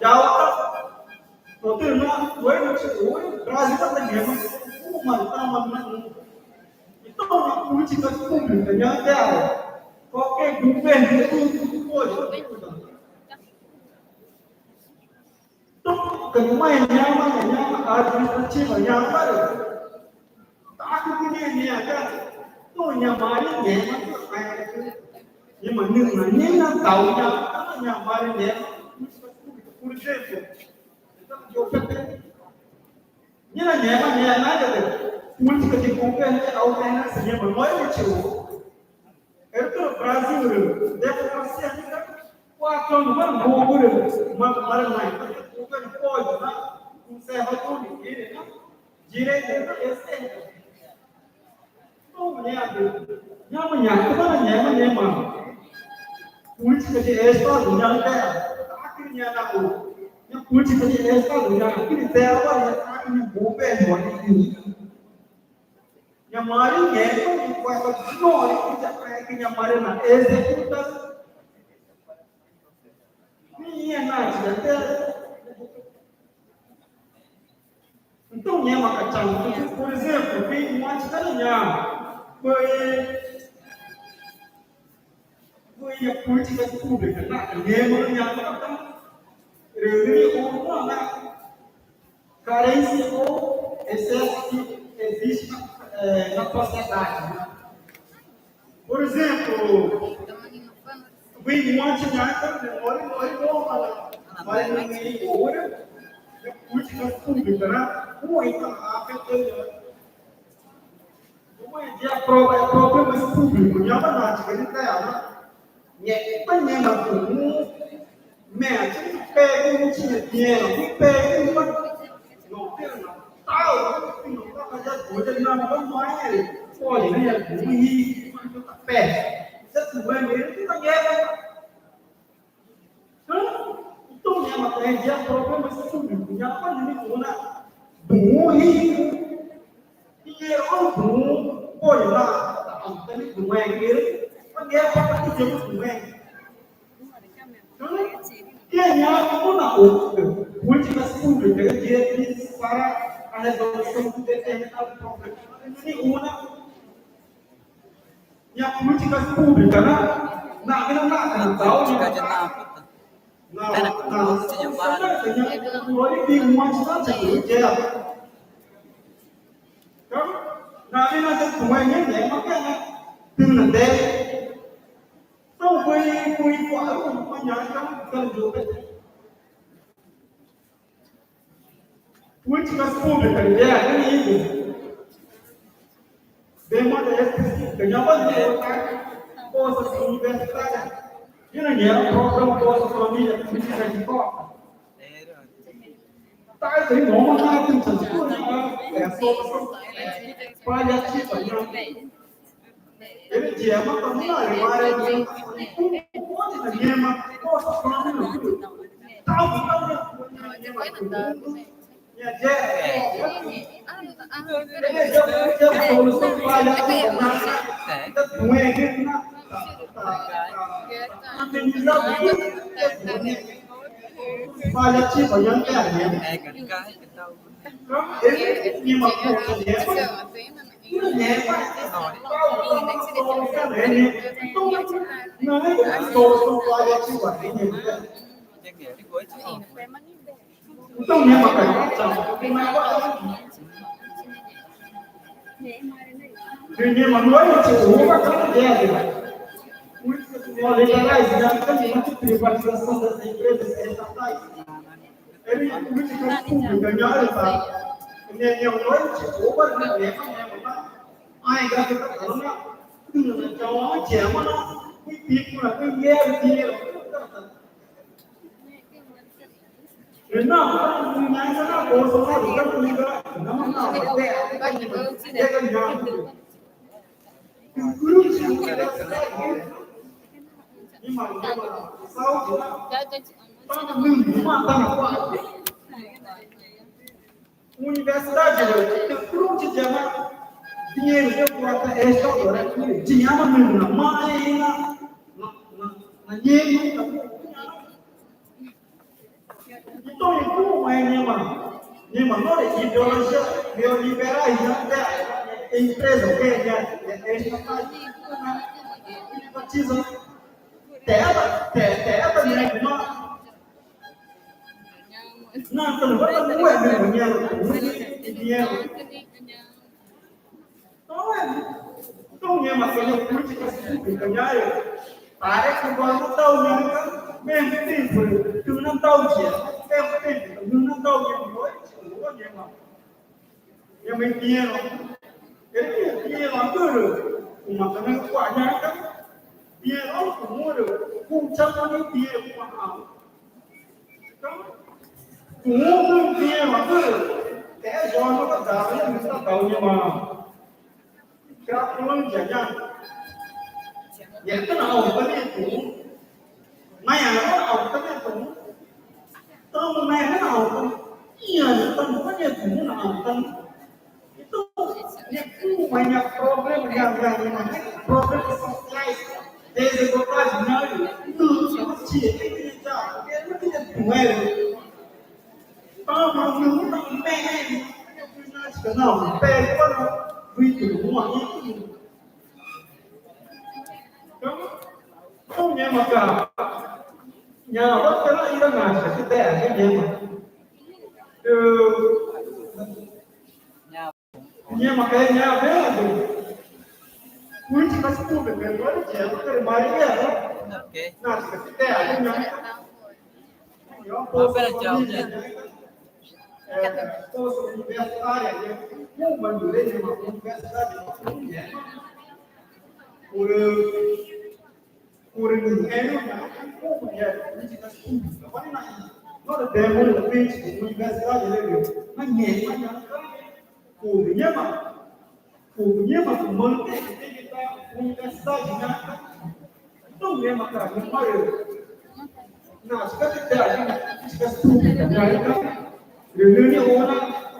cháu tổ tiên nó với nó sẽ uống ra gì tất nhiên mà ta mà tôi nó cũng chỉ có không được nhớ theo có cái đúng bên cái thôi tôi cần mai nhau mà chỉ mà nhau vậy ta cứ cái này cái tôi nhà máy nhẹ mà nhưng mà nhưng mà nhẹ nó tàu nhà máy nhẹ por exemplo như là nhẹ nói được política de concorrência alternância nhẹ mà nói một chiều ở Brasil democracia qua trong mà ngô được mà này cũng có pode né conservador né direita esquerda não é não é mano política de estado não é aqui não é na política de estado não aqui é agora aqui no governo aqui minha mãe é com essa história que já é que minha mãe na executa minha nath até então minha macachão por exemplo vem um antes da minha foi a política pública na mesma minha reunião ou na carência ou excesso que existe na sociedade. Por exemplo, vem um antes da mas ninguém ora política pública, né? Muito afetando. A problema público, não é nada, que ele tá né? Banhando com mete, pega tinha dinheiro, pega não tem tal, não tá fazendo coisa, não vai, pode, né? E pé, você não vai ver, tu tá guerra. Então, né, mas é problema público, não é banhando na bom rico, dinheiro bom ôi là ông cái nước ngoài kia nó nghe qua cái chuyện của ngoài cái nhà cũng là cuối chỉ là school được cái gì đi para a resolução do determinado problema nenhuma nhà política pública na cái nó là giáo dục nói đi ngoài nó chỉ chơi na cái nó cũng ngoài nhẹ mà cái này từ là thế sau khi quả của nhà trong cần được políticas públicas cái gì demanda que já vai ter coisas universitárias que não é programa coisa família política de copa tại vì nó mà hai tinh thần của nó là solução paliativa não ele tinha uma família mas pode na mesma coisa falando não tal minha ele já solução paliativa não é que paliativa yang cái nhưng mà cuộc nhé không nhé mà phải tuy nhiên mà nói là chịu uống các cái gì legalizar a privatização das empresas estatais. Ele política pública ganhar nem noite ou para nem ai ga cái đó nó cho chém nó
Fui pico na dinheiro. Não, não mais na bolsa, não, universidade, eu te chama dinheiro que eu boto esta hora, tinha uma menina, mãe, na dinheiro, então, como é, Nima, não é ideologia neoliberal, é empresa, que é estatal, privatiza, terra, né, não, não é dinheiro. Então, Nima, que é política pública, parece que agora não está olhando, mesmo tempo, tu não está olhando. Não dá o dinheiro, eu me dinheiro, ele dinheiro agora, uma também com a gente, dinheiro com o muro, com chama dinheiro com a alma. Então, com um dinheiro agora, é jogo da dava, ele está dando uma, que a polícia já, e é que não, também mas não, também então, mas não, então, quando é que não, então, é problemas sociais, desigualdade, não tinha, não, pega para muito então, mesmo, cara. Nhà bất cứ nó yêu ngài sẽ cái tệ cái gì mà nhưng mà cái nhà bé là gì quý chỉ có school được cái nói chuyện cái máy cái đó là cái tệ cái nhà
Apa yang jauh ni?
Tôi universitária nhưng màอยู่đây mà universitária por ninguém, como é política pública, vai na nós temos o físico, universidade, mas ninguém vai na por nenhuma mantém que está universidade, então mesmo cara, não vai na política pública, reunião ora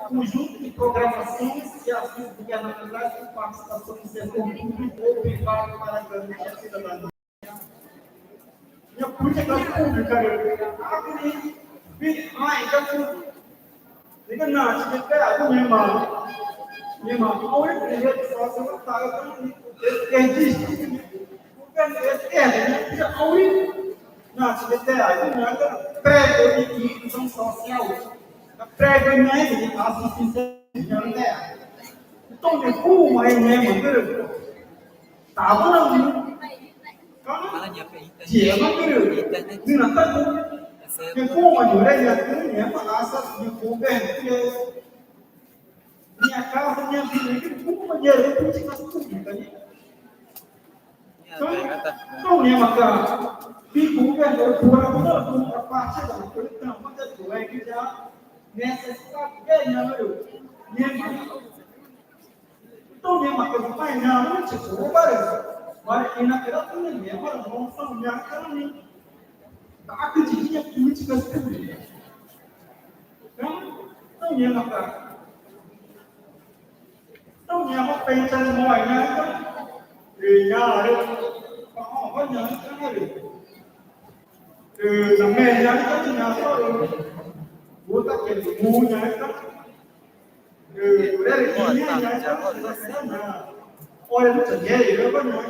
conjunto de programações e ações governamentais com participação do setor público ou privado para a grande cidadania. E a política pública, então não, se tiver algum irmão, ou ele tem só se não está, existe, não, se tiver algum pré-definição social, pré-definição assistência, então de como é mesmo, tá bom? Chỉ có cái điều như là tất cái khu mà ở đây là cái nếu mà nó sẽ những khu về nhà cao hơn nhau thì cái khu mà nhiều cũng chỉ có khu gì đấy không nếu mà cả khi khu về rồi khu nó cũng là khu các bạn sẽ là cái tầm quan trọng của anh kia nghe sẽ cái nhà nó được nhưng mà tôi nhưng mà cái phải nhà nó chỉ số ba rồi mas naquela pandemia, agora vamos sonhar também. Acredite em políticas públicas. Então, não é uma cara. Então, não é uma pensa de moeda, né? E já, vai não, na média, então, tinha só outra aquele munha, então, olha, não sei, eu vou não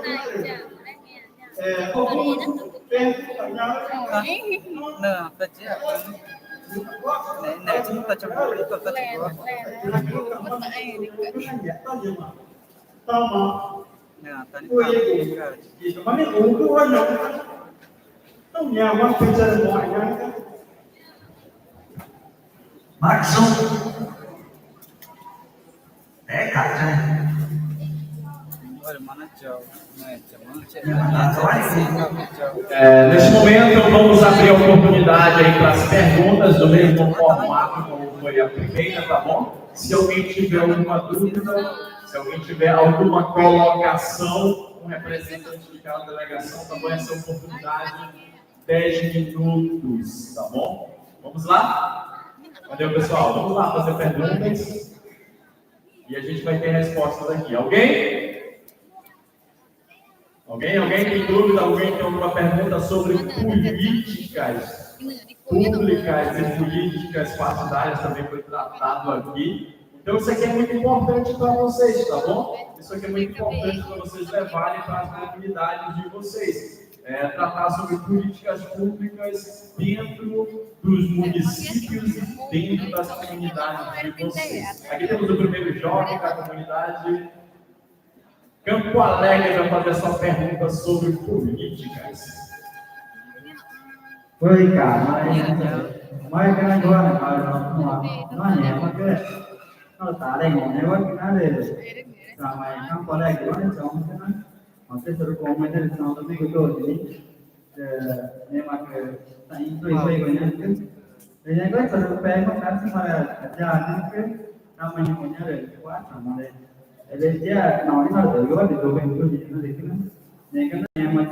Nah, kerja nenek chúng ta trong buổi tôi ta nah tadi
mana untuk orang tahu nyaman bicara semuanya
Maxon cả trai
Olha, mana
Nesse momento, vamos abrir a oportunidade aí para as perguntas do mesmo formato como foi a primeira, tá bom? Se alguém tiver alguma dúvida, se alguém tiver alguma colocação, um representante de cada delegação, tá bom? Essa oportunidade, 10 minutos, tá bom? Vamos lá? Valeu, pessoal. Vamos lá fazer perguntas. E a gente vai ter respostas aqui. Alguém? Alguém tem dúvida? Alguém tem alguma pergunta sobre políticas públicas e políticas partidárias? Também foi tratado aqui. Então, isso aqui é muito importante para vocês, tá bom? Isso aqui é muito importante para vocês levarem para as comunidades de vocês. Tratar sobre políticas públicas dentro dos municípios e dentro das comunidades de vocês. Aqui temos o primeiro jovem da comunidade Campo Alegre para fazer a sua pergunta sobre políticas.
Oi, cara, mas cái đó là nó nhẹ quá cái nó tạ đây ngồi nhẹ quá cái nó đây rồi mày không có đây của nó chọn cái nó mà cái sự con mày đây sao tao biết cái tôi thì nhưng mà cái tại tôi quay về nhà cái thì nhà cái sự bè nó cả nhưng mà giờ cái năm mình còn nhớ được quá thằng này để chứ nói nó tự có thì tụi mình có gì nó thì cái này cái nhà mà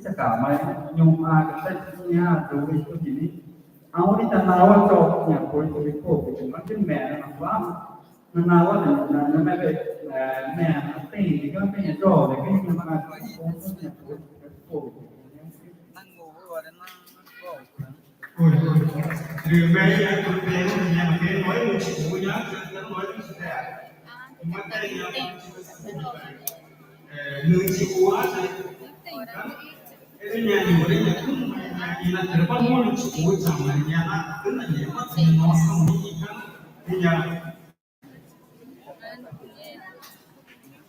tất cả mày nhung cái sách nhà tụi mình có gì đi áo đi tao nói cho nhà tôi tụi cô thì chúng nó cái mẹ nó quá nó nói là mẹ mẹ tiền thì có cái nhà trọ để cái nhà mà không có nhà cô
Từ bây giờ tôi về nhà mà cái nói một chữ nhá, nó nói một chữ đẹp. Mà đây là người chịu quá rồi. Cái nhà nhiều đấy nhà cũng nhà là từ bao nhiêu chịu chẳng là nhà nó cứ là nhà nó thì nó xong đi khác.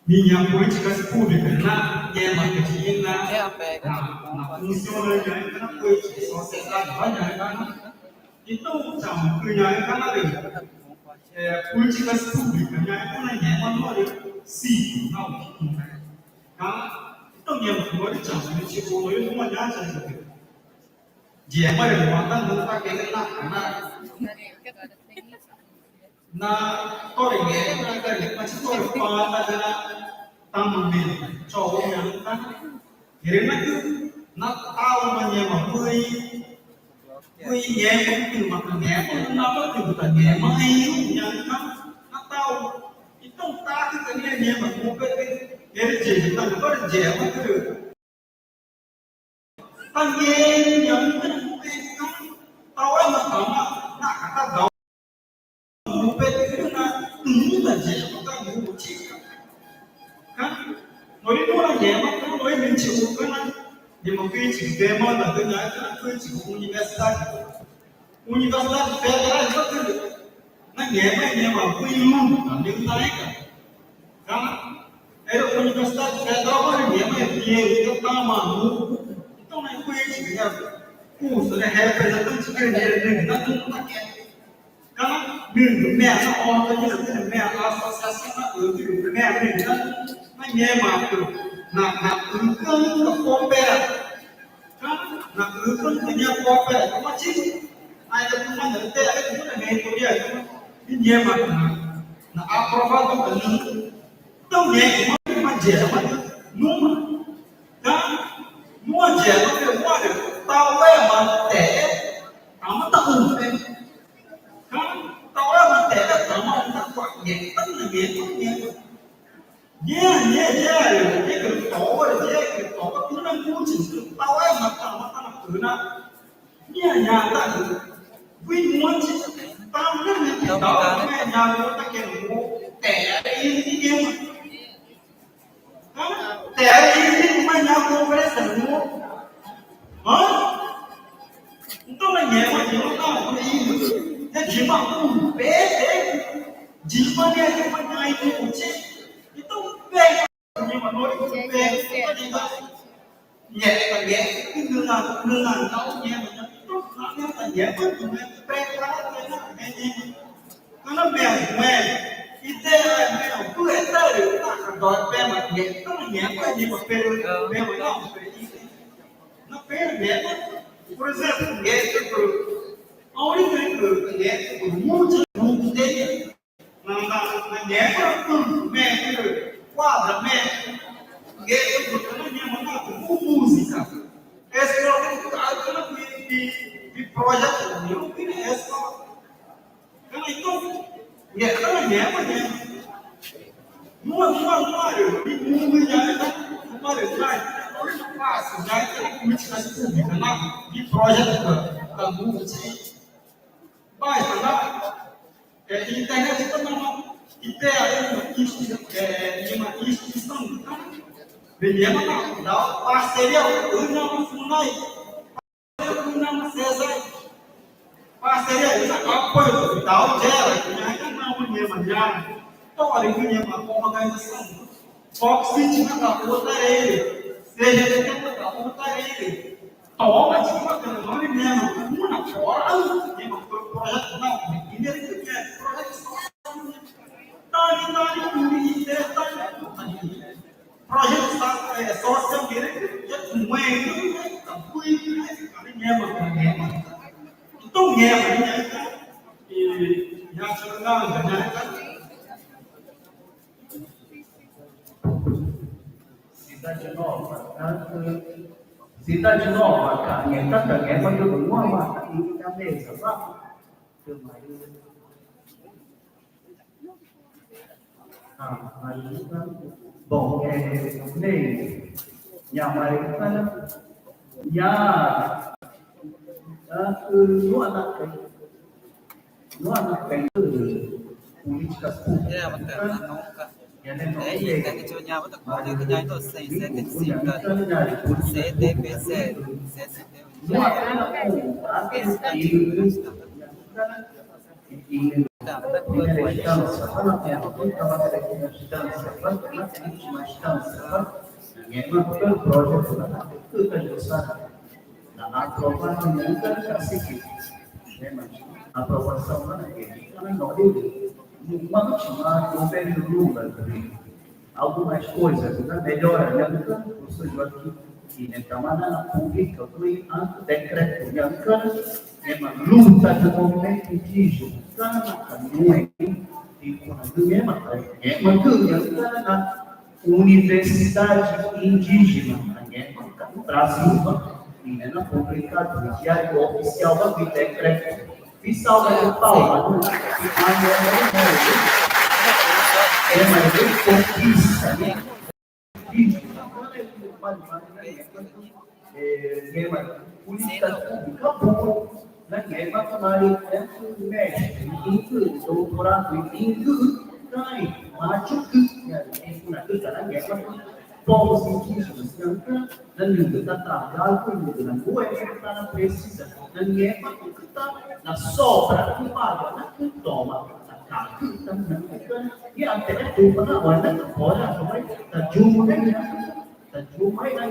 Thì nhà políticas públicas na guerra que na funciona já na política sociedade vai já então chama que já é canal políticas públicas já é quando é uma hora sim não então já foi chama que tipo eu não já já já mas ele manda não tá querendo na tôi nghe na cái mà chúng tôi qua ta ra tăng mình cho ông nhà ta thì nó tao mà nhà mà vui nhẹ cũng từ mặt nhẹ nó có từ từ nhẹ mà hay nhà nó tao cái tông ta cái này nhẹ mà mua cái gì tao có được nhẹ mà cứ tao nhẹ nhận cái tao ấy mà tao mà cả tao một bên cái là đúng là dễ mà ta ngủ một chiếc nói đến nó là dễ mà nó nói mình chịu cái này nhưng mà khi chỉ về mà là cái này cái khi chỉ universidade federal rất là nó dễ mà quy luôn là những cái cả cái universidade federal nó dễ mà nhiều cái ta mà ngủ trong này quy chỉ là curso de representante brasileiro nó cũng là karena mẹ nó on cái như mẹ associação nó mẹ mình nó nghe mà từ là ứng cân nó có bè là ứng cân thì nhau có bè nó mất chứ ai cũng không nhận tệ cái cũng là nghề của dia cái nghe mà là aprovado cái nước tao nghe mà dễ mà đúng mà mua dễ nó được mua được tao bè mà tệ nó tao không phải tao là mình để tao mà nó quậy nhẹ tất là nhẹ không nhẹ cái tổ cứ nó muốn chỉnh tao ấy mà tao là cứ nó nhà ta vì muốn chứ tao rất là cái đó cái nhà của ta kêu ngủ tẻ đi đi mà tẻ đi mà nhà cô phải sẵn ngủ hả tao là nhẹ mà chỉ nó tao không đi thế chỉ mà bé chỉ mà nghe cái mà ai cũng chết itu bé nhưng mà nói bé có gì đâu nhẹ và nhẹ cái nương là nó nhẹ mà nó nhẹ là nhẹ hơn tụi em bé quá nó bé mẹ ít thế là mẹ cứ hết tay được ta dói pé mà nhẹ nó nhẹ quá gì mà pé mà não não pé nhẹ por exemplo nhẹ a única que nhẹ của muito muito dele na nhẹ quá mẹ quadra mẹ nhẹ của nó nhẹ mà nó com música esse é o cara de projeto não tem essa cara então nhẹ nó nhẹ mà nhẹ Não, de mundo já é fácil, já é política pública, de projeto da música. Basta lá, internet também, e tem aí uma instituição, beleza, dá parceria, parceria, apoio, dá o gera, já olha que uma organização. Fox City na puta ele. Seja que na puta ele. Toma, tipo, não me lembro. Uma fora, tem um projeto, não. Primeiro que é projeto só. Projeto só se eu querer, já não é, tá fui, então, e já chegando, já
Cidade Nova, cara, e tanta guerra que eu não amo aqui na mesa, sabe? Bom, nem nhà mày nhà nó là cái política pública.
Tem que olhar outra coisa, que já estou sem 75, CDP0,
aprovação vamos chamar de governo Lula também. Algumas coisas, melhora, né? Professor aqui, e na Câmara Pública, foi antes decreto, né? Uma luta do movimento indígena, não é? Na Universidade Indígena, no Brasil, e na Pública, do Diário Oficial do Decreto. Fiscal da Palma, mas ele conquista, né? Política pública boa, né? Mestre, doutorado, povos indígenas dan juga tata dengan gue karena precisa dan dia kita na sobra que paga na que toma na kaki também e até tu para olhar fora também da jumlah na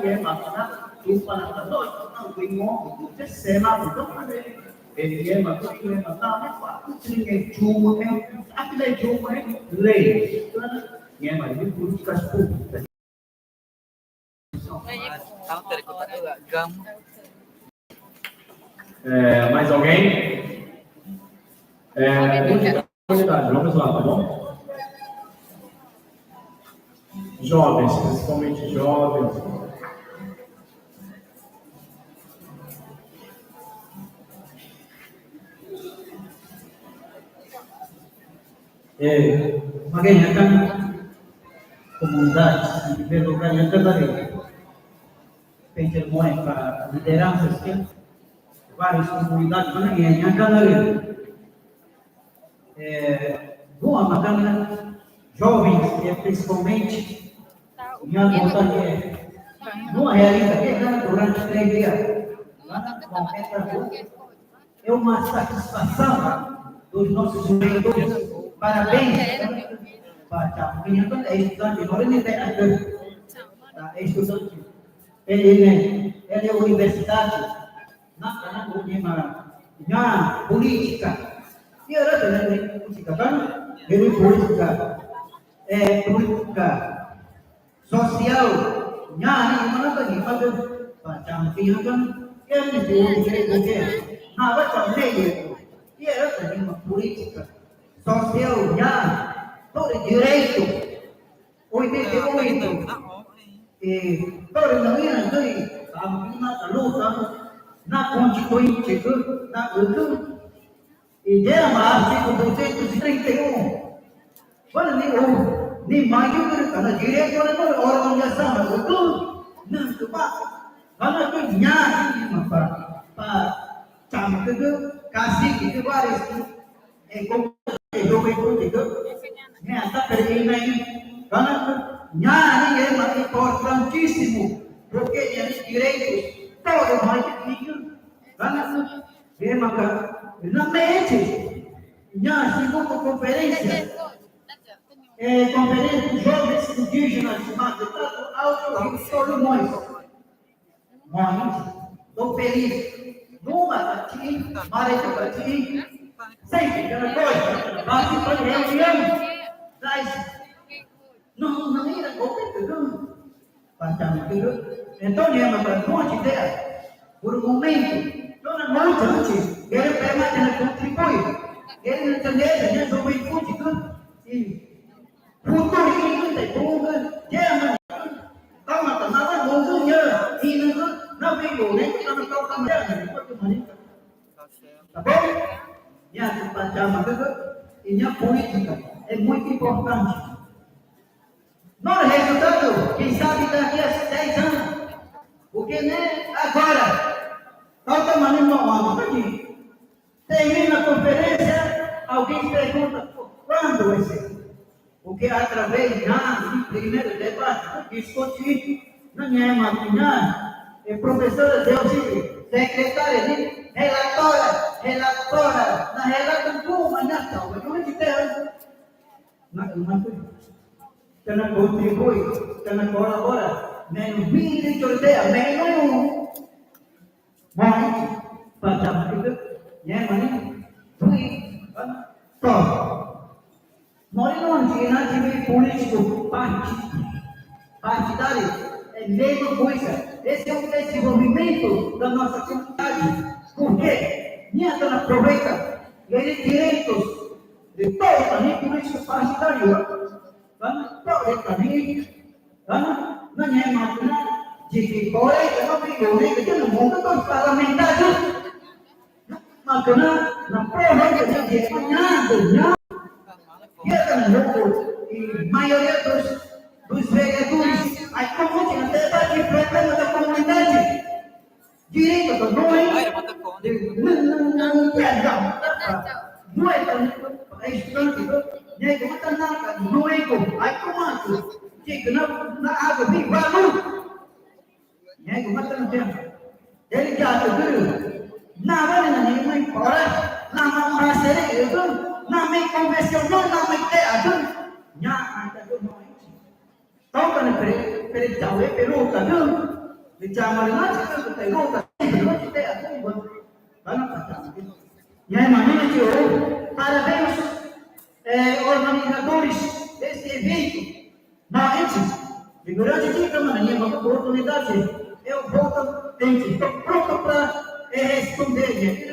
dia makna tu para nós não vinho de sela então ele é uma coisa que não dá mais para ninguém jumlah aquele jumlah lei e é mais de políticas públicas. Mais alguém? Vamos lá, tá bom? Jovens, principalmente jovens. Magandang comunidade, em primeiro lugar, eu trabalhei. Pentermões para lideranças que várias comunidades em Canaré. Boa, Magana, jovens, principalmente, minha vontade não realiza durante 3 dias. É uma satisfação dos nossos vereadores. Parabéns para a estudante, não é estudante. Ele é universidade, na política. E era política, kan? Ele política
social, nyari mana tadi pada macam kan, yang itu nah macam ni, dia tadi política, socialnya, todo direito, 88, todo na minha dari, kami na luta, na constituinte, na luta, e dia artigo 231, quando ni maju karena direito orang organização, betul, nah coba, karena tu nyari apa, cam tu kasih itu baris, itu, ni atas dari ini, karena tu nyari yang importantíssimo, porque ele direitos, todo mais difícil, karena tu dia maka na mente, nyari segundo conferência. Conferência de Jovens Indígenas de Matutado Alto Rio Solomões. Mas, do Feliz, numa aqui, Mareta aqui, sempre aquela coisa, participa de reunião, traz, não era competente, então, para uma ideia, por um momento, toda noite antes, ele permanece contribui, ele não entende, ele não vai contribuir, futuro ini kita bunga, jangan kau mata nama bunga ini nak bingung ni kita nak tahu kamu jangan ikut kemana. Tapi yang pertama itu ini politika, muito importante. No resultado, quem sabe daqui a 10 anos, porque nem agora, kau está mandando aqui. Termina a conferência, alguém pergunta quando vai ser. Porque através do primeiro debate, discutir, não é maquinar, é professora de auxílio, secretária de relatora, na relação turma, na sala, não é de terra. Você não contribui, você não colabora, nem 20 de ideia, nem nenhum. Mas, para isso, é maneiro, nós não temos político partidário, é a mesma coisa. Esse é o desenvolvimento da nossa comunidade. Por quê? Minha dona aproveita os direitos de todos os políticos partidários. Todos também, não é máquina de que corre, não tem governo, que no mundo dos parlamentares. Máquina, na prova de amanhã, e a maioria dos vereadores, aí como tinha debate problema da comunidade, direito do não é não é aí como que na água vem valor, né como tá no tempo, ele já tudo na hora não importa, na mão brasileira itu namai konvensional, namai teatro, nya ada tu noi. Tahu kan perintahwe peruta tu, dicamal nasi tu peruta, peruta teatro, mana macam itu. Yang mana itu? Parabéns organizadores desse evento. Mas de grande dica, mano, uma oportunidade. Eu volto, estou pronto para responder.